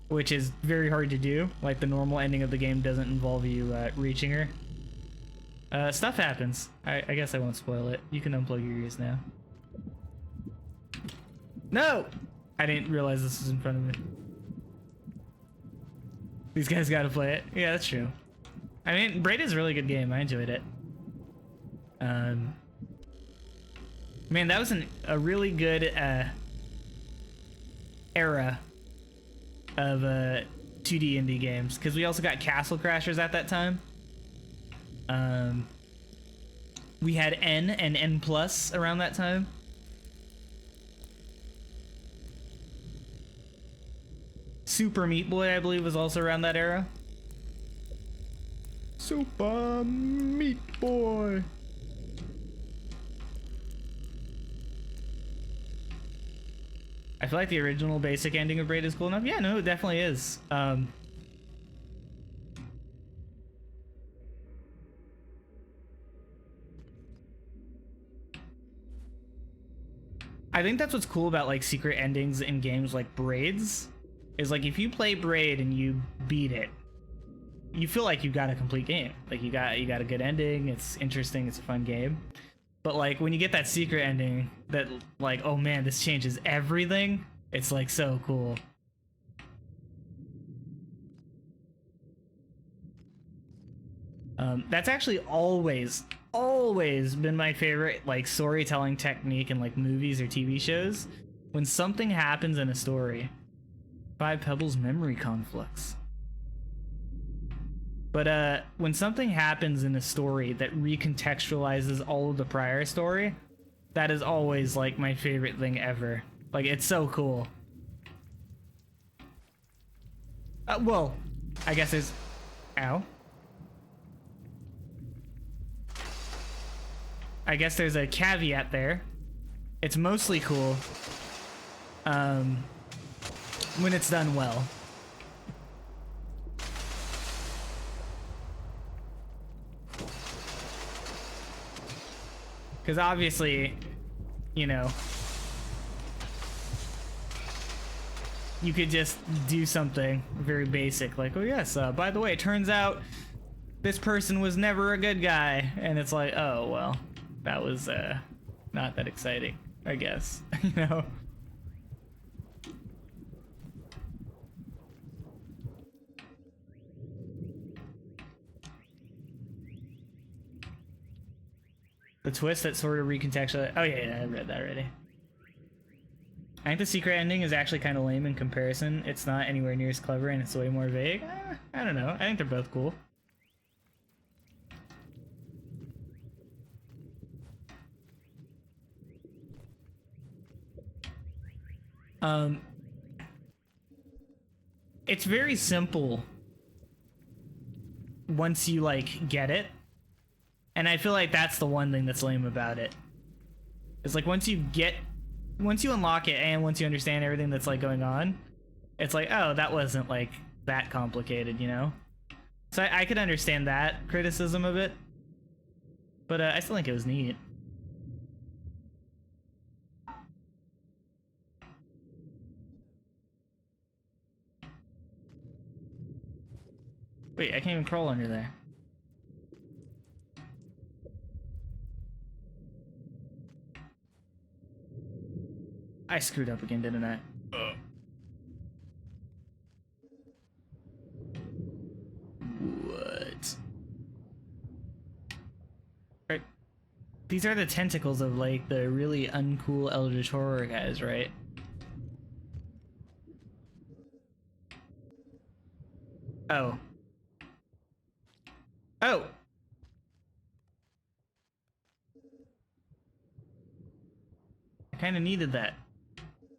which is very hard to do, like the normal ending of the game doesn't involve you reaching her, stuff happens. I guess I won't spoil it. You can unplug your ears now. No! I didn't realize this was in front of me. These guys gotta play it. Yeah, that's true. I mean, Braid is a really good game. I enjoyed it. Man, that was a really good era of 2D indie games, because we also got Castle Crashers at that time. We had N and N Plus around that time. Super Meat Boy, I believe, was also around that era. Super Meat Boy. I feel like the original basic ending of Braid is cool enough. Yeah, no, it definitely is. I think that's what's cool about like secret endings in games like Braids, is like if you play Braid and you beat it, you feel like you got a complete game. Like you got a good ending. It's interesting. It's a fun game. But like when you get that secret ending that like, oh man, this changes everything. It's like so cool. That's actually always been my favorite like storytelling technique in like movies or TV shows. When something happens in a story, Five Pebbles memory conflicts. But when something happens in a story that recontextualizes all of the prior story, that is always like my favorite thing ever. Like it's so cool. Well, I guess there's... Ow. I guess there's a caveat there. It's mostly cool when it's done well. Because obviously, you know, you could just do something very basic, like, oh yes, by the way, it turns out this person was never a good guy. And it's like, oh, well, that was not that exciting, I guess, you know? The twist that sort of recontextualized... Oh yeah, I read that already. I think the secret ending is actually kind of lame in comparison. It's not anywhere near as clever and it's way more vague. I don't know. I think they're both cool. It's very simple once you like get it. And I feel like that's the one thing that's lame about it. It's like once you unlock it and once you understand everything that's like going on, it's like, oh, that wasn't like that complicated, you know? So I could understand that criticism of it, but I still think it was neat. Wait, I can't even crawl under there. I screwed up again, didn't I? What? Right. These are the tentacles of like the really uncool Eldritch Horror guys, right? Oh. Oh! I kinda needed that.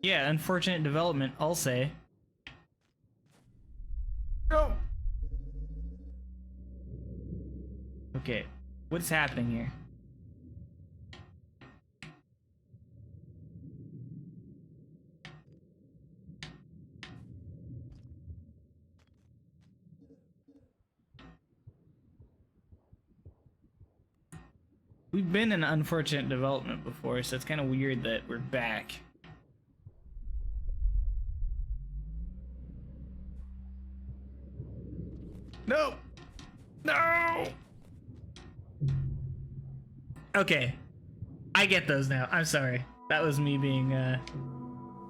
Yeah, unfortunate development, I'll say. Oh! Okay, what's happening here? We've been in unfortunate development before, so it's kind of weird that we're back. No! No! Okay. I get those now. I'm sorry. That was me being,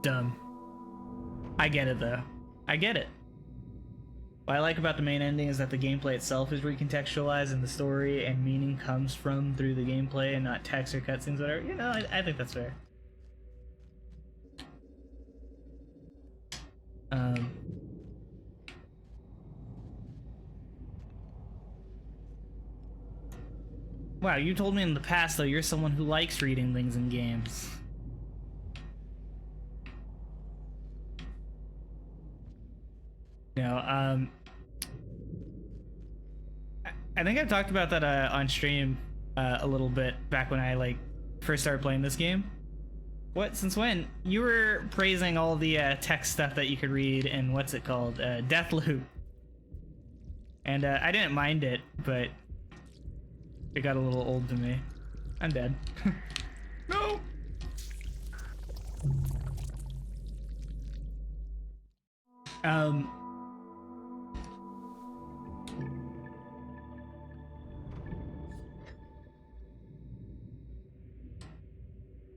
dumb. I get it, though. I get it. What I like about the main ending is that the gameplay itself is recontextualized and the story and meaning comes from through the gameplay and not text or cutscenes, whatever. You know, I think that's fair. Wow, you told me in the past though you're someone who likes reading things in games. You know, I think I've talked about that on stream a little bit back when I like first started playing this game. What? Since when? You were praising all the text stuff that you could read in what's it called? Deathloop. And I didn't mind it, but it got a little old to me. I'm dead. No!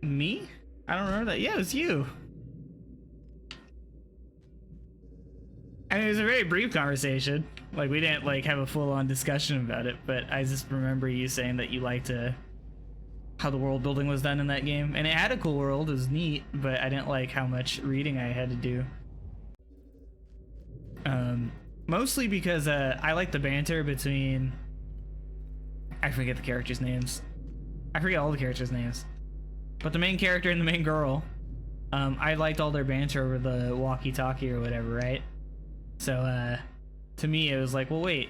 Me? I don't remember that. Yeah, it was you. I mean, it was a very brief conversation. Like, we didn't, like, have a full-on discussion about it, but I just remember you saying that you liked how the world building was done in that game. And it had a cool world, it was neat, but I didn't like how much reading I had to do. Mostly because I like the banter between... I forget the characters' names. I forget all the characters' names. But the main character and the main girl, I liked all their banter over the walkie-talkie or whatever, right? So, to me, it was like, well, wait,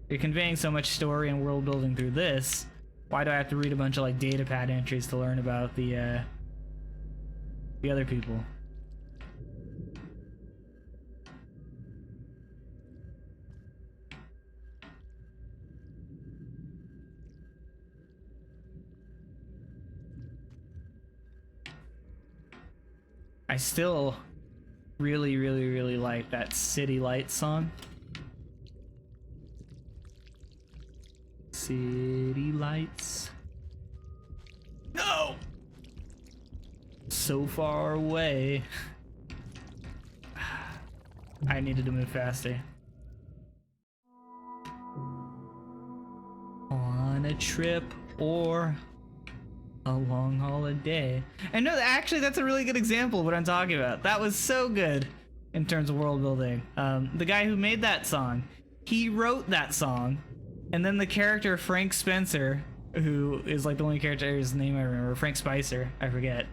you're conveying so much story and world building through this. Why do I have to read a bunch of like datapad entries to learn about the other people? I still really like that City Lights song. City lights. No! So far away. I needed to move faster. On a trip or a long holiday. And no, actually that's a really good example of what I'm talking about. That was so good in terms of world building. The guy who made that song, he wrote that song, and then the character Frank Spencer, who is like the only character whose name I remember, Frank Spicer, I forget.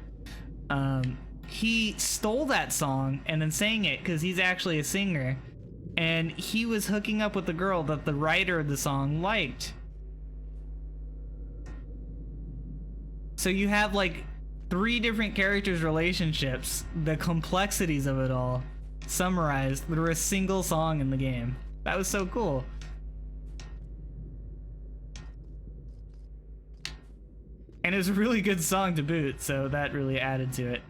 He stole that song and then sang it because he's actually a singer, and he was hooking up with the girl that the writer of the song liked. So you have like 3 different characters' relationships, the complexities of it all, summarized through a single song in the game. That was so cool. And it was a really good song to boot, so that really added to it.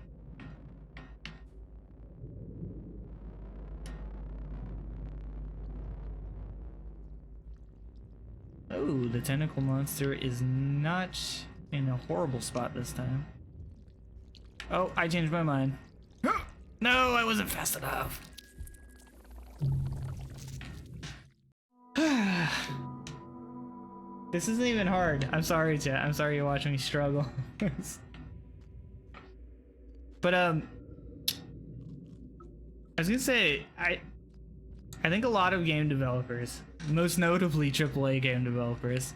Oh, the tentacle monster is not in a horrible spot this time. Oh, I changed my mind. No, I wasn't fast enough. This isn't even hard. I'm sorry, chat. I'm sorry you're watching me struggle. But I was gonna say, I think a lot of game developers, most notably AAA game developers,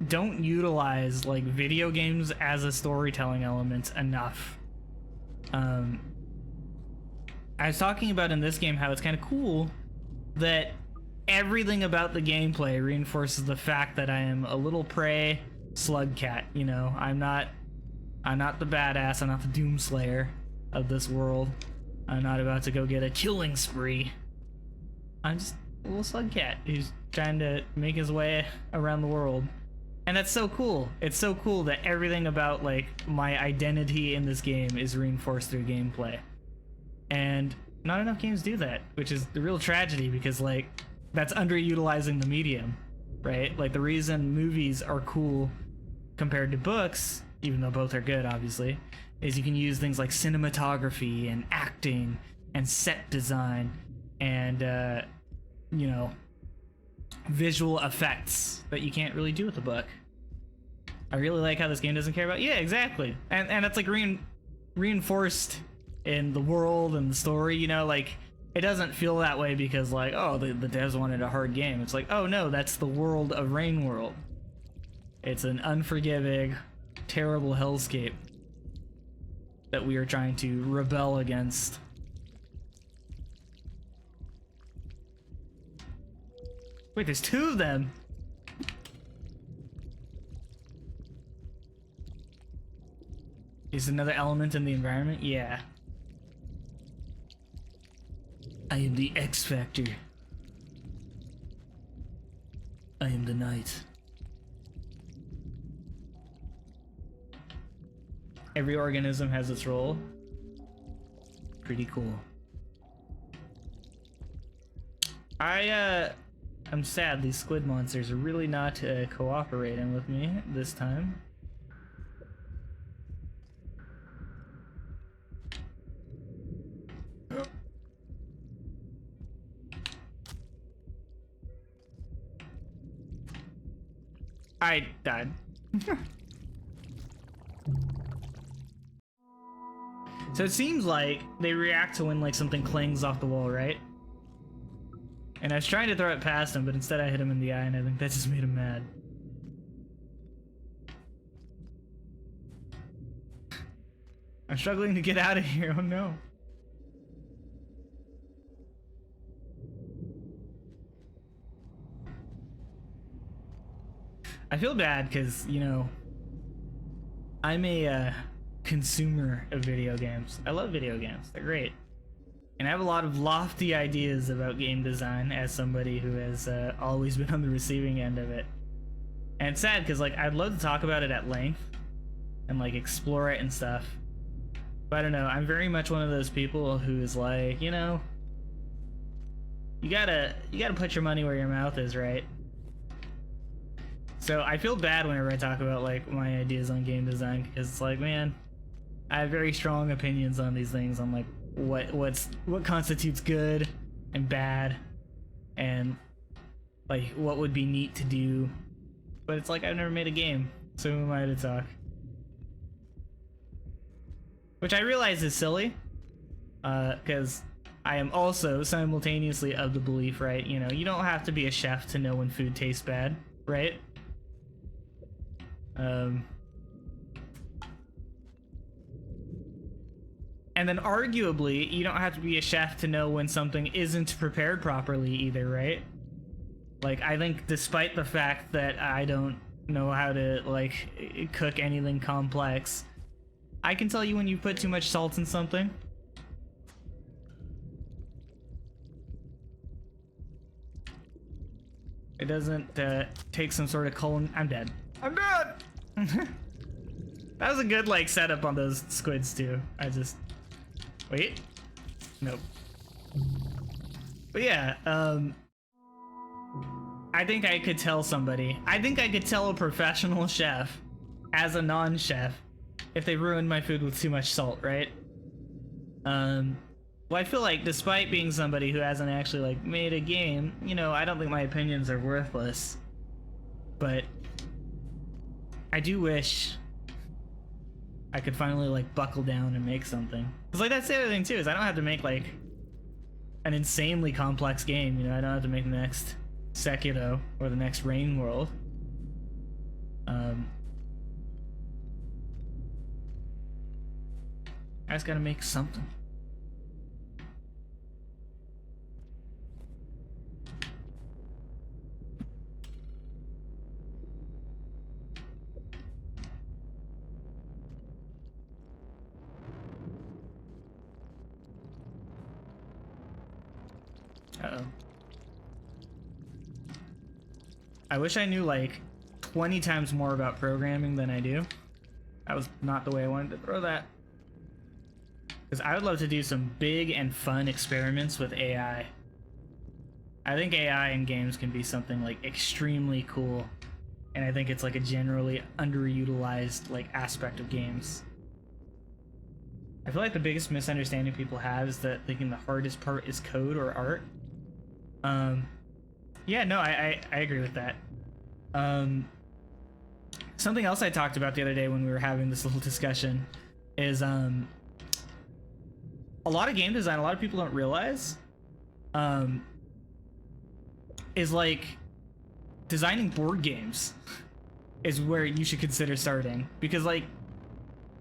don't utilize like video games as a storytelling element enough. I was talking about in this game how it's kind of cool that everything about the gameplay reinforces the fact that I am a little prey slug cat, you know. I'm not the badass, I'm not the Doomslayer of this world. I'm not about to go get a killing spree. I'm just a little slug cat who's trying to make his way around the world. And that's so cool. It's so cool that everything about like my identity in this game is reinforced through gameplay. And not enough games do that, which is the real tragedy, because like that's underutilizing the medium, right? Like the reason movies are cool compared to books, even though both are good obviously, is you can use things like cinematography and acting and set design and you know, visual effects that you can't really do with a book. I really like how this game doesn't care about, yeah, exactly, and it's like reinforced in the world and the story, you know, like it doesn't feel that way because like, oh, the devs wanted a hard game. It's like, oh no, that's the world of Rain World. It's an unforgiving, terrible hellscape that we are trying to rebel against. Wait, there's two of them! Is another element in the environment? Yeah. I am the X Factor. I am the night. Every organism has its role. Pretty cool. I'm sad these squid monsters are really not cooperating with me this time. I died. So it seems like they react to when like something clings off the wall, right? And I was trying to throw it past him, but instead I hit him in the eye, and I think that just made him mad. I'm struggling to get out of here, oh no. I feel bad because, you know, I'm a consumer of video games. I love video games, they're great. And I have a lot of lofty ideas about game design as somebody who has always been on the receiving end of it. And it's sad because like I'd love to talk about it at length and like explore it and stuff. But I don't know, I'm very much one of those people who is like, you know, you gotta put your money where your mouth is, right? So I feel bad whenever I talk about like my ideas on game design because it's like, man, I have very strong opinions on these things, on like what constitutes good and bad and like what would be neat to do. But it's like I've never made a game, so who am I to talk? Which I realize is silly, because I am also simultaneously of the belief, right? You know, you don't have to be a chef to know when food tastes bad, right? And then arguably, you don't have to be a chef to know when something isn't prepared properly either, right? Like, I think despite the fact that I don't know how to, like, cook anything complex, I can tell you when you put too much salt in something. It doesn't take some sort of I'm dead. I'm dead! That was a good, like, setup on those squids, too. Wait. Nope. But yeah, I think I could tell somebody. I think I could tell a professional chef as a non-chef if they ruined my food with too much salt, right? Well, I feel like despite being somebody who hasn't actually like made a game, you know, I don't think my opinions are worthless. But I do wish I could finally like buckle down and make something. Cause like that's the other thing too, is I don't have to make like an insanely complex game, you know, I don't have to make the next Sekiro or the next Rain World. I just gotta make something. Uh-oh. I wish I knew like 20 times more about programming than I do. That was not the way I wanted to throw that. Because I would love to do some big and fun experiments with AI. I think AI in games can be something like extremely cool. And I think it's like a generally underutilized like aspect of games. I feel like the biggest misunderstanding people have is that thinking the hardest part is code or art. Yeah, no, I agree with that. Something else I talked about the other day when we were having this little discussion is a lot of game design, a lot of people don't realize, is like designing board games. is where you should consider starting. Because, like,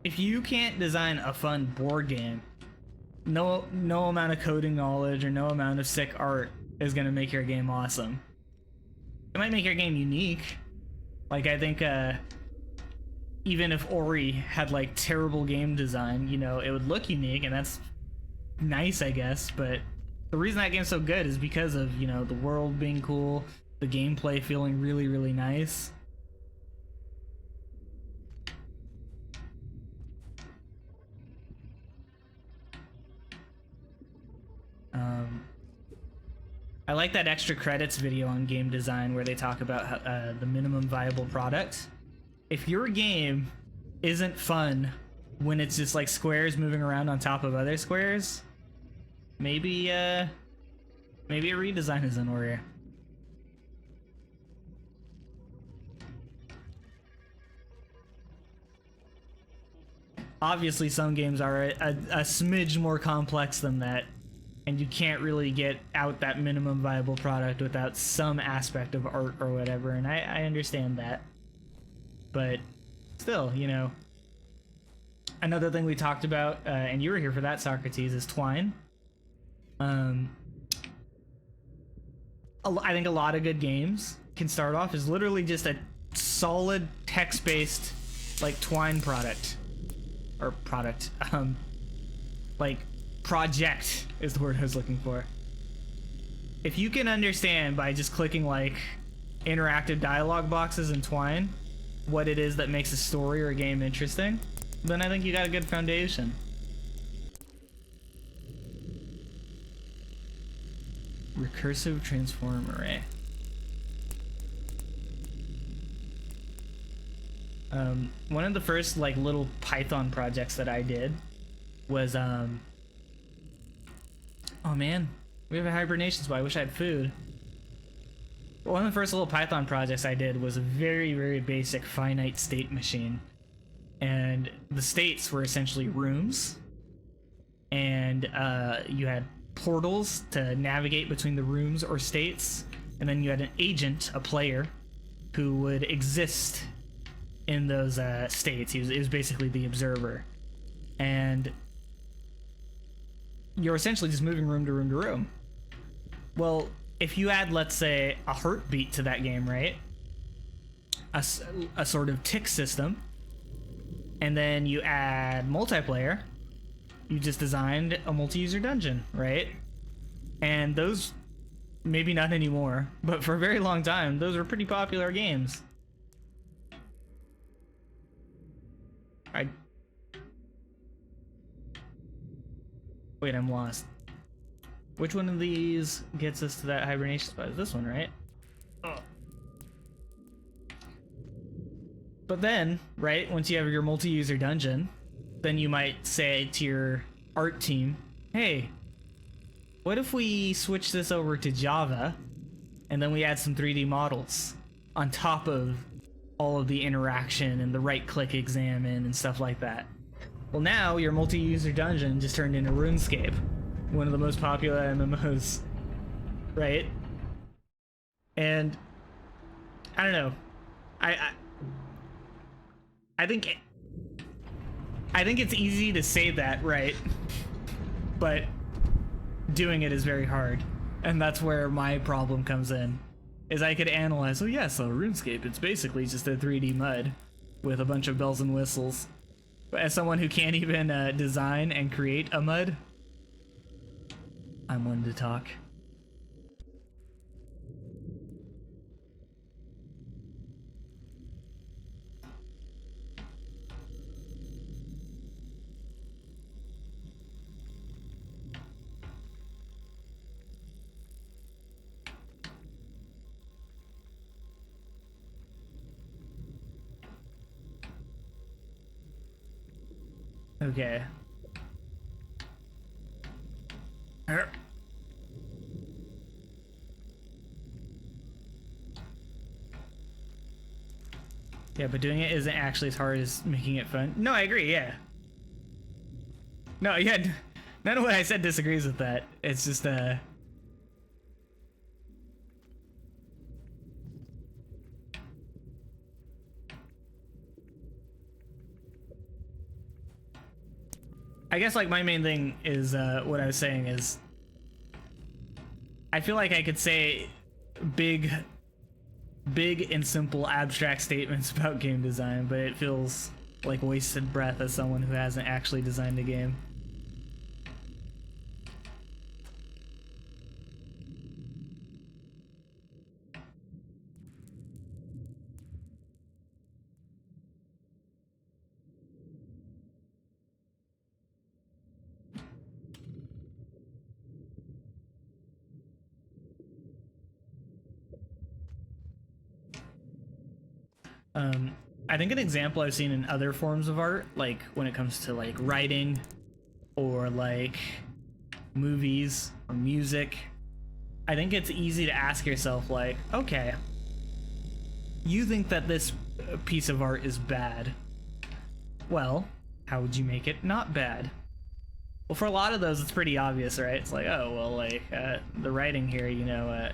if you can't design a fun board game, no amount of coding knowledge or no amount of sick art is gonna make your game awesome. It might make your game unique. Like, I think even if Ori had like terrible game design, you know, it would look unique, and that's nice, I guess. But the reason that game's so good is because of, you know, the world being cool, the gameplay feeling really, really nice. I like that extra credits video on game design where they talk about how, the minimum viable product. If your game isn't fun when it's just like squares moving around on top of other squares, maybe a redesign is in order. Obviously, some games are a smidge more complex than that, and you can't really get out that minimum viable product without some aspect of art or whatever, and I understand that. But still, you know, another thing we talked about, and you were here for that, Socrates, is Twine. I think a lot of good games can start off as literally just a solid text-based, like, Twine product. Or product. Like, project is the word I was looking for. If you can understand by just clicking like interactive dialogue boxes in Twine what it is that makes a story or a game interesting, then I think you got a good foundation. Recursive transform array. One of the first like little Python projects that I did was oh man, we have a hibernation spot. I wish I had food. One of the first little Python projects I did was a very, very basic finite state machine, and the states were essentially rooms, and you had portals to navigate between the rooms or states, and then you had an agent, a player, who would exist in those states. It was basically the observer, and you're essentially just moving room to room to room. Well, if you add, let's say, a heartbeat to that game, right? A sort of tick system, and then you add multiplayer, you just designed a multi-user dungeon, right? And those, maybe not anymore, but for a very long time, those were pretty popular games. Wait, I'm lost. Which one of these gets us to that hibernation spot? Is this one, right? Oh. But then, right, once you have your multi-user dungeon, then you might say to your art team, hey, what if we switch this over to Java, and then we add some 3D models on top of all of the interaction and the right-click examine and stuff like that? Well, now your multi-user dungeon just turned into RuneScape, one of the most popular MMOs, right? And I don't know. I think it's easy to say that, right? But doing it is very hard, and that's where my problem comes in. Is I could analyze, oh yeah, so RuneScape, it's basically just a 3D mud with a bunch of bells and whistles. But as someone who can't even design and create a mud, I'm one to talk. Okay. Yeah, but doing it isn't actually as hard as making it fun. No, I agree, yeah. No, yeah, none of what I said disagrees with that. It's just, I guess like my main thing is what I was saying is I feel like I could say big and simple abstract statements about game design, but it feels like wasted breath as someone who hasn't actually designed a game. I think an example I've seen in other forms of art, like when it comes to like writing or like movies or music, I think it's easy to ask yourself like, okay, you think that this piece of art is bad. Well, how would you make it not bad? Well, for a lot of those, it's pretty obvious, right? It's like, oh, well, like, the writing here, you know,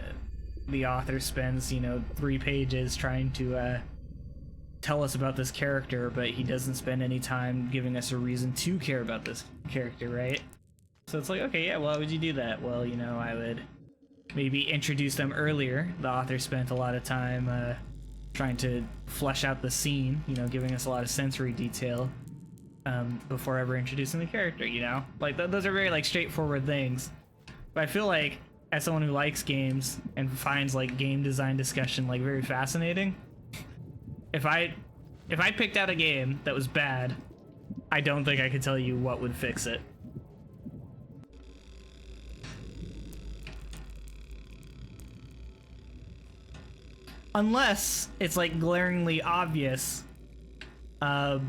the author spends, you know, 3 pages trying to tell us about this character, but he doesn't spend any time giving us a reason to care about this character, right? So it's like, okay, yeah, why would you do that? Well, you know, I would maybe introduce them earlier. The author spent a lot of time trying to flesh out the scene, you know, giving us a lot of sensory detail before ever introducing the character, you know? Like, those are very, like, straightforward things. But I feel like, as someone who likes games and finds, like, game design discussion, like, very fascinating, if I picked out a game that was bad, I don't think I could tell you what would fix it. Unless it's like glaringly obvious. But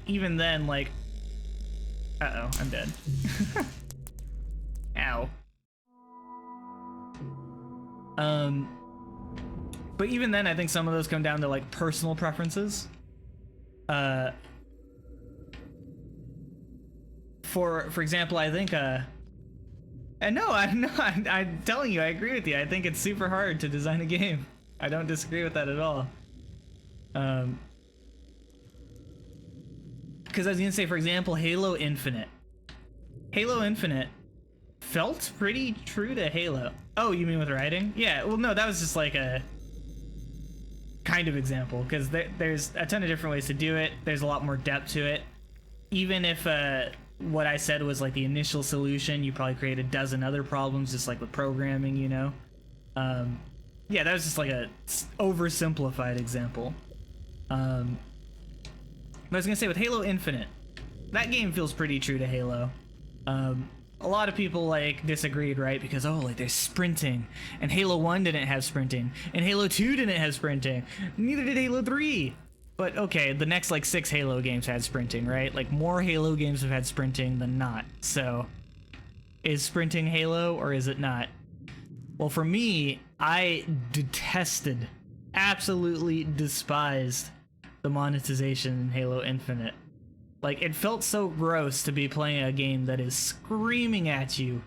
even then, like, uh-oh, I'm dead. Ow. But even then, I think some of those come down to like personal preferences. For example, I think and no, I'm telling you, I agree with you. I think it's super hard to design a game. I don't disagree with that at all. Because I was gonna say, for example, Halo Infinite. Halo Infinite felt pretty true to Halo. Oh, you mean with writing? Yeah, well, no, that was just like a kind of example, because there's a ton of different ways to do it. There's a lot more depth to it. Even if what I said was like the initial solution, you probably create a dozen other problems, just like with programming, you know? Yeah, that was just like a oversimplified example. But I was gonna say, with Halo Infinite, that game feels pretty true to Halo. A lot of people like disagreed, right? Because, oh, like there's sprinting, and Halo 1 didn't have sprinting, and Halo 2 didn't have sprinting, neither did Halo 3. But okay, the next like 6 Halo games had sprinting, right? Like more Halo games have had sprinting than not. So is sprinting Halo or is it not? Well, for me, I detested, absolutely despised the monetization in Halo Infinite. Like, it felt so gross to be playing a game that is screaming at you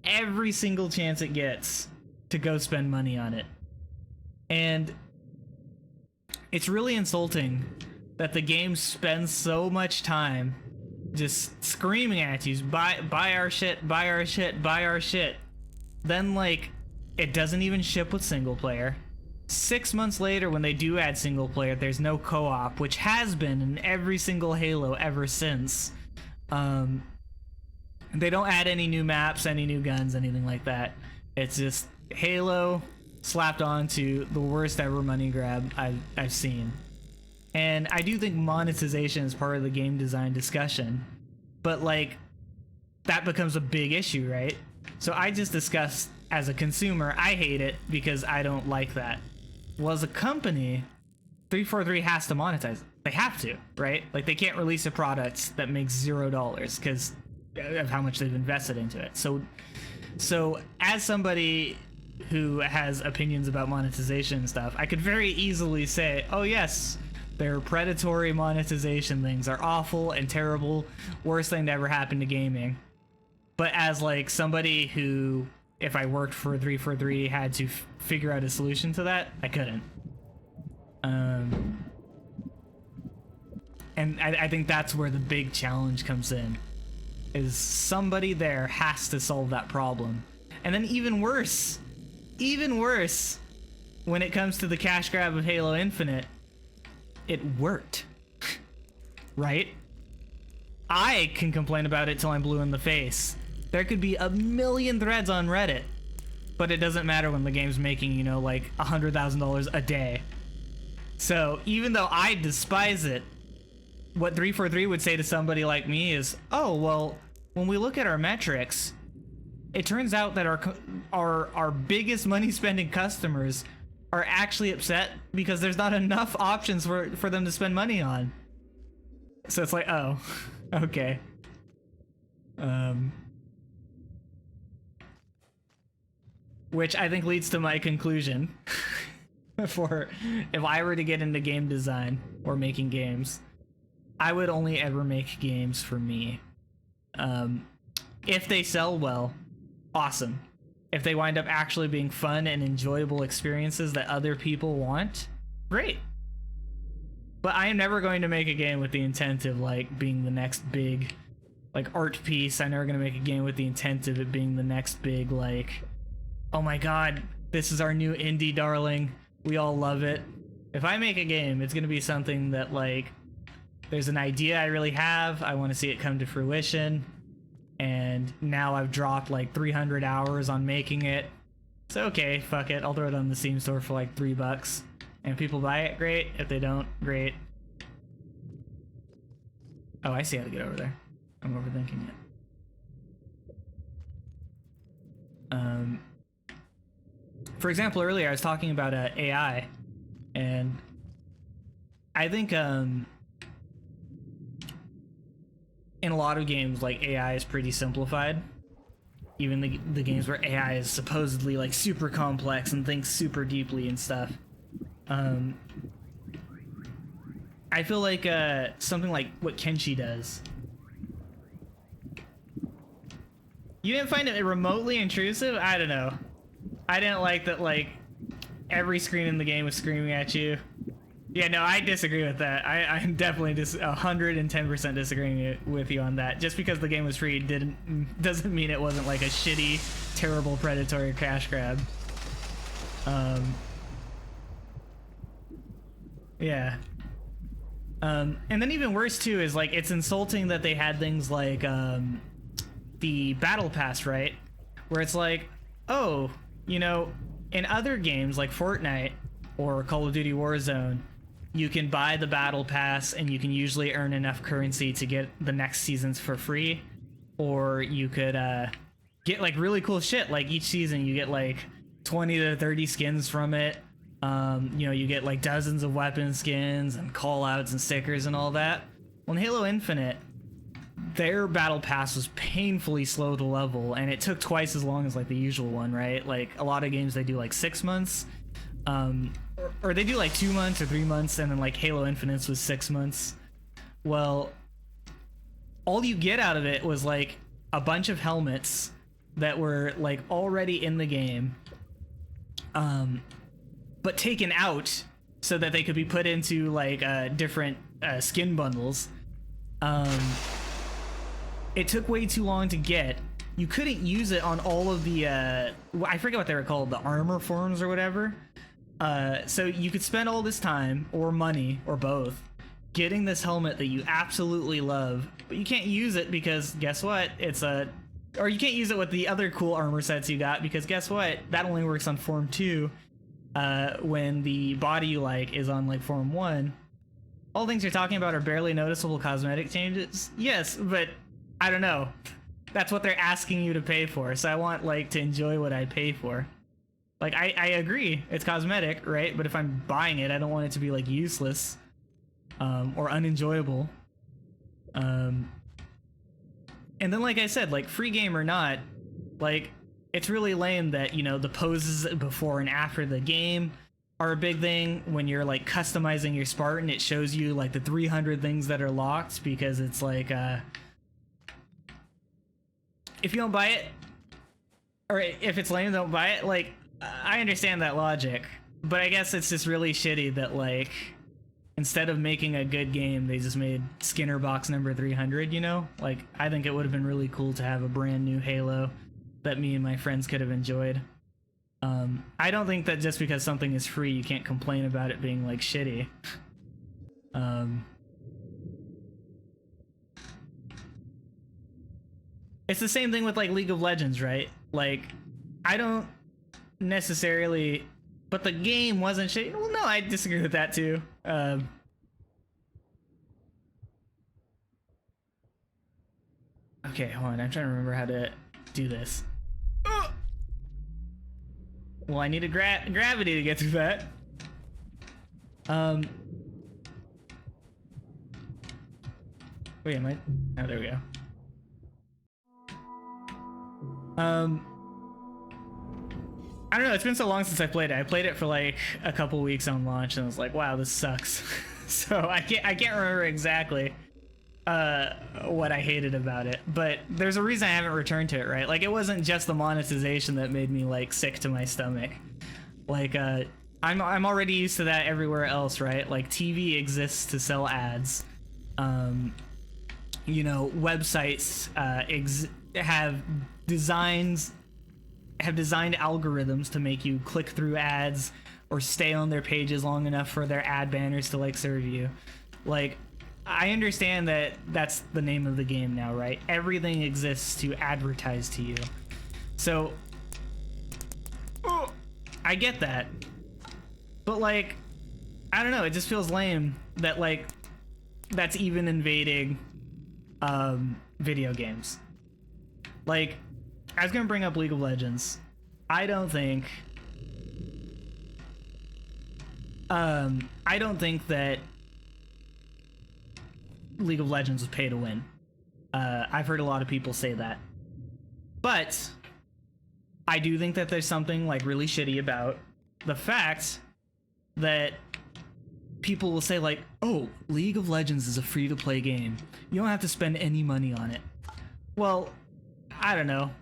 every single chance it gets to go spend money on it. And it's really insulting that the game spends so much time just screaming at you, buy our shit, buy our shit, buy our shit. Then, like, it doesn't even ship with single player. 6 months later, when they do add single player, there's no co-op, which has been in every single Halo ever since. They don't add any new maps, any new guns, anything like that. It's just Halo slapped onto the worst ever money grab I've seen. And I do think monetization is part of the game design discussion, but like, that becomes a big issue, right? So I just discussed, as a consumer, I hate it because I don't like that. Well, as a company, 343 has to monetize. They have to, right? Like, they can't release a product that makes $0 because of how much they've invested into it. So as somebody who has opinions about monetization and stuff, I could very easily say, oh yes, their predatory monetization things are awful and terrible, worst thing to ever happen to gaming. But as like somebody who, if I worked for 343, had to figure out a solution to that, I couldn't. And I think that's where the big challenge comes in, is somebody there has to solve that problem. And then even worse, when it comes to the cash grab of Halo Infinite, it worked. Right? I can complain about it till I'm blue in the face. There could be a million threads on Reddit, but it doesn't matter when the game's making, you know, like $100,000 a day. So even though I despise it, what 343 would say to somebody like me is, oh, well, when we look at our metrics, it turns out that our biggest money spending customers are actually upset because there's not enough options for them to spend money on. So it's like, oh, okay. Which I think leads to my conclusion for if I were to get into game design or making games, I would only ever make games for me. If they sell well, awesome. If they wind up actually being fun and enjoyable experiences that other people want, great. But I am never going to make a game with the intent of like being the next big like art piece. I'm never going to make a game with the intent of it being the next big like, oh my god, this is our new indie darling, we all love it. If I make a game, it's going to be something that like, there's an idea I really have, I want to see it come to fruition, and now I've dropped like 300 hours on making it. So okay, fuck it, I'll throw it on the Steam store for like $3. And if people buy it, great. If they don't, great. Oh, I see how to get over there. I'm overthinking it. For example, earlier I was talking about AI, and I think in a lot of games, like, AI is pretty simplified. Even the games where AI is supposedly like super complex and thinks super deeply and stuff. I feel like something like what Kenshi does. You didn't find it remotely intrusive? I don't know. I didn't like that, like, every screen in the game was screaming at you. Yeah, no, I disagree with that. I'm definitely just 110% disagreeing with you on that. Just because the game was free doesn't mean it wasn't like a shitty, terrible, predatory cash grab. Yeah. And then even worse too is like it's insulting that they had things like the battle pass, right? Where it's like, oh, you know, in other games like Fortnite or Call of Duty Warzone, you can buy the battle pass and you can usually earn enough currency to get the next seasons for free, or you could get like really cool shit. Like each season you get like 20 to 30 skins from it. You know, you get like dozens of weapon skins and callouts and stickers and all that. Well, in Halo Infinite, their battle pass was painfully slow to level, and it took twice as long as like the usual one, right? Like a lot of games they do like 6 months, or they do like 2 months or 3 months, and then like Halo Infinite was 6 months. Well, all you get out of it was like a bunch of helmets that were like already in the game, but taken out so that they could be put into like different skin bundles. It took way too long to get. You couldn't use it on all of the I forget what they were called, the armor forms or whatever. So you could spend all this time or money or both getting this helmet that you absolutely love, but you can't use it because guess what? Or you can't use it with the other cool armor sets you got because guess what? That only works on Form 2. When the body you like is on like Form 1. All things you're talking about are barely noticeable cosmetic changes. Yes, but I don't know. That's what they're asking you to pay for, so I want like to enjoy what I pay for. Like I agree, it's cosmetic, right? But if I'm buying it, I don't want it to be like useless or unenjoyable. And then like I said, like free game or not, like it's really lame that, you know, the poses before and after the game are a big thing. When you're like customizing your Spartan, it shows you like the 300 things that are locked because it's like if you don't buy it, or if it's lame, don't buy it. Like I understand that logic, but I guess it's just really shitty that like instead of making a good game, they just made Skinner Box number 300, you know? Like, I think it would have been really cool to have a brand new Halo that me and my friends could have enjoyed. I don't think that just because something is free, you can't complain about it being, like, shitty. It's the same thing with, like, League of Legends, right? Like, I don't necessarily... But the game wasn't shitty. Well, no, I disagree with that, too. Okay, hold on. I'm trying to remember how to do this. Well, I need a gravity to get through that. Wait, am I? Oh, there we go. I don't know. It's been so long since I played it. I played it for like a couple weeks on launch, and I was like, "Wow, this sucks." So I can't remember exactly what I hated about it, but there's a reason I haven't returned to it, right? Like, it wasn't just the monetization that made me like sick to my stomach. Like, I'm already used to that everywhere else, right? Like, TV exists to sell ads. You know, websites have designed algorithms to make you click through ads or stay on their pages long enough for their ad banners to like serve you. Like, I understand that that's the name of the game now, right? Everything exists to advertise to you. So, I get that. But, like, I don't know, it just feels lame that, like, that's even invading video games. Like, I was gonna bring up League of Legends. I don't think that League of Legends was pay to win. I've heard a lot of people say that. But I do think that there's something like really shitty about the fact that people will say like, oh, League of Legends is a free-to-play game. You don't have to spend any money on it. Well, I don't know.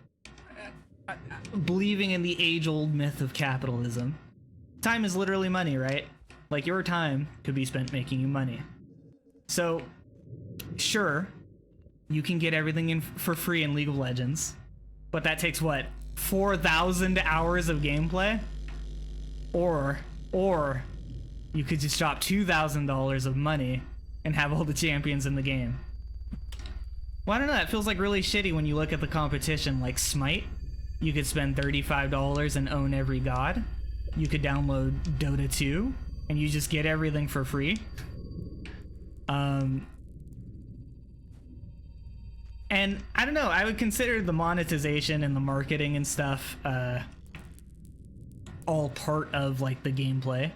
Believing in the age-old myth of capitalism. Time is literally money, right? Like, your time could be spent making you money. So, sure, you can get everything in for free in League of Legends, but that takes, what, 4,000 hours of gameplay? Or you could just drop $2,000 of money and have all the champions in the game. Well, I don't know, that feels like really shitty when you look at the competition, like Smite. You could spend $35 and own every god. You could download Dota 2, and you just get everything for free. And I don't know, I would consider the monetization and the marketing and stuff all part of like the gameplay.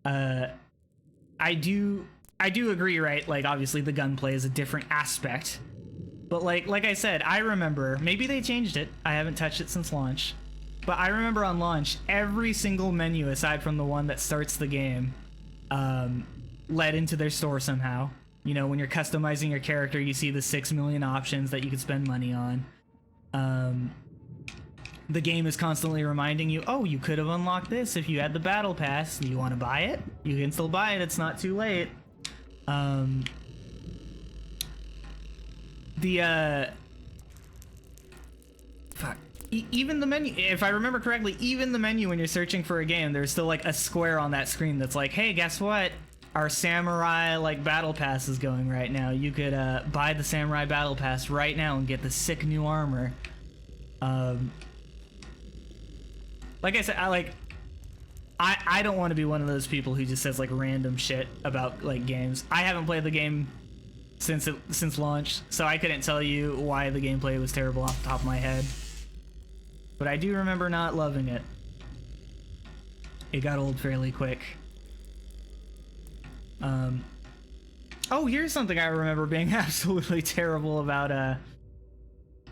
I do agree, right? Like, obviously the gunplay is a different aspect. But like I said, I remember, maybe they changed it. I haven't touched it since launch. But I remember on launch, every single menu, aside from the one that starts the game, led into their store somehow. You know, when you're customizing your character, you see the 6 million options that you could spend money on. The game is constantly reminding you, oh, you could have unlocked this if you had the battle pass. Do you want to buy it? You can still buy it, it's not too late. Even the menu, if I remember correctly, even the menu when you're searching for a game, there's still like a square on that screen that's like, hey, guess what? Our Samurai like battle pass is going right now. You could buy the Samurai battle pass right now and get the sick new armor. Like I said, I don't want to be one of those people who just says like random shit about like games. I haven't played the game since launch, so I couldn't tell you why the gameplay was terrible off the top of my head. But I do remember not loving it. It got old fairly quick. Oh, here's something I remember being absolutely terrible about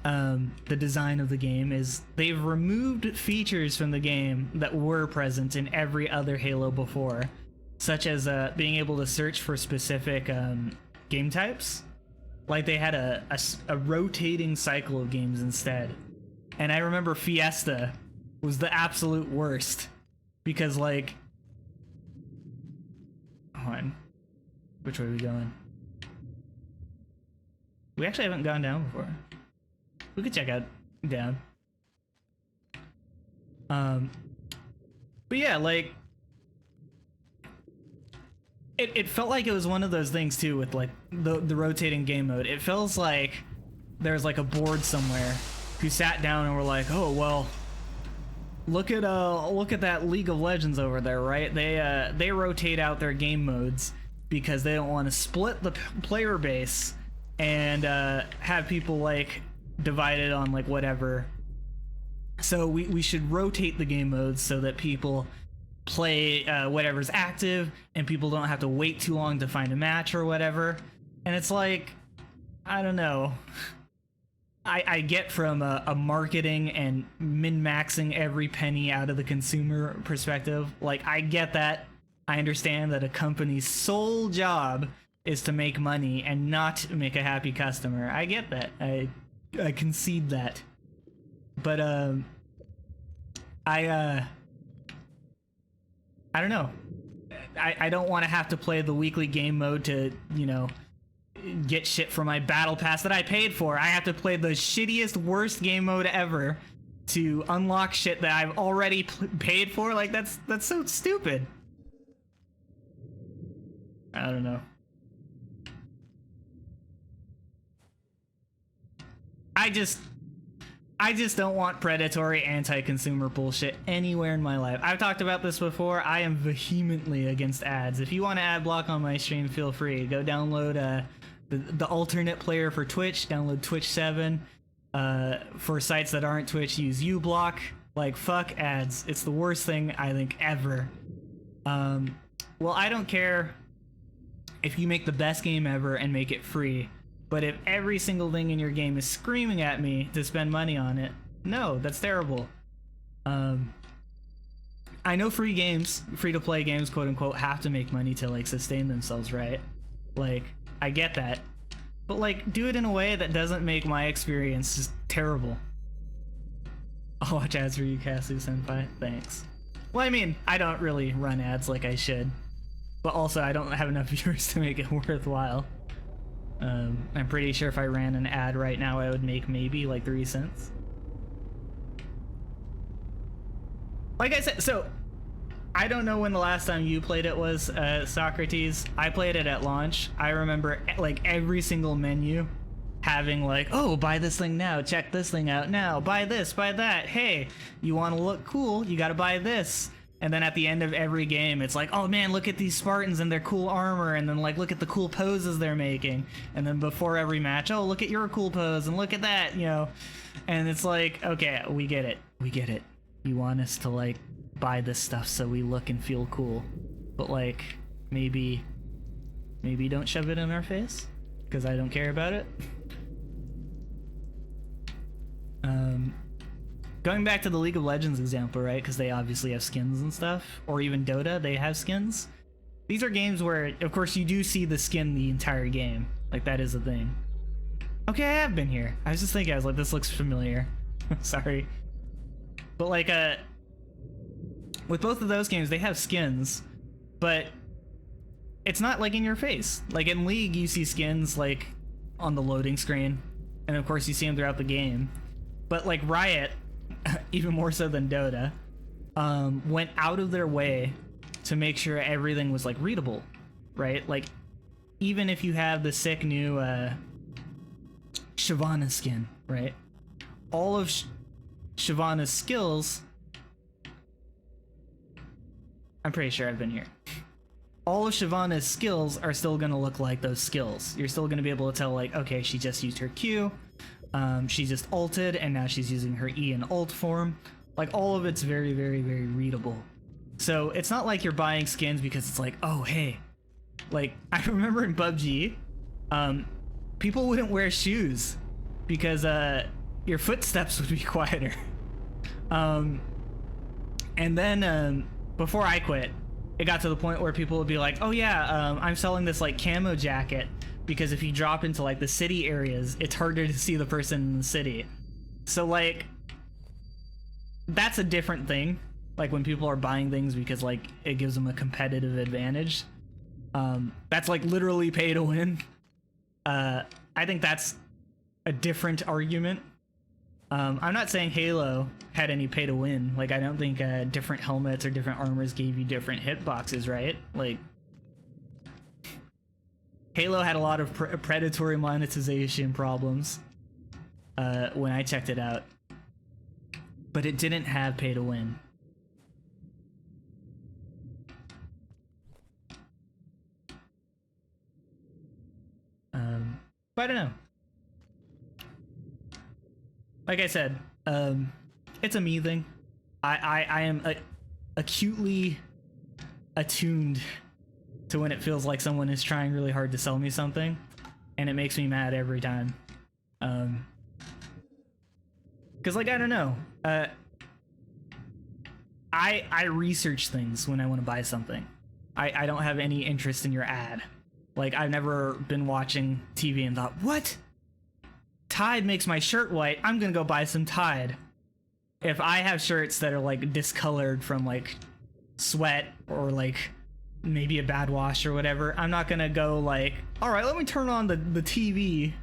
the design of the game is they've removed features from the game that were present in every other Halo before, such as being able to search for specific game types. Like they had a rotating cycle of games instead. And I remember Fiesta was the absolute worst because like, hold on. Which way are we going? We actually haven't gone down before. We could check out down. But yeah, like it felt like it was one of those things too with like the rotating game mode. It feels like there's like a board somewhere who sat down and were like, oh well, look at that League of Legends over there, right? They rotate out their game modes because they don't want to split the player base and have people like divided on like whatever. So we should rotate the game modes so that people play whatever's active and people don't have to wait too long to find a match or whatever. And it's like, I don't know. I get from a marketing and min-maxing every penny out of the consumer perspective. Like, I get that. I understand that a company's sole job is to make money and not make a happy customer. I get that. I concede that. But I don't know. I don't want to have to play the weekly game mode to, you know, get shit for my battle pass that I paid for. I have to play the shittiest, worst game mode ever to unlock shit that I've already paid for. Like, that's so stupid. I don't know. I just don't want predatory anti-consumer bullshit anywhere in my life. I've talked about this before. I am vehemently against ads. If you want to ad block on my stream, feel free. Go download the alternate player for Twitch. Download Twitch 7. For sites that aren't Twitch, use uBlock. Like, fuck ads. It's the worst thing, I think, ever. Well, I don't care if you make the best game ever and make it free. But if every single thing in your game is screaming at me to spend money on it, no, that's terrible. I know free games, free-to-play games, quote-unquote, have to make money to, like, sustain themselves, right? Like, I get that. But, like, do it in a way that doesn't make my experience just terrible. I'll watch ads for you, Kasu-senpai. Thanks. Well, I mean, I don't really run ads like I should. But also, I don't have enough viewers to make it worthwhile. I'm pretty sure if I ran an ad right now, I would make maybe like 3 cents. Like I said, so I don't know when the last time you played it was, Socrates. I played it at launch. I remember like every single menu having like, oh, buy this thing now, check this thing out now, buy this, buy that. Hey, you want to look cool? You got to buy this. And then at the end of every game, it's like, oh man, look at these Spartans and their cool armor, and then like, look at the cool poses they're making. And then before every match, oh, look at your cool pose, and look at that, you know. And it's like, okay, we get it. We get it. You want us to like buy this stuff so we look and feel cool. But like, maybe don't shove it in our face, because I don't care about it. Going back to the League of Legends example, right? Because they obviously have skins and stuff. Or even Dota, they have skins. These are games where, of course, you do see the skin the entire game. Like, that is a thing. Okay, I have been here. I was just thinking, I was like, this looks familiar. Sorry. But, like, with both of those games, they have skins. But it's not, like, in your face. Like, in League, you see skins, like, on the loading screen. And, of course, you see them throughout the game. But, like, Riot, even more so than Dota, went out of their way to make sure everything was like readable, right? Like, even if you have the sick new Shyvana skin, right? All of Shyvana's skills, I'm pretty sure I've been here. All of Shyvana's skills are still gonna look like those skills. You're still gonna be able to tell, like, okay, she just used her Q. She just ulted, and now she's using her E in ult form. Like, all of it's very, very, very readable. So it's not like you're buying skins because it's like, oh, hey. Like, I remember in PUBG, people wouldn't wear shoes because your footsteps would be quieter. And then before I quit, it got to the point where people would be like, oh yeah, I'm selling this like camo jacket, because if you drop into like the city areas, it's harder to see the person in the city. So like, that's a different thing. Like when people are buying things because like it gives them a competitive advantage. That's like literally pay to win. I think that's a different argument. I'm not saying Halo had any pay to win. Like, I don't think different helmets or different armors gave you different hitboxes, right? Like, Halo had a lot of predatory monetization problems when I checked it out, but it didn't have pay to win. But I don't know. Like I said, it's a me thing. I am acutely attuned to when it feels like someone is trying really hard to sell me something, and it makes me mad every time. Cause like, I don't know, I research things when I want to buy something. I don't have any interest in your ad. Like, I've never been watching TV and thought, what? Tide makes my shirt white, I'm gonna go buy some Tide. If I have shirts that are like discolored from like sweat or like maybe a bad wash or whatever, I'm not gonna go like, all right, let me turn on the TV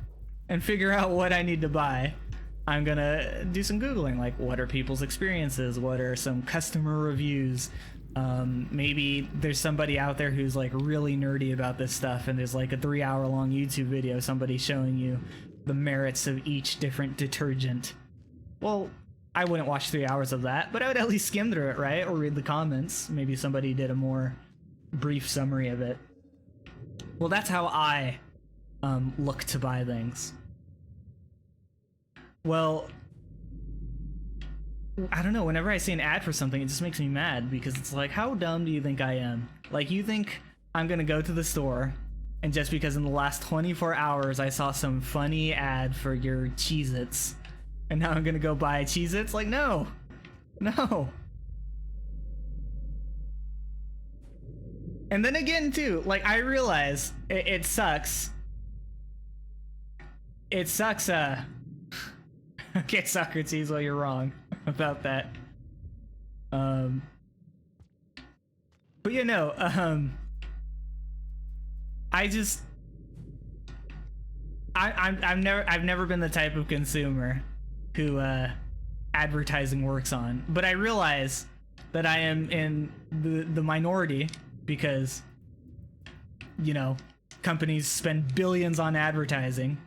and figure out what I need to buy. I'm gonna do some Googling, like, what are people's experiences? What are some customer reviews? Maybe there's somebody out there who's like really nerdy about this stuff, and there's like a 3-hour-long YouTube video, somebody showing you the merits of each different detergent. Well, I wouldn't watch 3 hours of that, but I would at least skim through it, right? Or read the comments. Maybe somebody did a more brief summary of it. Well, that's how I look to buy things. Well, I don't know, whenever I see an ad for something, it just makes me mad, because it's like, how dumb do you think I am? Like, you think I'm gonna go to the store, and just because in the last 24 hours I saw some funny ad for your Cheez-Its, and now I'm gonna go buy Cheez-Its? Like, no! No! And then again, too, like, I realize it sucks. It sucks, okay, Socrates, well, you're wrong about that. But you know, I've never been the type of consumer who advertising works on, but I realize that I am in the minority, because, you know, companies spend billions on advertising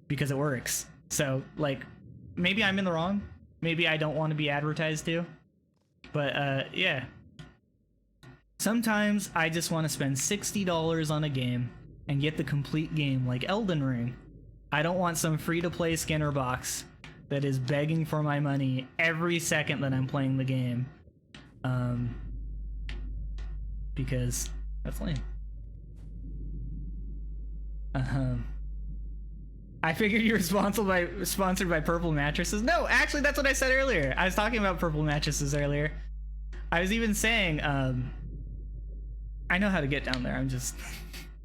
because it works. So, like, maybe I'm in the wrong. Maybe I don't want to be advertised to. But, yeah. Sometimes I just want to spend $60 on a game and get the complete game, like Elden Ring. I don't want some free-to-play Skinner box that is begging for my money every second that I'm playing the game. Because that's lame. I figured you were sponsored by Purple Mattresses. No, actually, that's what I said earlier. I was talking about Purple Mattresses earlier. I was even saying, I know how to get down there.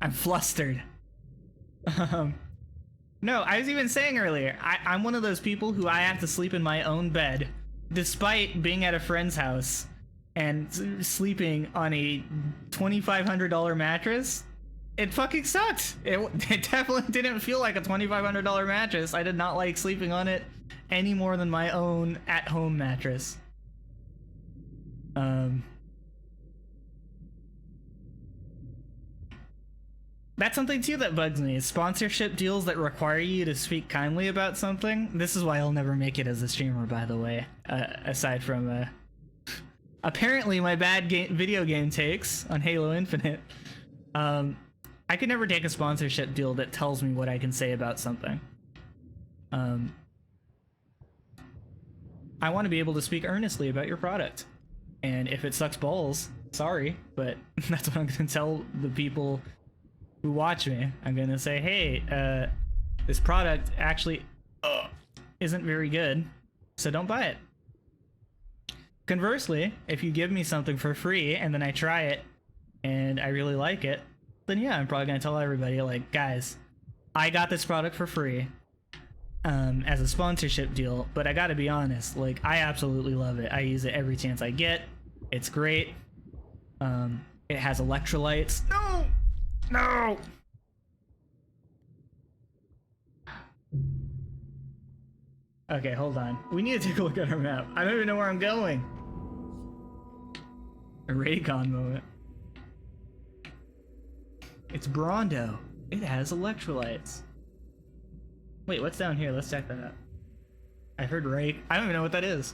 I'm flustered. No, I was even saying earlier, I'm one of those people who I have to sleep in my own bed, despite being at a friend's house and sleeping on a $2,500 mattress. It fucking sucked. It definitely didn't feel like a $2,500 mattress. I did not like sleeping on it any more than my own at-home mattress. That's something too that bugs me, is sponsorship deals that require you to speak kindly about something. This is why I'll never make it as a streamer, by the way, aside from apparently my bad video game takes on Halo Infinite. I could never take a sponsorship deal that tells me what I can say about something. I want to be able to speak earnestly about your product. And if it sucks balls, sorry, but that's what I'm going to tell the people who watch me. I'm going to say, hey, this product actually isn't very good, so don't buy it. Conversely, if you give me something for free and then I try it and I really like it, then yeah, I'm probably gonna tell everybody, like, guys, I got this product for free as a sponsorship deal, but I gotta be honest, like, I absolutely love it. I use it every chance I get. It's great. It has electrolytes. No! No! Okay, hold on. We need to take a look at our map. I don't even know where I'm going. A Raycon moment. It's Brondo. It has electrolytes. Wait, what's down here? Let's check that out. I heard Ray. I don't even know what that is.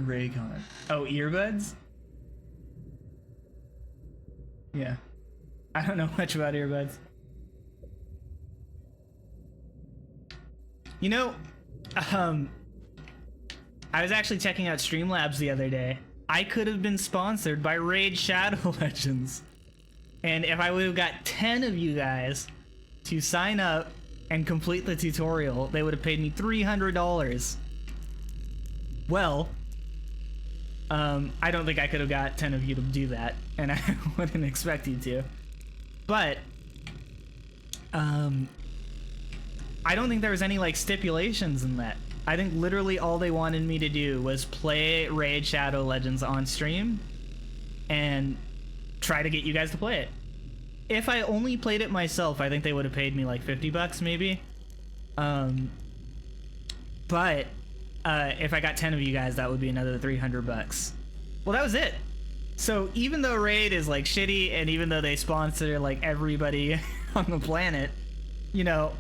Raycon. Oh, earbuds? Yeah. I don't know much about earbuds. You know, I was actually checking out Streamlabs the other day. I could have been sponsored by Raid Shadow Legends. And if I would have got 10 of you guys to sign up and complete the tutorial, they would have paid me $300. Well, I don't think I could have got 10 of you to do that, and I wouldn't expect you to. But, I don't think there was any like stipulations in that. I think literally all they wanted me to do was play Raid Shadow Legends on stream and try to get you guys to play it. If I only played it myself, I think they would have paid me like 50 bucks maybe. But if I got 10 of you guys, that would be another 300 bucks. Well, that was it. So even though Raid is like shitty, and even though they sponsor like everybody on the planet, you know,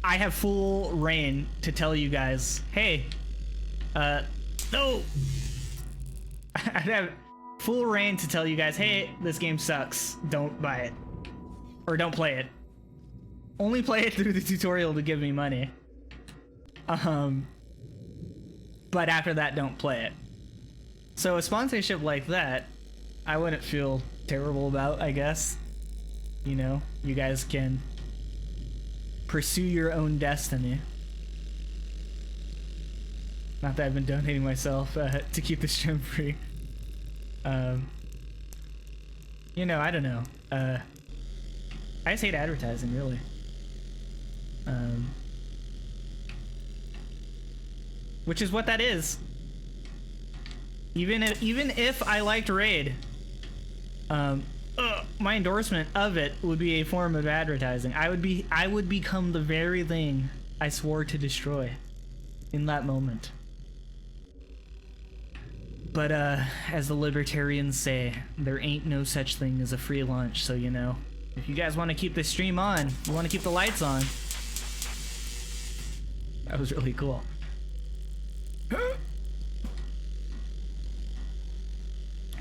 I have full reign to tell you guys, hey, no! I have full reign to tell you guys, hey, this game sucks. Don't buy it. Or don't play it. Only play it through the tutorial to give me money. But after that, don't play it. So a sponsorship like that, I wouldn't feel terrible about, I guess. You know, you guys can pursue your own destiny. Not that I've been donating myself to keep the stream free. You know, I don't know. I just hate advertising, really. Which is what that is. Even if I liked Raid, my endorsement of it would be a form of advertising. I would become the very thing I swore to destroy in that moment. But as the libertarians say, there ain't no such thing as a free lunch. So, you know, if you guys want to keep the stream on, you want to keep the lights on. That was really cool.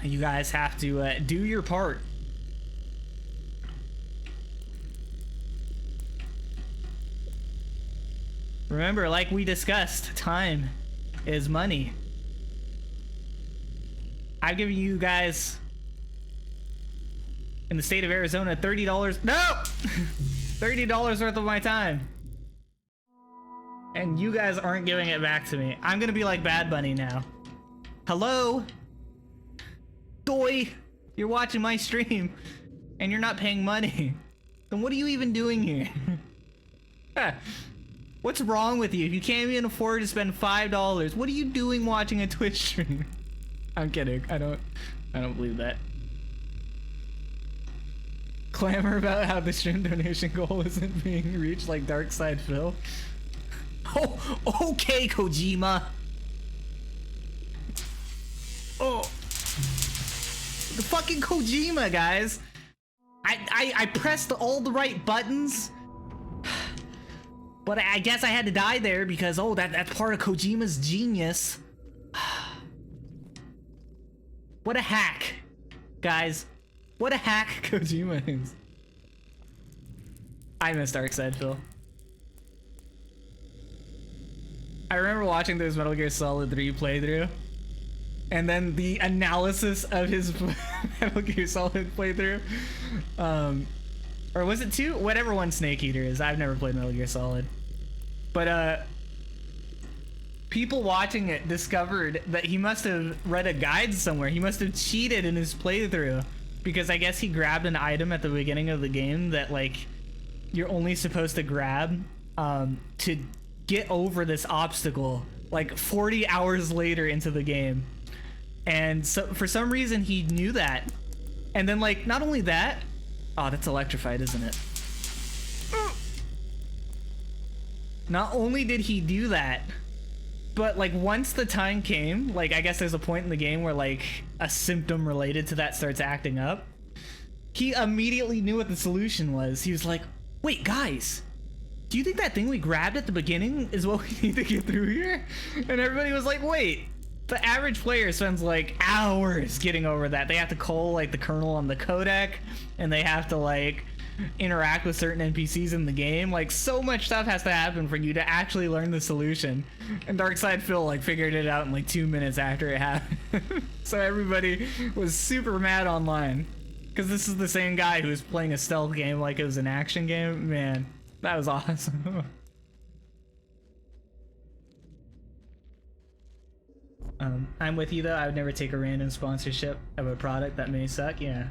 You guys have to do your part. Remember, like we discussed, time is money. I've given you guys in the state of Arizona $30. No! $30 worth of my time. And you guys aren't giving it back to me. I'm gonna be like Bad Bunny now. Hello? Doi! You're watching my stream and you're not paying money. Then what are you even doing here? What's wrong with you? If you can't even afford to spend $5, what are you doing watching a Twitch stream? I'm kidding. I don't believe that. Clamor about how the stream donation goal isn't being reached like Darkside Phil. Oh, okay, Kojima. Oh, the fucking Kojima, guys. I pressed all the right buttons, but I guess I had to die there because that's part of Kojima's genius. What a hack, guys. What a hack Kojima is. I miss Darkside Phil. I remember watching those Metal Gear Solid 3 playthrough, and then the analysis of his Metal Gear Solid playthrough. Or was it 2? Whatever one Snake Eater is. I've never played Metal Gear Solid. But, people watching it discovered that he must have read a guide somewhere. He must have cheated in his playthrough, because I guess he grabbed an item at the beginning of the game that, like, you're only supposed to grab to get over this obstacle, like 40 hours later into the game. And so for some reason he knew that, And then like, not only that, oh, that's electrified, isn't it? Not only did he do that, but like once the time came, like I guess there's a point in the game where like a symptom related to that starts acting up. He immediately knew what the solution was. He was like, wait guys, do you think that thing we grabbed at the beginning is what we need to get through here? And everybody was like, wait, the average player spends like hours getting over that. They have to call like the kernel on the codec, and they have to like interact with certain NPCs in the game. Like so much stuff has to happen for you to actually learn the solution. And Darkside Phil like figured it out in like 2 minutes after it happened. So everybody was super mad online because this is the same guy who was playing a stealth game like it was an action game. Man, that was awesome. I'm with you though. I would never take a random sponsorship of a product that may suck. Yeah,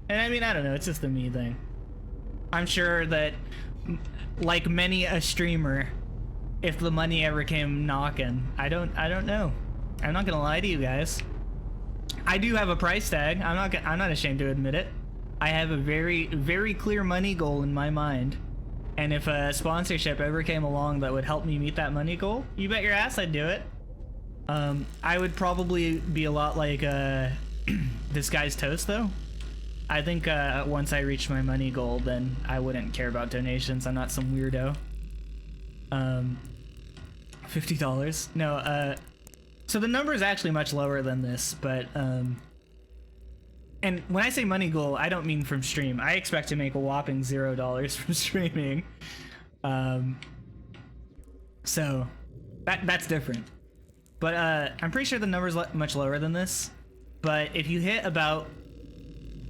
and I mean, I don't know, it's just a me thing. I'm sure that, like many a streamer, if the money ever came knocking, I don't know. I'm not gonna lie to you guys. I do have a price tag. I'm not ashamed to admit it. I have a very, very clear money goal in my mind, and if a sponsorship ever came along that would help me meet that money goal, you bet your ass I'd do it. I would probably be a lot like this guy's Toast though. I think once I reach my money goal, then I wouldn't care about donations. I'm not some weirdo. $50. No, so the number is actually much lower than this, but and when I say money goal, I don't mean from stream. I expect to make a whopping $0 from streaming. So that's different. But I'm pretty sure the number's much lower than this. But if you hit about...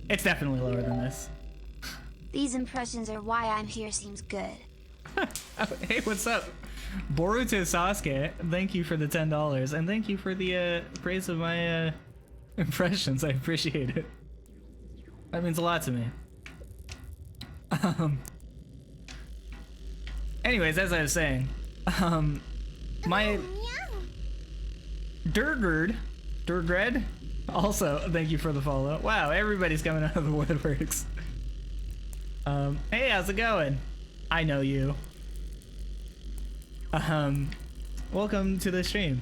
It's definitely lower than this. These impressions are why I'm here seems good. Hey, what's up? Boruto Sasuke, thank you for the $10. And thank you for the praise of my impressions. I appreciate it. That means a lot to me. Anyways, as I was saying, my... Durgred, also thank you for the follow. Wow, everybody's coming out of the woodworks. Hey, how's it going? I know you. Welcome to the stream.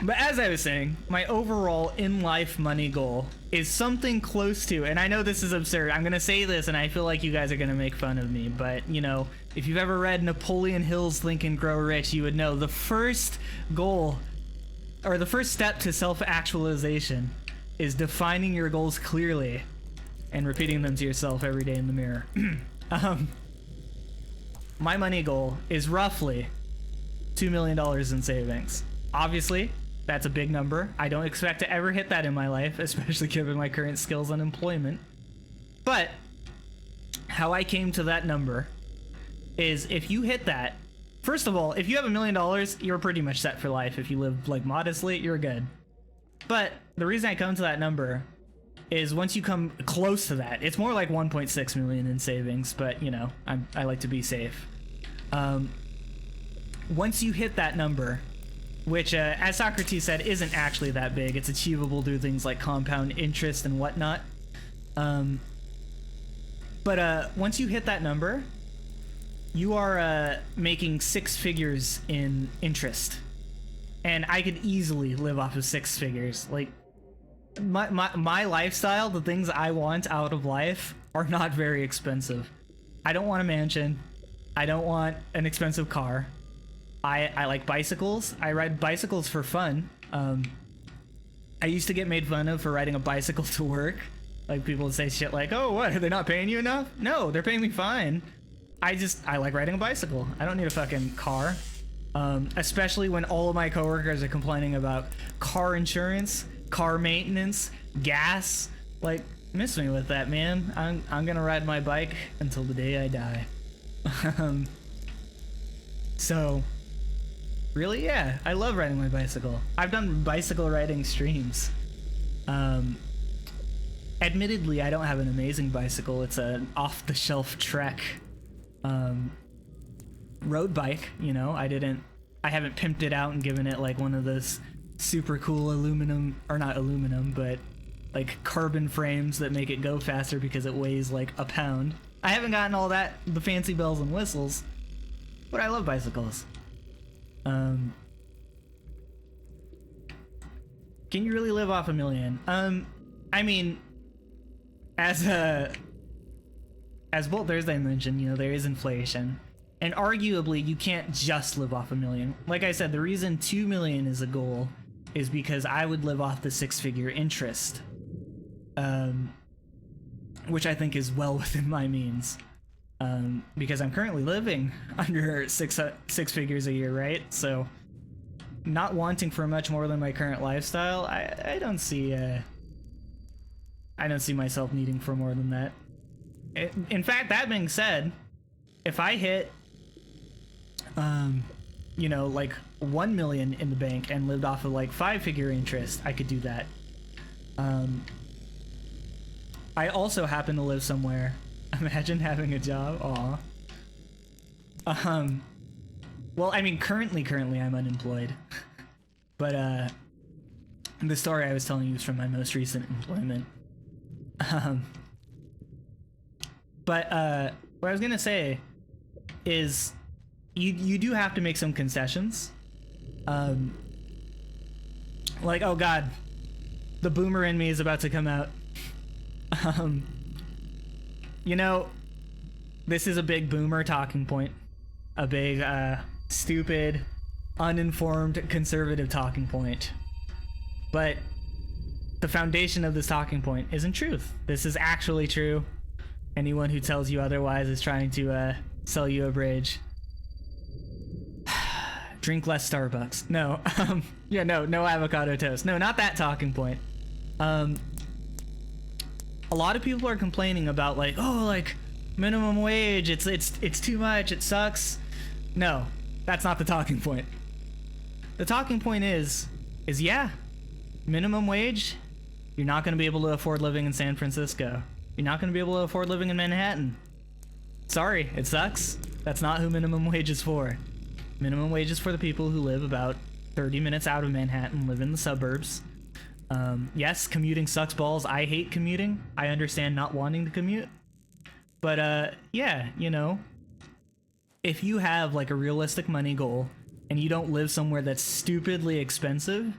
But as I was saying, my overall in-life money goal is something close to, and I know this is absurd, I'm gonna say this and I feel like you guys are gonna make fun of me, but you know, if you've ever read Napoleon Hill's Think and Grow Rich, you would know the first goal, or the first step to self-actualization is defining your goals clearly and repeating them to yourself every day in the mirror. My money goal is roughly $2 million in savings. Obviously, that's a big number. I don't expect to ever hit that in my life, especially given my current skills and employment. But how I came to that number is if you hit that, first of all, if you have $1 million, you're pretty much set for life. If you live like modestly, you're good. But the reason I come to that number is once you come close to that, it's more like 1.6 million in savings, but you know, I like to be safe. Once you hit that number, which as Socrates said isn't actually that big, it's achievable through things like compound interest and whatnot. But once you hit that number, you are making 6 figures in interest, and I could easily live off of 6 figures. Like my lifestyle, the things I want out of life are not very expensive. I don't want a mansion. I don't want an expensive car. I like bicycles. I ride bicycles for fun. I used to get made fun of for riding a bicycle to work. Like people would say shit like, oh, what, are they not paying you enough? No, they're paying me fine. I like riding a bicycle. I don't need a fucking car. Especially when all of my coworkers are complaining about car insurance, car maintenance, gas. Like, miss me with that, man. I'm gonna ride my bike until the day I die. So, really, yeah, I love riding my bicycle. I've done bicycle riding streams. Admittedly, I don't have an amazing bicycle. It's an off-the-shelf Trek road bike, you know. I haven't pimped it out and given it like one of those super cool aluminum, or not aluminum, but like carbon frames that make it go faster because it weighs like a pound. I haven't gotten all that, the fancy bells and whistles, but I love bicycles. Can you really live off $1 million? I mean, as Bolt Thursday mentioned, you know, there is inflation. And arguably, you can't just live off $1 million. Like I said, the reason $2 million is a goal is because I would live off the 6-figure interest. Which I think is well within my means. Because I'm currently living under six figures a year, right? So, not wanting for much more than my current lifestyle, I don't see myself needing for more than that. In fact, that being said, if I hit, you know, like 1 million in the bank and lived off of like 5-figure interest, I could do that. I also happen to live somewhere. Imagine having a job. Aw. Well, I mean, currently I'm unemployed. But, the story I was telling you is from my most recent employment. But, what I was gonna say is you do have to make some concessions. Like, oh god, the boomer in me is about to come out. You know, this is a big boomer talking point. A big, stupid, uninformed, conservative talking point. But the foundation of this talking point isn't truth. This is actually true. Anyone who tells you otherwise is trying to, sell you a bridge. Drink less Starbucks. No, yeah, no avocado toast. No, not that talking point. A lot of people are complaining about like, oh, like minimum wage, it's too much, it sucks. No, that's not the talking point. The talking point is yeah, minimum wage, you're not going to be able to afford living in San Francisco. You're not going to be able to afford living in Manhattan. Sorry, it sucks. That's not who minimum wage is for. Minimum wage is for the people who live about 30 minutes out of Manhattan, live in the suburbs. Yes, commuting sucks balls. I hate commuting. I understand not wanting to commute. But, yeah, you know, if you have, like, a realistic money goal and you don't live somewhere that's stupidly expensive,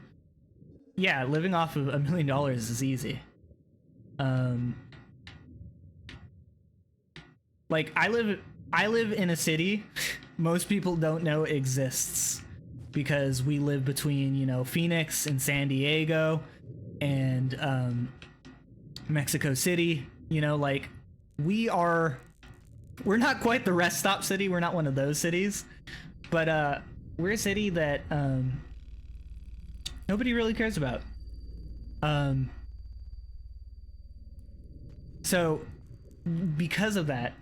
yeah, living off of $1 million is easy. Like, I live in a city most people don't know exists because we live between, you know, Phoenix and San Diego and Mexico City. You know, like, we're not quite the rest stop city. We're not one of those cities, but we're a city that nobody really cares about. So because of that,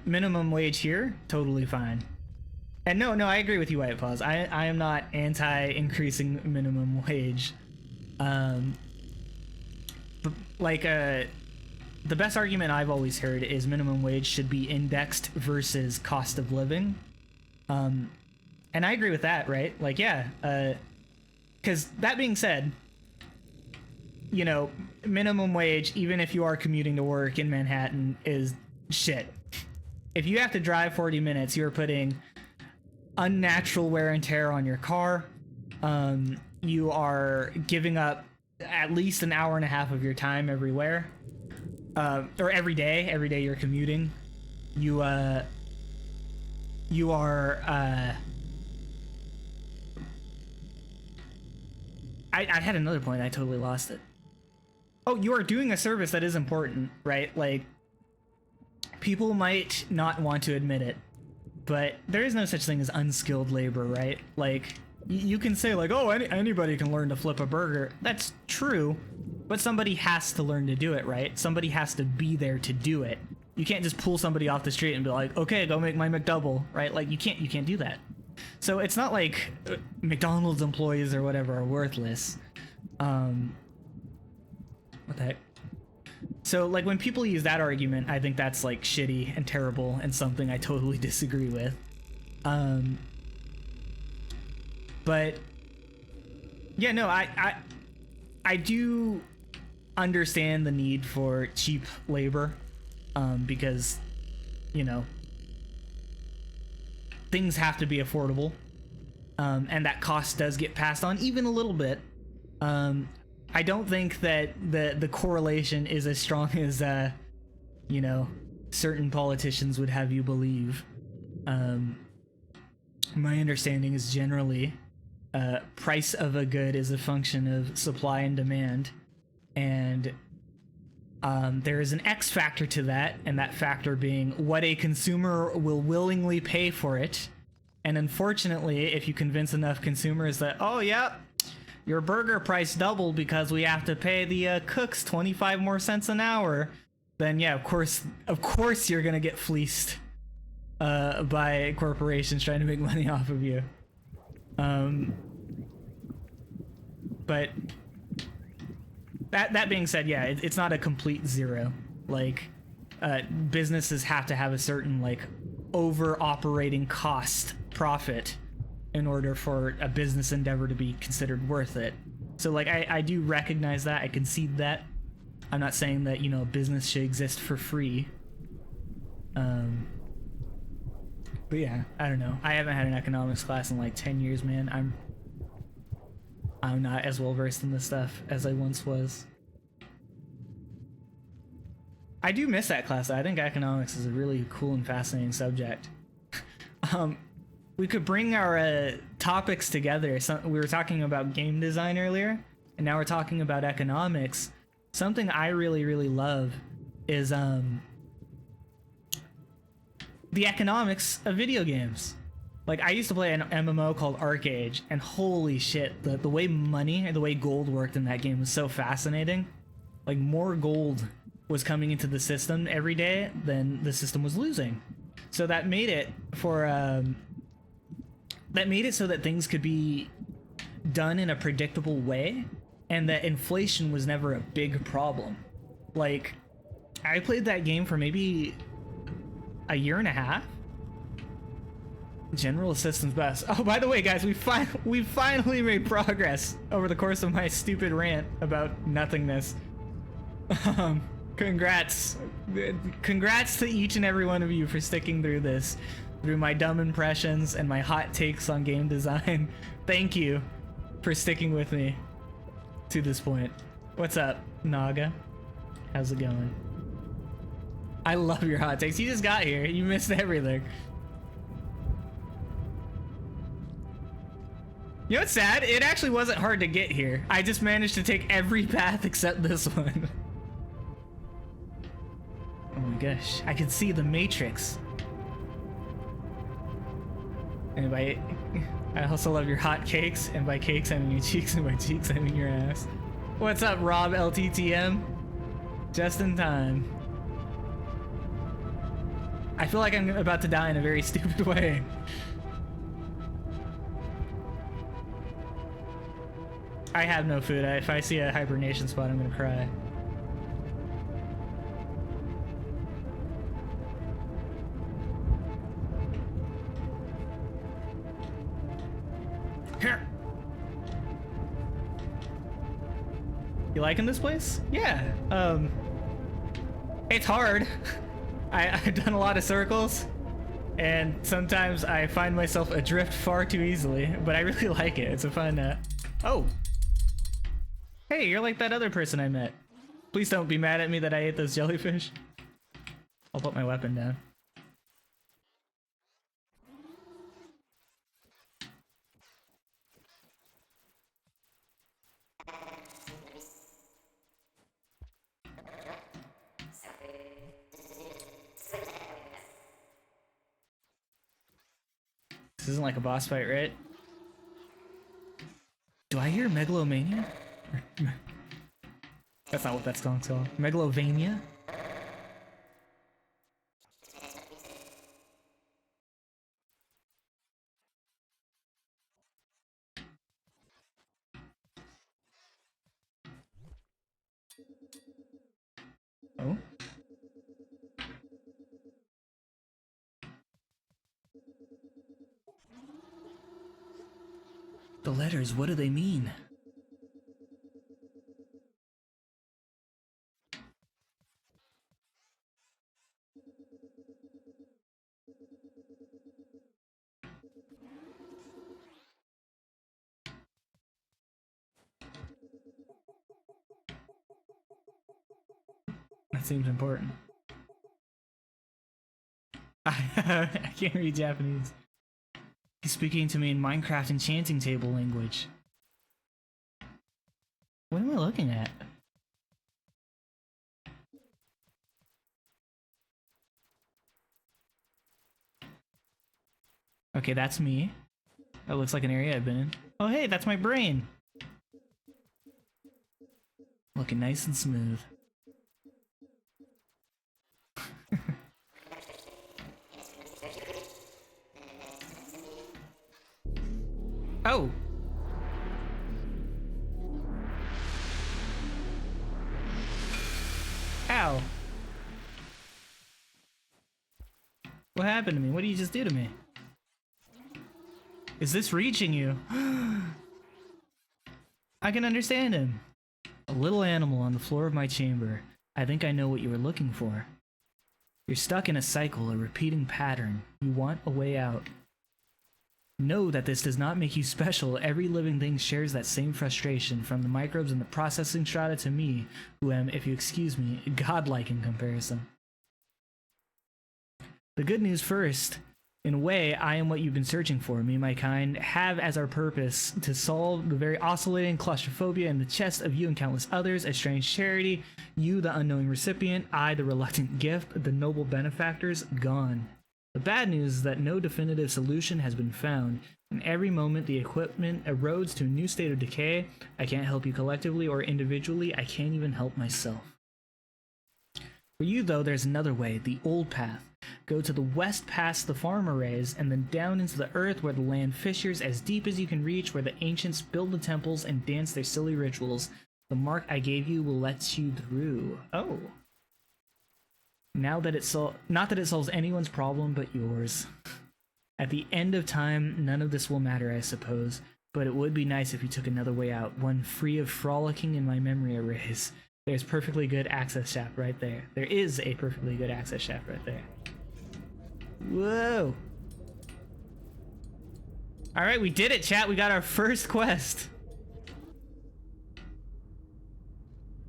minimum wage here, totally fine. And no, I agree with you, White Paws. I am not anti-increasing minimum wage. But like, the best argument I've always heard is minimum wage should be indexed versus cost of living. And I agree with that, right? Like, yeah, because that being said, you know, minimum wage, even if you are commuting to work in Manhattan, is shit. If you have to drive 40 minutes, you're putting unnatural wear and tear on your car. You are giving up at least an hour and a half of your time everywhere. Or every day you're commuting. You are I had another point, I totally lost it. Oh, you are doing a service that is important, right? Like, people might not want to admit it, but there is no such thing as unskilled labor, right? Like, you can say like, oh, anybody can learn to flip a burger. That's true, but somebody has to learn to do it, right? Somebody has to be there to do it. You can't just pull somebody off the street and be like, okay, go make my McDouble, right? Like, you can't do that. So it's not like McDonald's employees or whatever are worthless. What the heck? So, like, when people use that argument, I think that's, like, shitty and terrible and something I totally disagree with. But Yeah, no, I do understand the need for cheap labor, because, you know, things have to be affordable, and that cost does get passed on even a little bit. I don't think that the correlation is as strong as you know, certain politicians would have you believe. My understanding is generally price of a good is a function of supply and demand, and there is an X factor to that, and that factor being what a consumer will willingly pay for it. And unfortunately, if you convince enough consumers that, oh yeah, your burger price doubled because we have to pay the cooks 25 more cents an hour, then yeah, of course you're gonna get fleeced by corporations trying to make money off of you. But that being said, yeah, it's not a complete zero. Like, businesses have to have a certain, like, over operating cost profit in order for a business endeavor to be considered worth it. So, like, I do recognize that. I concede that. I'm not saying that, you know, business should exist for free. But yeah, I don't know. I haven't had an economics class in like 10 years, man. I'm not as well versed in this stuff as I once was. I do miss that class. I think economics is a really cool and fascinating subject. We could bring our topics together. So, we were talking about game design earlier, and now we're talking about economics. Something I really, really love is the economics of video games. Like, I used to play an MMO called ArcAge, and holy shit, the way money and the way gold worked in that game was so fascinating. Like, more gold was coming into the system every day than the system was losing. So that made it for so that things could be done in a predictable way, and that inflation was never a big problem. Like, I played that game for maybe a year and a half. General assistance best. Oh, by the way, guys, we finally made progress over the course of my stupid rant about nothingness. Congrats to each and every one of you for sticking through this, through my dumb impressions and my hot takes on game design. Thank you for sticking with me to this point. What's up, Naga? How's it going? I love your hot takes. You just got here. You missed everything. You know what's sad? It actually wasn't hard to get here. I just managed to take every path except this one. Oh my gosh. I can see the Matrix. And I also love your hot cakes. And by cakes, I mean your cheeks. And by cheeks, I mean your ass. What's up, Rob LTTM? Just in time. I feel like I'm about to die in a very stupid way. I have no food. If I see a hibernation spot, I'm gonna cry. Here. You liking this place? Yeah. It's hard. I've done a lot of circles, and sometimes I find myself adrift far too easily, but I really like it. It's a fun, Oh! Hey, you're like that other person I met. Please don't be mad at me that I ate those jellyfish. I'll put my weapon down. This isn't like a boss fight, right? Do I hear Megalomania? That's not what that song's called. Megalovania? Oh? The letters, what do they mean? That seems important. I can't read Japanese. He's speaking to me in Minecraft enchanting table language. What am I looking at? Okay, that's me. That looks like an area I've been in. Oh hey, that's my brain! Looking nice and smooth. Oh! Ow! What happened to me? What did you just do to me? Is this reaching you? I can understand him. A little animal on the floor of my chamber. I think I know what you were looking for. You're stuck in a cycle, a repeating pattern. You want a way out. Know that this does not make you special. Every living thing shares that same frustration, from the microbes in the processing strata to me, who am, if you excuse me, godlike in comparison. The good news first. In a way, I am what you've been searching for. Me and my kind have as our purpose to solve the very oscillating claustrophobia in the chest of you and countless others, a strange charity, you the unknowing recipient, I the reluctant gift, the noble benefactors gone. The bad news is that no definitive solution has been found. In every moment, the equipment erodes to a new state of decay. I can't help you collectively or individually. I can't even help myself. For you, though, there's another way, the old path. Go to the west past the farm arrays, and then down into the earth where the land fissures as deep as you can reach, where the ancients build the temples and dance their silly rituals. The mark I gave you will let you through. Oh. Now that not that it solves anyone's problem but yours. At the end of time, none of this will matter, I suppose, but it would be nice if you took another way out, one free of frolicking in my memory arrays. There's perfectly good access shaft right there. There is a perfectly good access shaft right there. Whoa! Alright, we did it, chat. We got our first quest.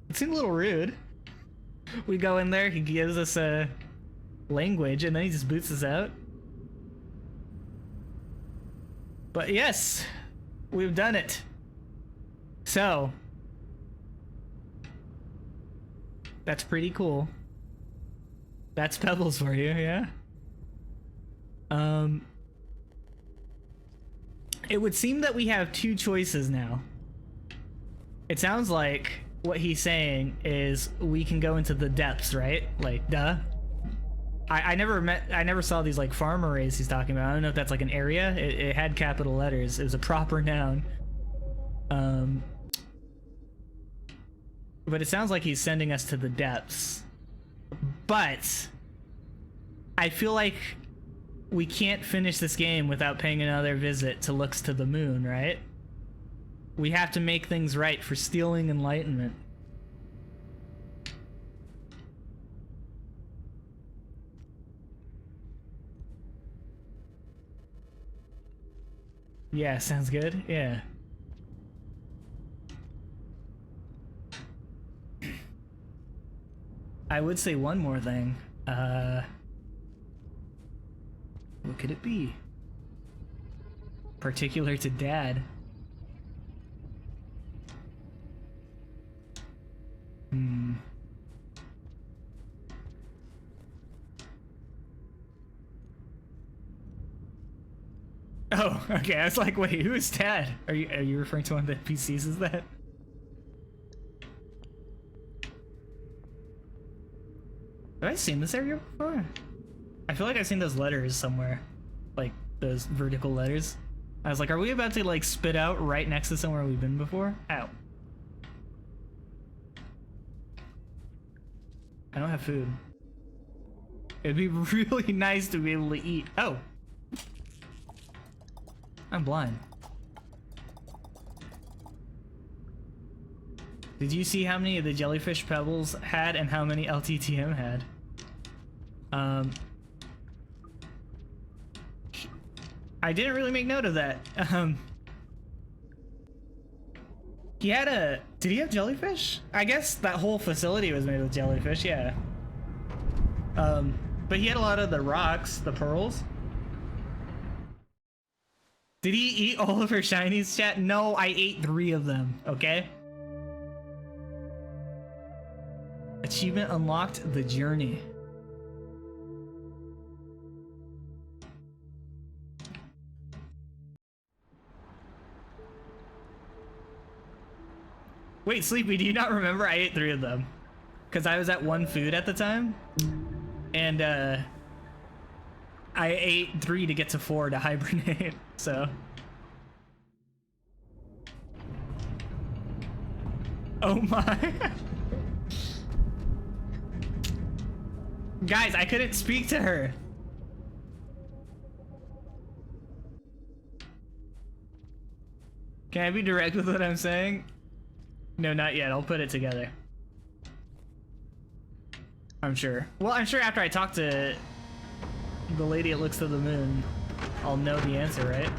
It seemed a little rude. We go in there, he gives us a language, and then he just boots us out. But yes, we've done it. So, that's pretty cool. That's Pebbles for you, yeah? It would seem that we have two choices now. It sounds like what he's saying is we can go into the depths, right? Like, duh. I never saw these like farm arrays he's talking about. I don't know if that's like an area. It had capital letters. It was a proper noun. But it sounds like he's sending us to the depths. But I feel like we can't finish this game without paying another visit to Looks to the Moon, right? We have to make things right for stealing enlightenment. Yeah, sounds good. Yeah. I would say one more thing. What could it be? Particular to Dad. Oh, okay. I was like, wait, who is Dad? Are you referring to one of the NPCs as that? Have I seen this area before? I feel like I've seen those letters somewhere. Like, those vertical letters. I was like, are we about to, like, spit out right next to somewhere we've been before? Ow. I don't have food. It'd be really nice to be able to eat. Oh! I'm blind. Did you see how many of the jellyfish pebbles had and how many LTTM had? I didn't really make note of that. He had a... Did he have jellyfish? I guess that whole facility was made with jellyfish, yeah. But he had a lot of the rocks, the pearls. Did he eat all of her shinies, chat? No, I ate 3 of them, okay? Achievement unlocked, the journey. Wait, Sleepy, do you not remember I ate 3 of them? Because I was at 1 food at the time. And, I ate 3 to get to 4 to hibernate, so. Oh my. Guys, I couldn't speak to her. Can I be direct with what I'm saying? No, not yet. I'll put it together. I'm sure. Well, I'm sure after I talk to the lady that looks to the moon, I'll know the answer, right?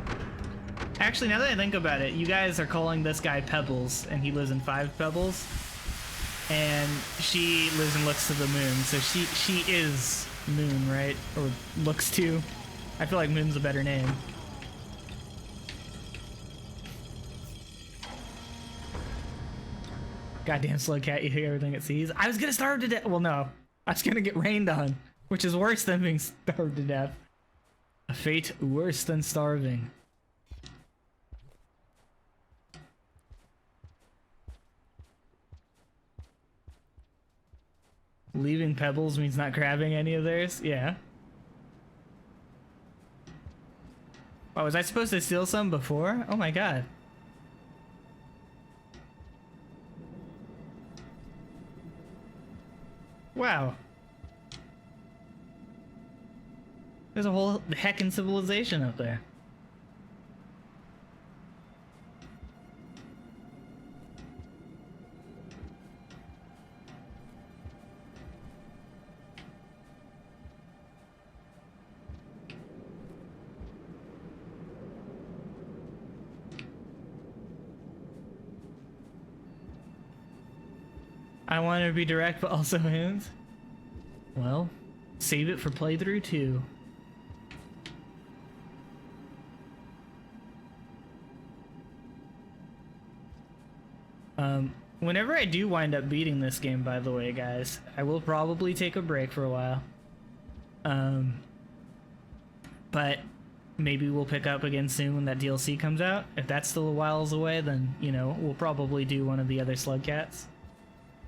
Actually, now that I think about it, you guys are calling this guy Pebbles, and he lives in 5 Pebbles. And she lives and looks to the moon, so she is Moon, right? Or looks to. I feel like Moon's a better name. Goddamn slug cat, you hear everything it sees. I was gonna starve to death. Well, no. I was gonna get rained on, which is worse than being starved to death. A fate worse than starving. Leaving Pebbles means not grabbing any of theirs? Yeah. Oh, was I supposed to steal some before? Oh my god. Wow. There's a whole heckin' civilization up there. I want to be direct, but also hints. Well, save it for playthrough 2. Whenever I do wind up beating this game, by the way, guys, I will probably take a break for a while. But maybe we'll pick up again soon when that DLC comes out. If that's still a whiles away, then, you know, we'll probably do one of the other slug cats.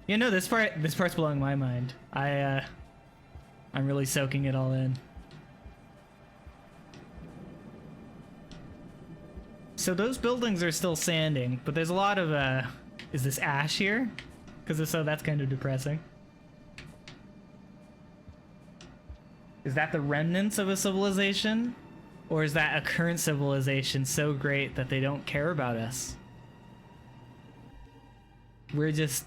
You know, this part's blowing my mind. I'm really soaking it all in. So those buildings are still standing, but there's a lot of, is this ash here? Because if so, that's kind of depressing. Is that the remnants of a civilization? Or is that a current civilization so great that they don't care about us? We're just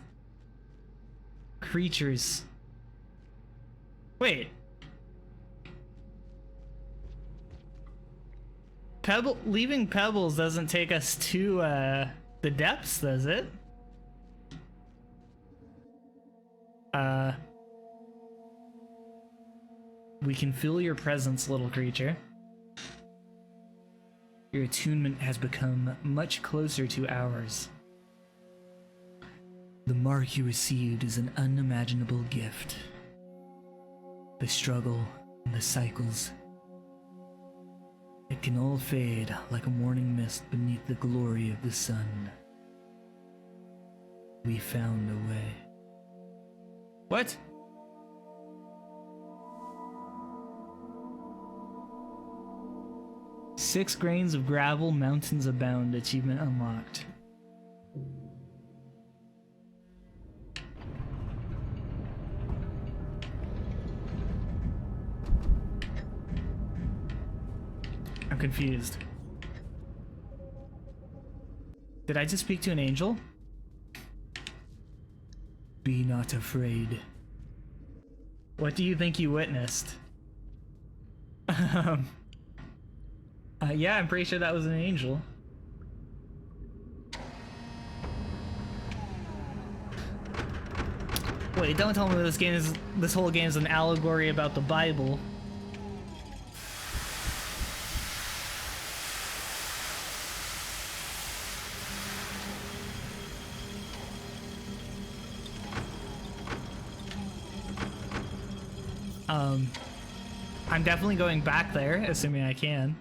creatures. Wait. Leaving Pebbles doesn't take us to the depths, does it? We can feel your presence, little creature. Your attunement has become much closer to ours. The mark you received is an unimaginable gift. The struggle and the cycles. It can all fade like a morning mist beneath the glory of the sun. We found a way. What? Six grains of gravel, mountains abound. Achievement unlocked. I'm confused. Did I just speak to an angel? Be not afraid. What do you think you witnessed? Yeah, I'm pretty sure that was an angel. Wait, don't tell me this whole game is an allegory about the Bible. I'm definitely going back there, assuming I can.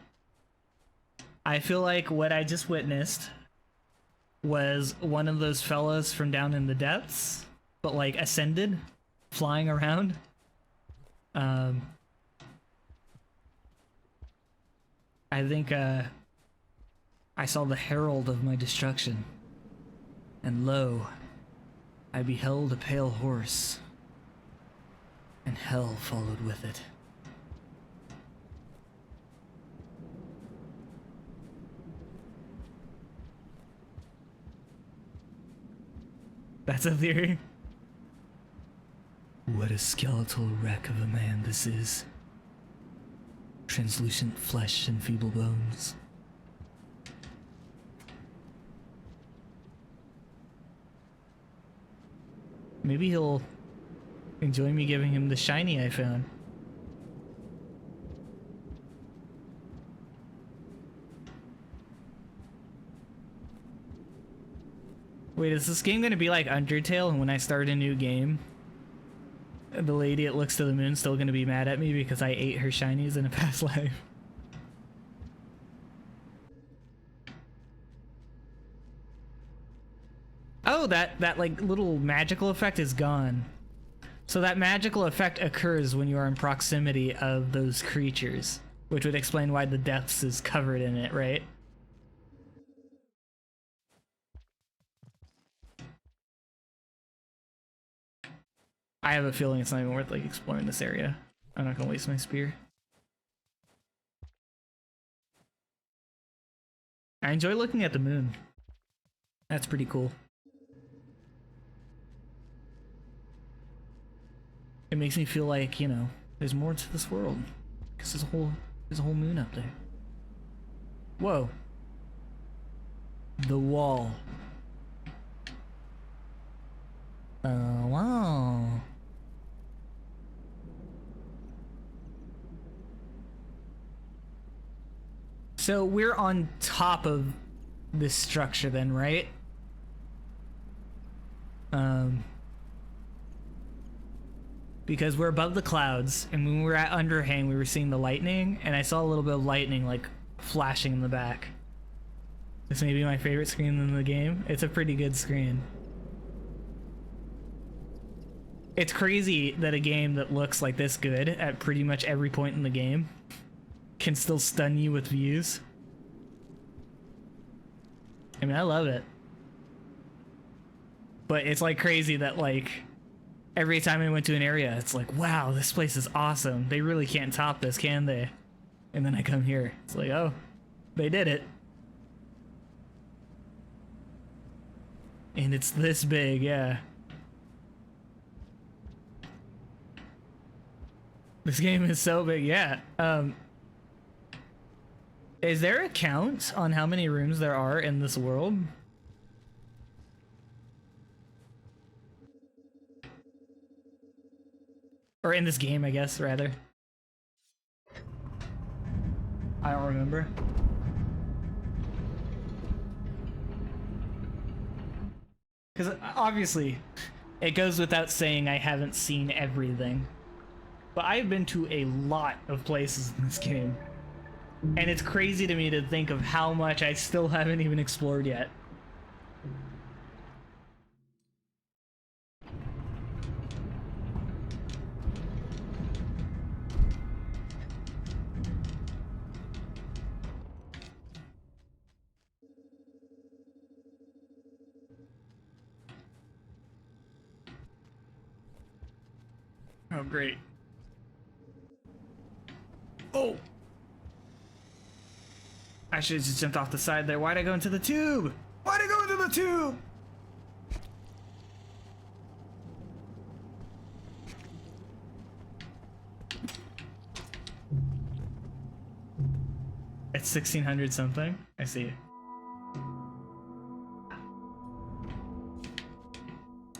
I feel like what I just witnessed was one of those fellas from down in the depths, but like ascended, flying around. I think I saw the herald of my destruction, and lo, I beheld a pale horse, and hell followed with it. That's a theory. What a skeletal wreck of a man this is. Translucent flesh and feeble bones. Maybe he'll enjoy me giving him the shiny I found. Wait, is this game gonna be like Undertale, and when I start a new game, the lady that looks to the moon still gonna be mad at me because I ate her shinies in a past life? Oh, that like little magical effect is gone. So that magical effect occurs when you are in proximity of those creatures, which would explain why the depths is covered in it, right? I have a feeling it's not even worth like exploring this area. I'm not gonna waste my spear. I enjoy looking at the moon. That's pretty cool. It makes me feel like, you know, there's more to this world. Because there's a whole moon up there. Whoa. The wall. Wow. So we're on top of this structure then, right? Because we're above the clouds, and when we were at Underhang, we were seeing the lightning, and I saw a little bit of lightning like flashing in the back. This may be my favorite screen in the game. It's a pretty good screen. It's crazy that a game that looks like this good at pretty much every point in the game can still stun you with views. I mean, I love it. But it's like crazy that like every time I went to an area, it's like, wow, this place is awesome. They really can't top this, can they? And then I come here. It's like, oh, they did it. And it's this big, yeah. This game is so big, yeah. Is there a count on how many rooms there are in this world? Or in this game, I guess, rather. I don't remember. Because obviously, it goes without saying I haven't seen everything. But I've been to a lot of places in this game. And it's crazy to me to think of how much I still haven't even explored yet. Oh, great. Oh! I should have just jumped off the side there. Why'd I go into the tube? Why'd I go into the tube? It's 1600 something. I see.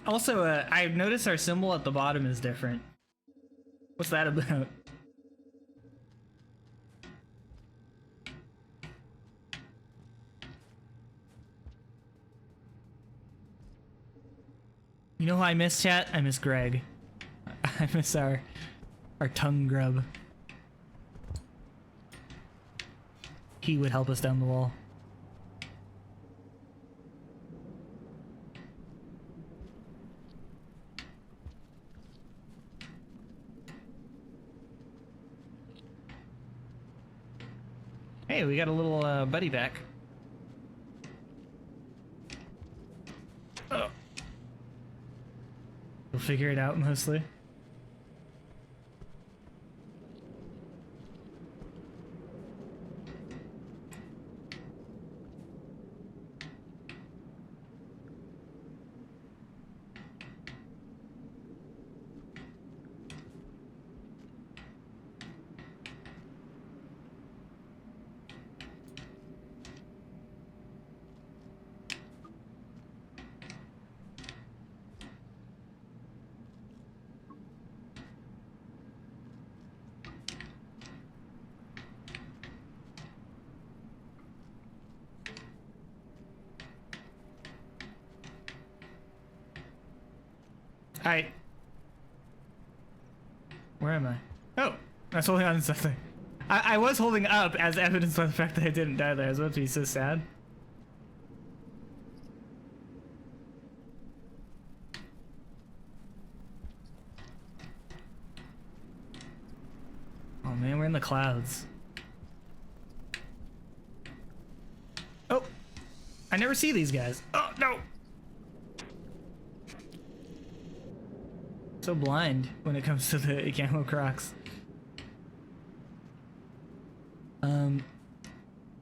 Also, I've noticed our symbol at the bottom is different. What's that about? You know who I miss, chat? I miss Greg. I miss our tongue grub. He would help us down the wall. Hey, we got a little buddy back. Oh. We'll figure it out mostly. Hi. Where am I? Oh, I was holding on to something. I was holding up as evidence by the fact that I didn't die there. I was about to be so sad. Oh man, we're in the clouds. Oh, I never see these guys. Oh no! So blind when it comes to the camo Crocs.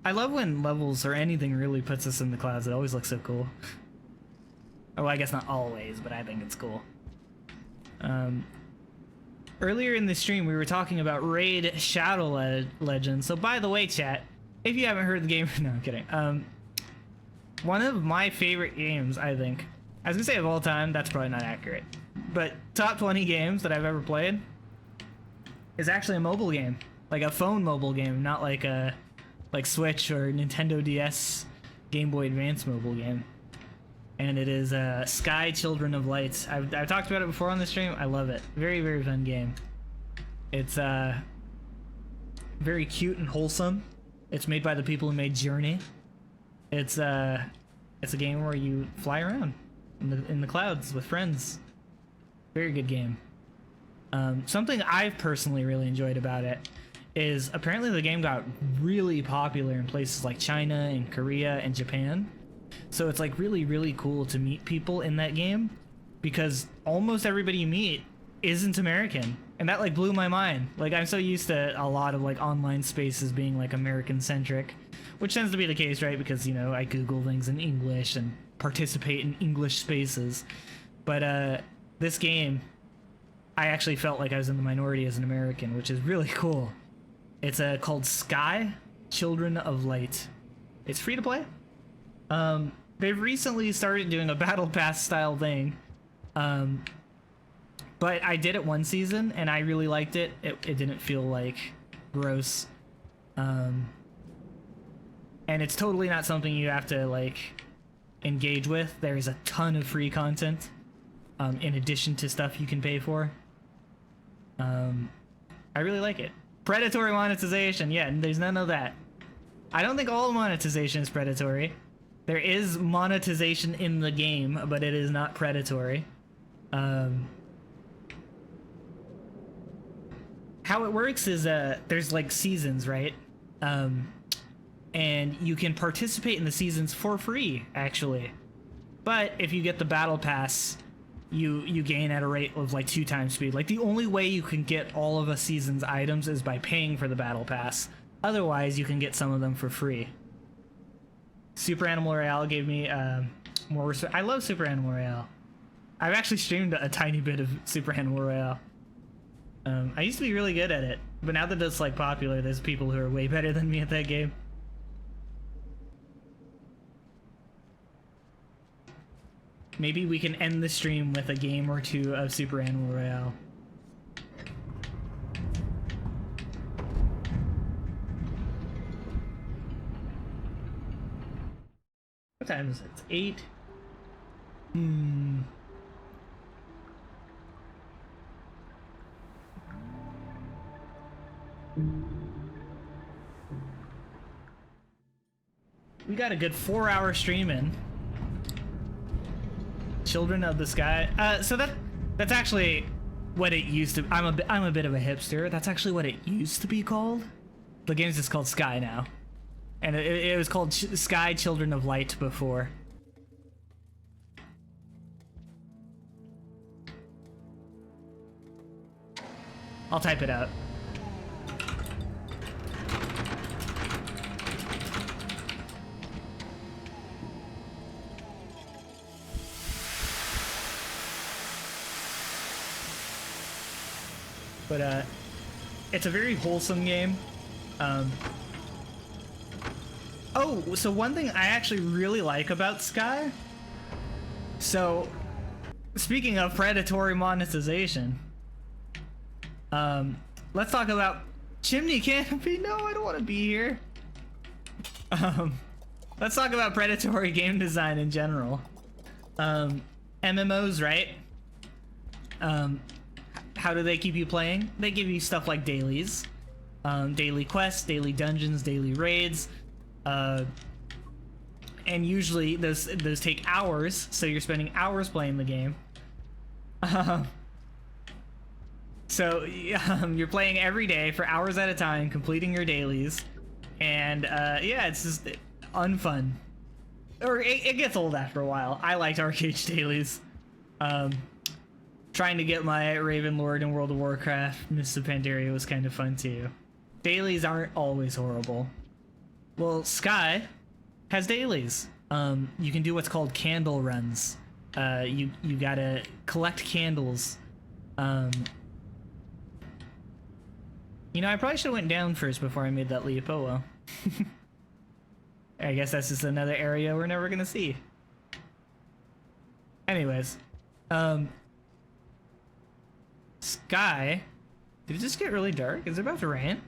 I love when levels or anything really puts us in the clouds. It always looks so cool. Oh, I guess not always, but I think it's cool. Earlier in the stream, we were talking about Raid Shadow Legends. So by the way, chat, if you haven't heard the game, no, I'm kidding. One of my favorite games, I think, I was gonna say of all time, that's probably not accurate, but top 20 games that I've ever played is actually a mobile game, like a phone mobile game, not like a Switch or Nintendo DS, Game Boy Advance mobile game. And it is Sky Children of Light. I've talked about it before on the stream. I love it. Very, very fun game. It's very cute and wholesome. It's made by the people who made Journey. It's a game where you fly around in the clouds with friends. Very good game. Something I've personally really enjoyed about it is apparently the game got really popular in places like China and Korea and Japan. So it's like really, really cool to meet people in that game because almost everybody you meet isn't American. And that like blew my mind. Like I'm so used to a lot of like online spaces being like American centric, which tends to be the case, right? Because, you know, I Google things in English and participate in English spaces. But this game, I actually felt like I was in the minority as an American, which is really cool. It's called Sky Children of Light. It's free to play. They've recently started doing a battle pass style thing. But I did it one season and I really liked it. It didn't feel like gross. And it's totally not something you have to like engage with. There's a ton of free content in addition to stuff you can pay for. I really like it. Predatory monetization, yeah, there's none of that. I don't think all monetization is predatory. There is monetization in the game, but it is not predatory. How it works is there's like seasons, right? And you can participate in the seasons for free, actually. But if you get the battle pass, you gain at a rate of like 2 times speed. Like the only way you can get all of a season's items is by paying for the battle pass. Otherwise, you can get some of them for free. Super Animal Royale gave me more respect. I love Super Animal Royale. I've actually streamed a tiny bit of Super Animal Royale. I used to be really good at it, but now that it's like popular, there's people who are way better than me at that game. maybe we can end the stream with a game or two of Super Animal Royale. What time is it? It's 8. We got a good 4-hour stream in. Children of the Sky. So that's actually what it used to. I'm a bit of a hipster. That's actually what it used to be called. The game's just called Sky now, and it was called Sky Children of Light before. I'll type it out. But it's a very wholesome game. Oh, so one thing I actually really like about Sky. So, speaking of predatory monetization, let's talk about Chimney Canopy. No, I don't want to be here. Let's talk about predatory game design in general. MMOs, right? How do they keep you playing? They give you stuff like dailies, daily quests, daily dungeons, daily raids, and usually those take hours, so you're spending hours playing the game. So you're playing every day for hours at a time, completing your dailies, and yeah, it's just unfun. Or it gets old after a while. I liked arcade dailies. Trying to get my Ravenlord in World of Warcraft, Mists of Pandaria was kind of fun too. Dailies aren't always horrible. Well, Sky has dailies. You can do what's called candle runs. You gotta collect candles. You know, I probably should have went down first before I made that leap. Oh well. I guess that's just another area we're never gonna see. Anyways, Sky, did it just get really dark? Is it about to rain?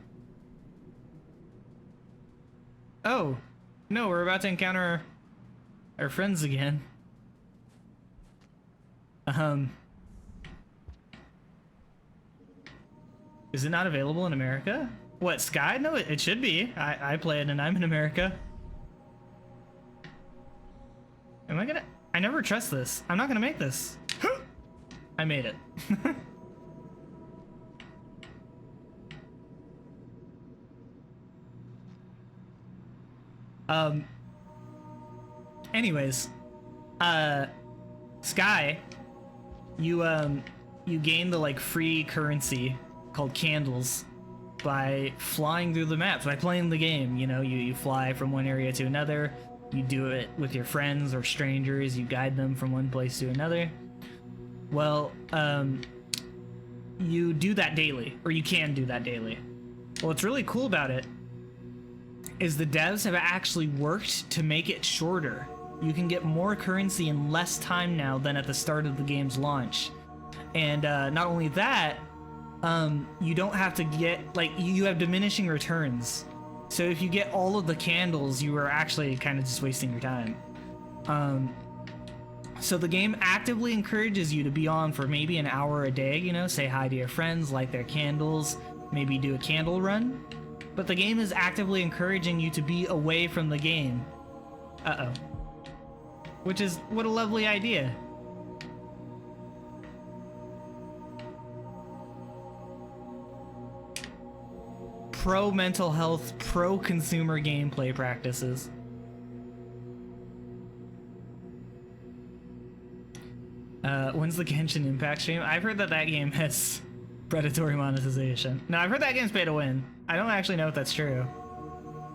Oh, no, we're about to encounter our friends again. Is it not available in America? What, Sky? No, it should be. I play it and I'm in America. Am I gonna? I never trust this. I'm not gonna make this. I made it. Anyways, Sky, you gain the like free currency called candles by flying through the maps, by playing the game. You know, you fly from one area to another, you do it with your friends or strangers, you guide them from one place to another. Well, you do that daily, or you can do that daily. Well, what's really cool about it is the devs have actually worked to make it shorter. You can get more currency in less time now than at the start of the game's launch. And not only that, you don't have to get, like, you have diminishing returns. So if you get all of the candles, you are actually kind of just wasting your time. So the game actively encourages you to be on for maybe an hour a day, you know, say hi to your friends, light their candles, maybe do a candle run. But the game is actively encouraging you to be away from the game. Uh-oh. Which is, what a lovely idea. Pro mental health, pro consumer gameplay practices. When's the Genshin Impact stream? I've heard that game has predatory monetization. No, I've heard that game's pay to win. I don't actually know if that's true.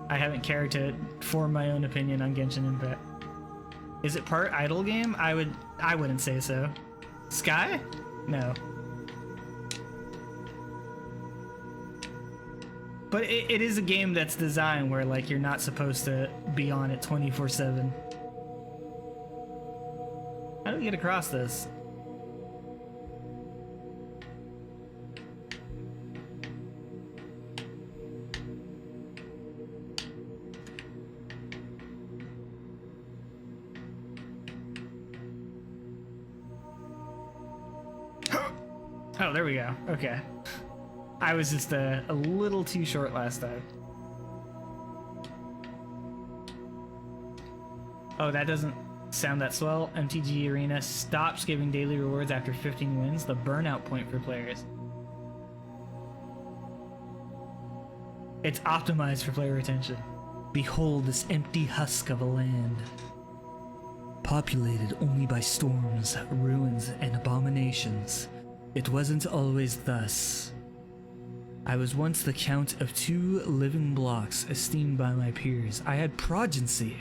I haven't cared to form my own opinion on Genshin Impact. Is it part idle game? I wouldn't say so. Sky? No. But it is a game that's designed where, like, you're not supposed to be on it 24/7. How do we get across this? Oh, there we go. Okay. I was just a little too short last time. Oh, that doesn't sound that swell. MTG Arena stops giving daily rewards after 15 wins, the burnout point for players. It's optimized for player retention. Behold this empty husk of a land. Populated only by storms, ruins, and abominations. It wasn't always thus. I was once the count of 2 living blocks, esteemed by my peers. I had progeny.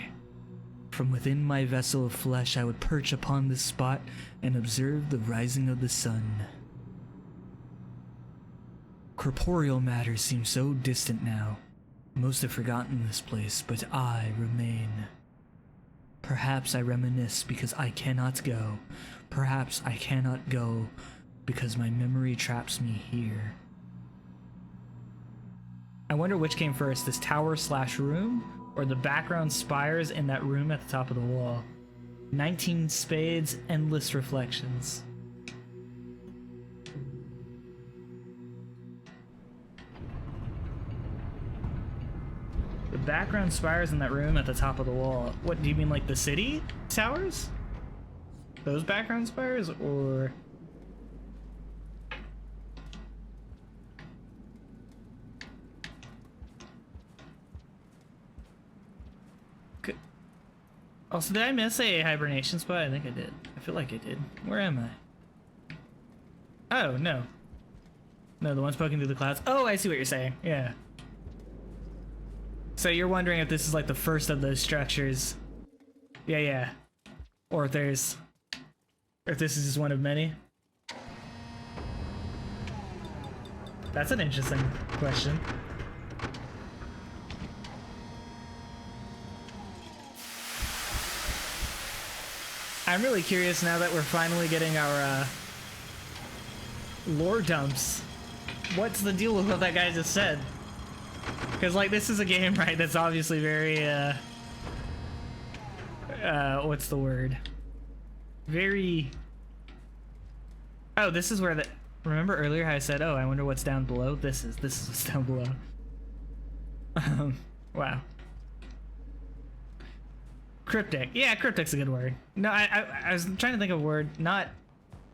From within my vessel of flesh, I would perch upon this spot and observe the rising of the sun. Corporeal matter seems so distant now. Most have forgotten this place, but I remain. Perhaps I reminisce because I cannot go. Perhaps I cannot go because my memory traps me here. I wonder which came first, this tower/room, or the background spires in that room at the top of the wall. 19 spades, endless reflections. The background spires in that room at the top of the wall. What, do you mean like the city towers? Those background spires, or... Also, did I miss a hibernation spot? I think I did. I feel like I did. Where am I? Oh, no. No, the one's poking through the clouds. Oh, I see what you're saying. Yeah. So you're wondering if this is like the first of those structures. Yeah, yeah. Or if there's... Or if this is just one of many. That's an interesting question. I'm really curious now that we're finally getting our lore dumps. What's the deal with what that guy just said? Because like this is a game, right, that's obviously very what's the word? Very... Oh, this is where the... Remember earlier how I said, oh, I wonder what's down below? This is what's down below. Wow. Cryptic. Yeah, cryptic's a good word. No, I was trying to think of a word. Not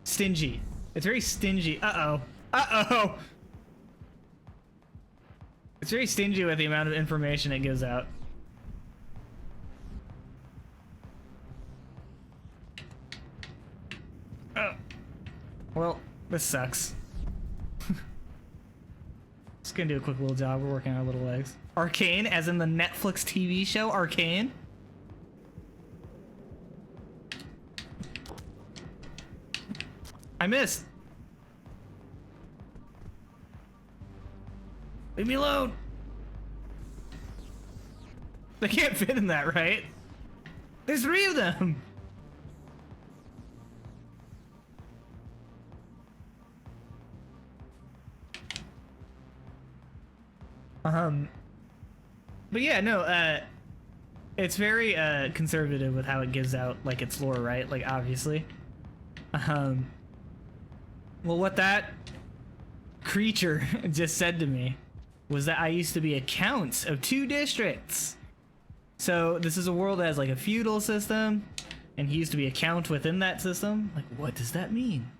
stingy. It's very stingy. Uh-oh. Uh-oh! It's very stingy with the amount of information it gives out. Oh. Well, this sucks. Just gonna do a quick little job. We're working on our little legs. Arcane, as in the Netflix TV show Arcane? I missed. Leave me alone. They can't fit in that, right? There's 3 of them. But yeah, no, it's very conservative with how it gives out like its lore, right? Like obviously. Well, what that creature just said to me was that I used to be a count of 2 districts. So this is a world that has like a feudal system, and he used to be a count within that system. Like, what does that mean?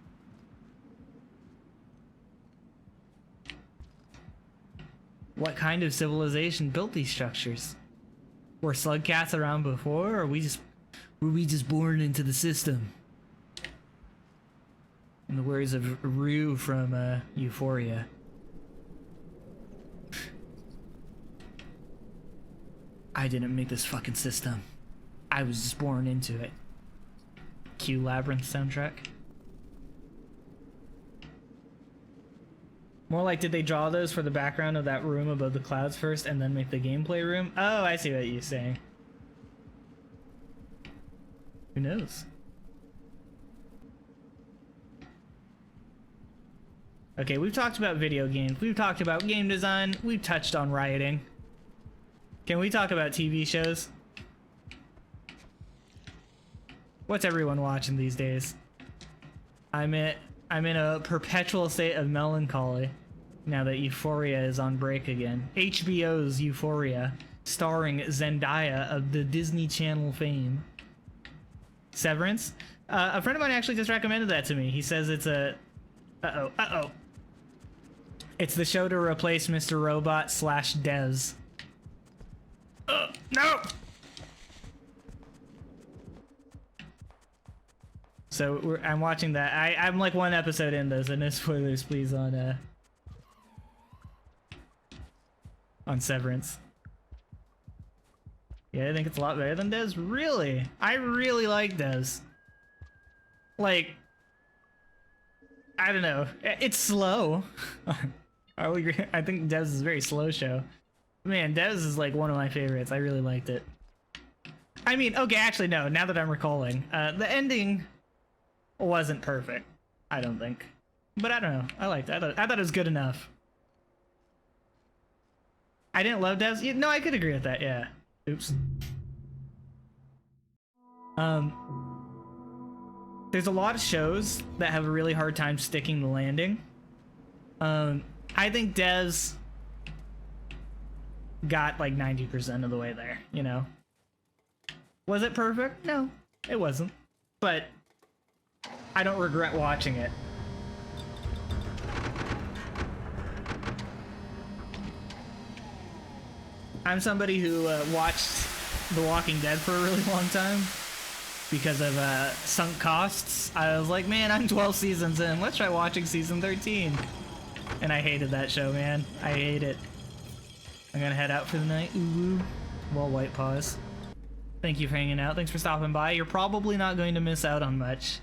What kind of civilization built these structures? Were slug cats around before, or were we just born into the system? In the words of Rue from Euphoria. I didn't make this fucking system. I was just born into it. Cue Labyrinth soundtrack. More like, did they draw those for the background of that room above the clouds first and then make the gameplay room? Oh, I see what you're saying. Who knows? Okay, we've talked about video games. We've talked about game design. We've touched on writing. Can we talk about TV shows? What's everyone watching these days? I'm in a perpetual state of melancholy now that Euphoria is on break again. HBO's Euphoria, starring Zendaya of the Disney Channel fame. Severance? A friend of mine actually just recommended that to me. He says it's a... Uh-oh. It's the show to replace Mr. Robot / Des. No! So I'm watching that. I'm like one episode in though, so no spoilers please on Severance. Yeah, I think it's a lot better than Des. Really? I really like Des. Like, I don't know. It's slow. I would agree. I think Des is a very slow show. Man, Des is like one of my favorites. I really liked it. I mean, okay, actually no, now that I'm recalling, the ending wasn't perfect, I don't think. But I don't know. I liked it. I thought it was good enough. I didn't love Des. Yeah, no, I could agree with that, yeah. Oops. There's a lot of shows that have a really hard time sticking the landing. I think Des got like 90% of the way there, you know? Was it perfect? No, it wasn't. But I don't regret watching it. I'm somebody who watched The Walking Dead for a really long time because of sunk costs. I was like, man, I'm 12 seasons in. Let's try watching season 13. And I hated that show, man. I hate it. I'm gonna head out for the night. Ooh, well, white paws. Thank you for hanging out. Thanks for stopping by. You're probably not going to miss out on much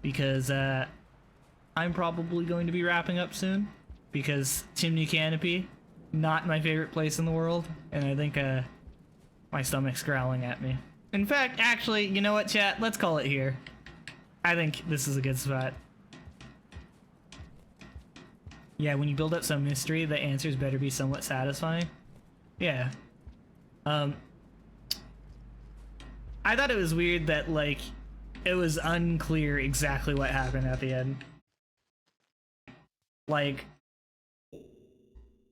because I'm probably going to be wrapping up soon because Chimney Canopy, not my favorite place in the world, and I think my stomach's growling at me. In fact, actually, you know what, chat? Let's call it here. I think this is a good spot. Yeah, when you build up some mystery, the answers better be somewhat satisfying. Yeah. I thought it was weird that, like, it was unclear exactly what happened at the end. Like,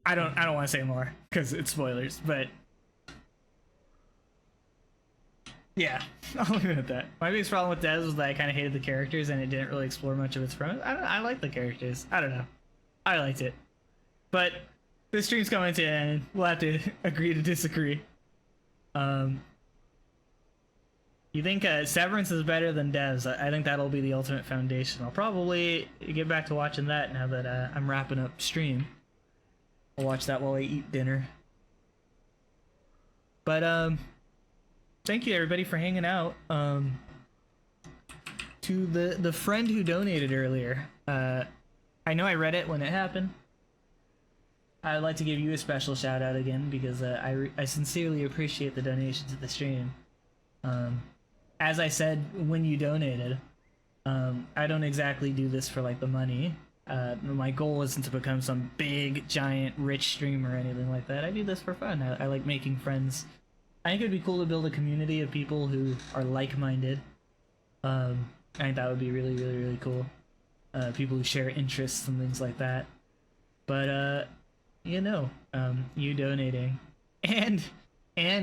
I don't want to say more because it's spoilers, but yeah, I'll leave it at that. My biggest problem with Des was that I kind of hated the characters and it didn't really explore much of its premise. I like the characters. I don't know. I liked it, but this stream's coming to an end. We'll have to agree to disagree. You think Severance is better than Des? I think that'll be the ultimate foundation. I'll probably get back to watching that now that I'm wrapping up stream. I'll watch that while I eat dinner. But thank you everybody for hanging out. To the friend who donated earlier. I know I read it when it happened. I'd like to give you a special shout out again because I sincerely appreciate the donation to the stream. As I said when you donated, I don't exactly do this for like the money. My goal isn't to become some big, giant, rich streamer or anything like that. I do this for fun. I like making friends. I think it'd be cool to build a community of people who are like-minded. I think that would be really, really, really cool. People who share interests and things like that. But you know, you donating and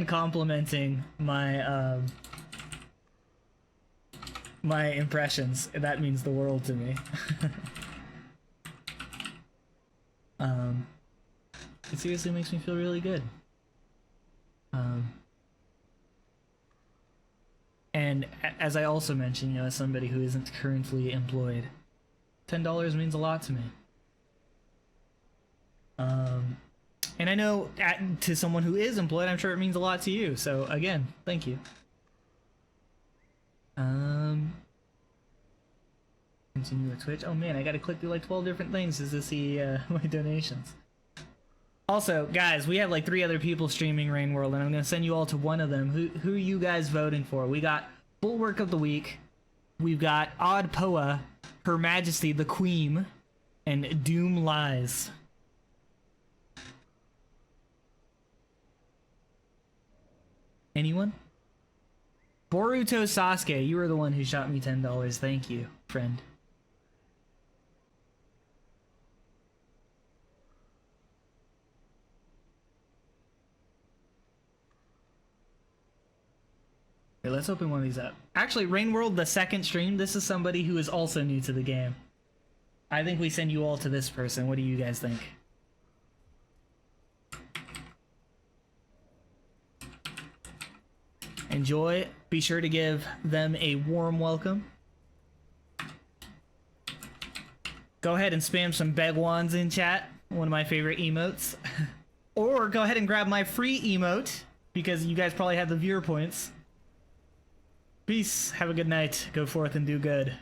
complimenting my my impressions, that means the world to me. It seriously makes me feel really good. And as I also mentioned, you know, as somebody who isn't currently employed, $10 means a lot to me. And I know to someone who is employed, I'm sure it means a lot to you. So again, thank you. Continue with Twitch. Oh man, I gotta click through like 12 different things just to see my donations. Also, guys, we have like 3 other people streaming Rain World, and I'm gonna send you all to one of them. Who are you guys voting for? We got Bulwark of the Week. We've got Odd Poa, Her Majesty the Queen, And Doom lies. Anyone? Boruto Sasuke, you were the one who shot me $10. Thank you, friend. Okay, let's open one of these up. Actually, Rain World, the second stream, this is somebody who is also new to the game. I think we send you all to this person. What do you guys think? Enjoy. Be sure to give them a warm welcome. Go ahead and spam some Begwans in chat. One of my favorite emotes. Or go ahead and grab my free emote, because you guys probably have the viewer points. Peace. Have a good night. Go forth and do good.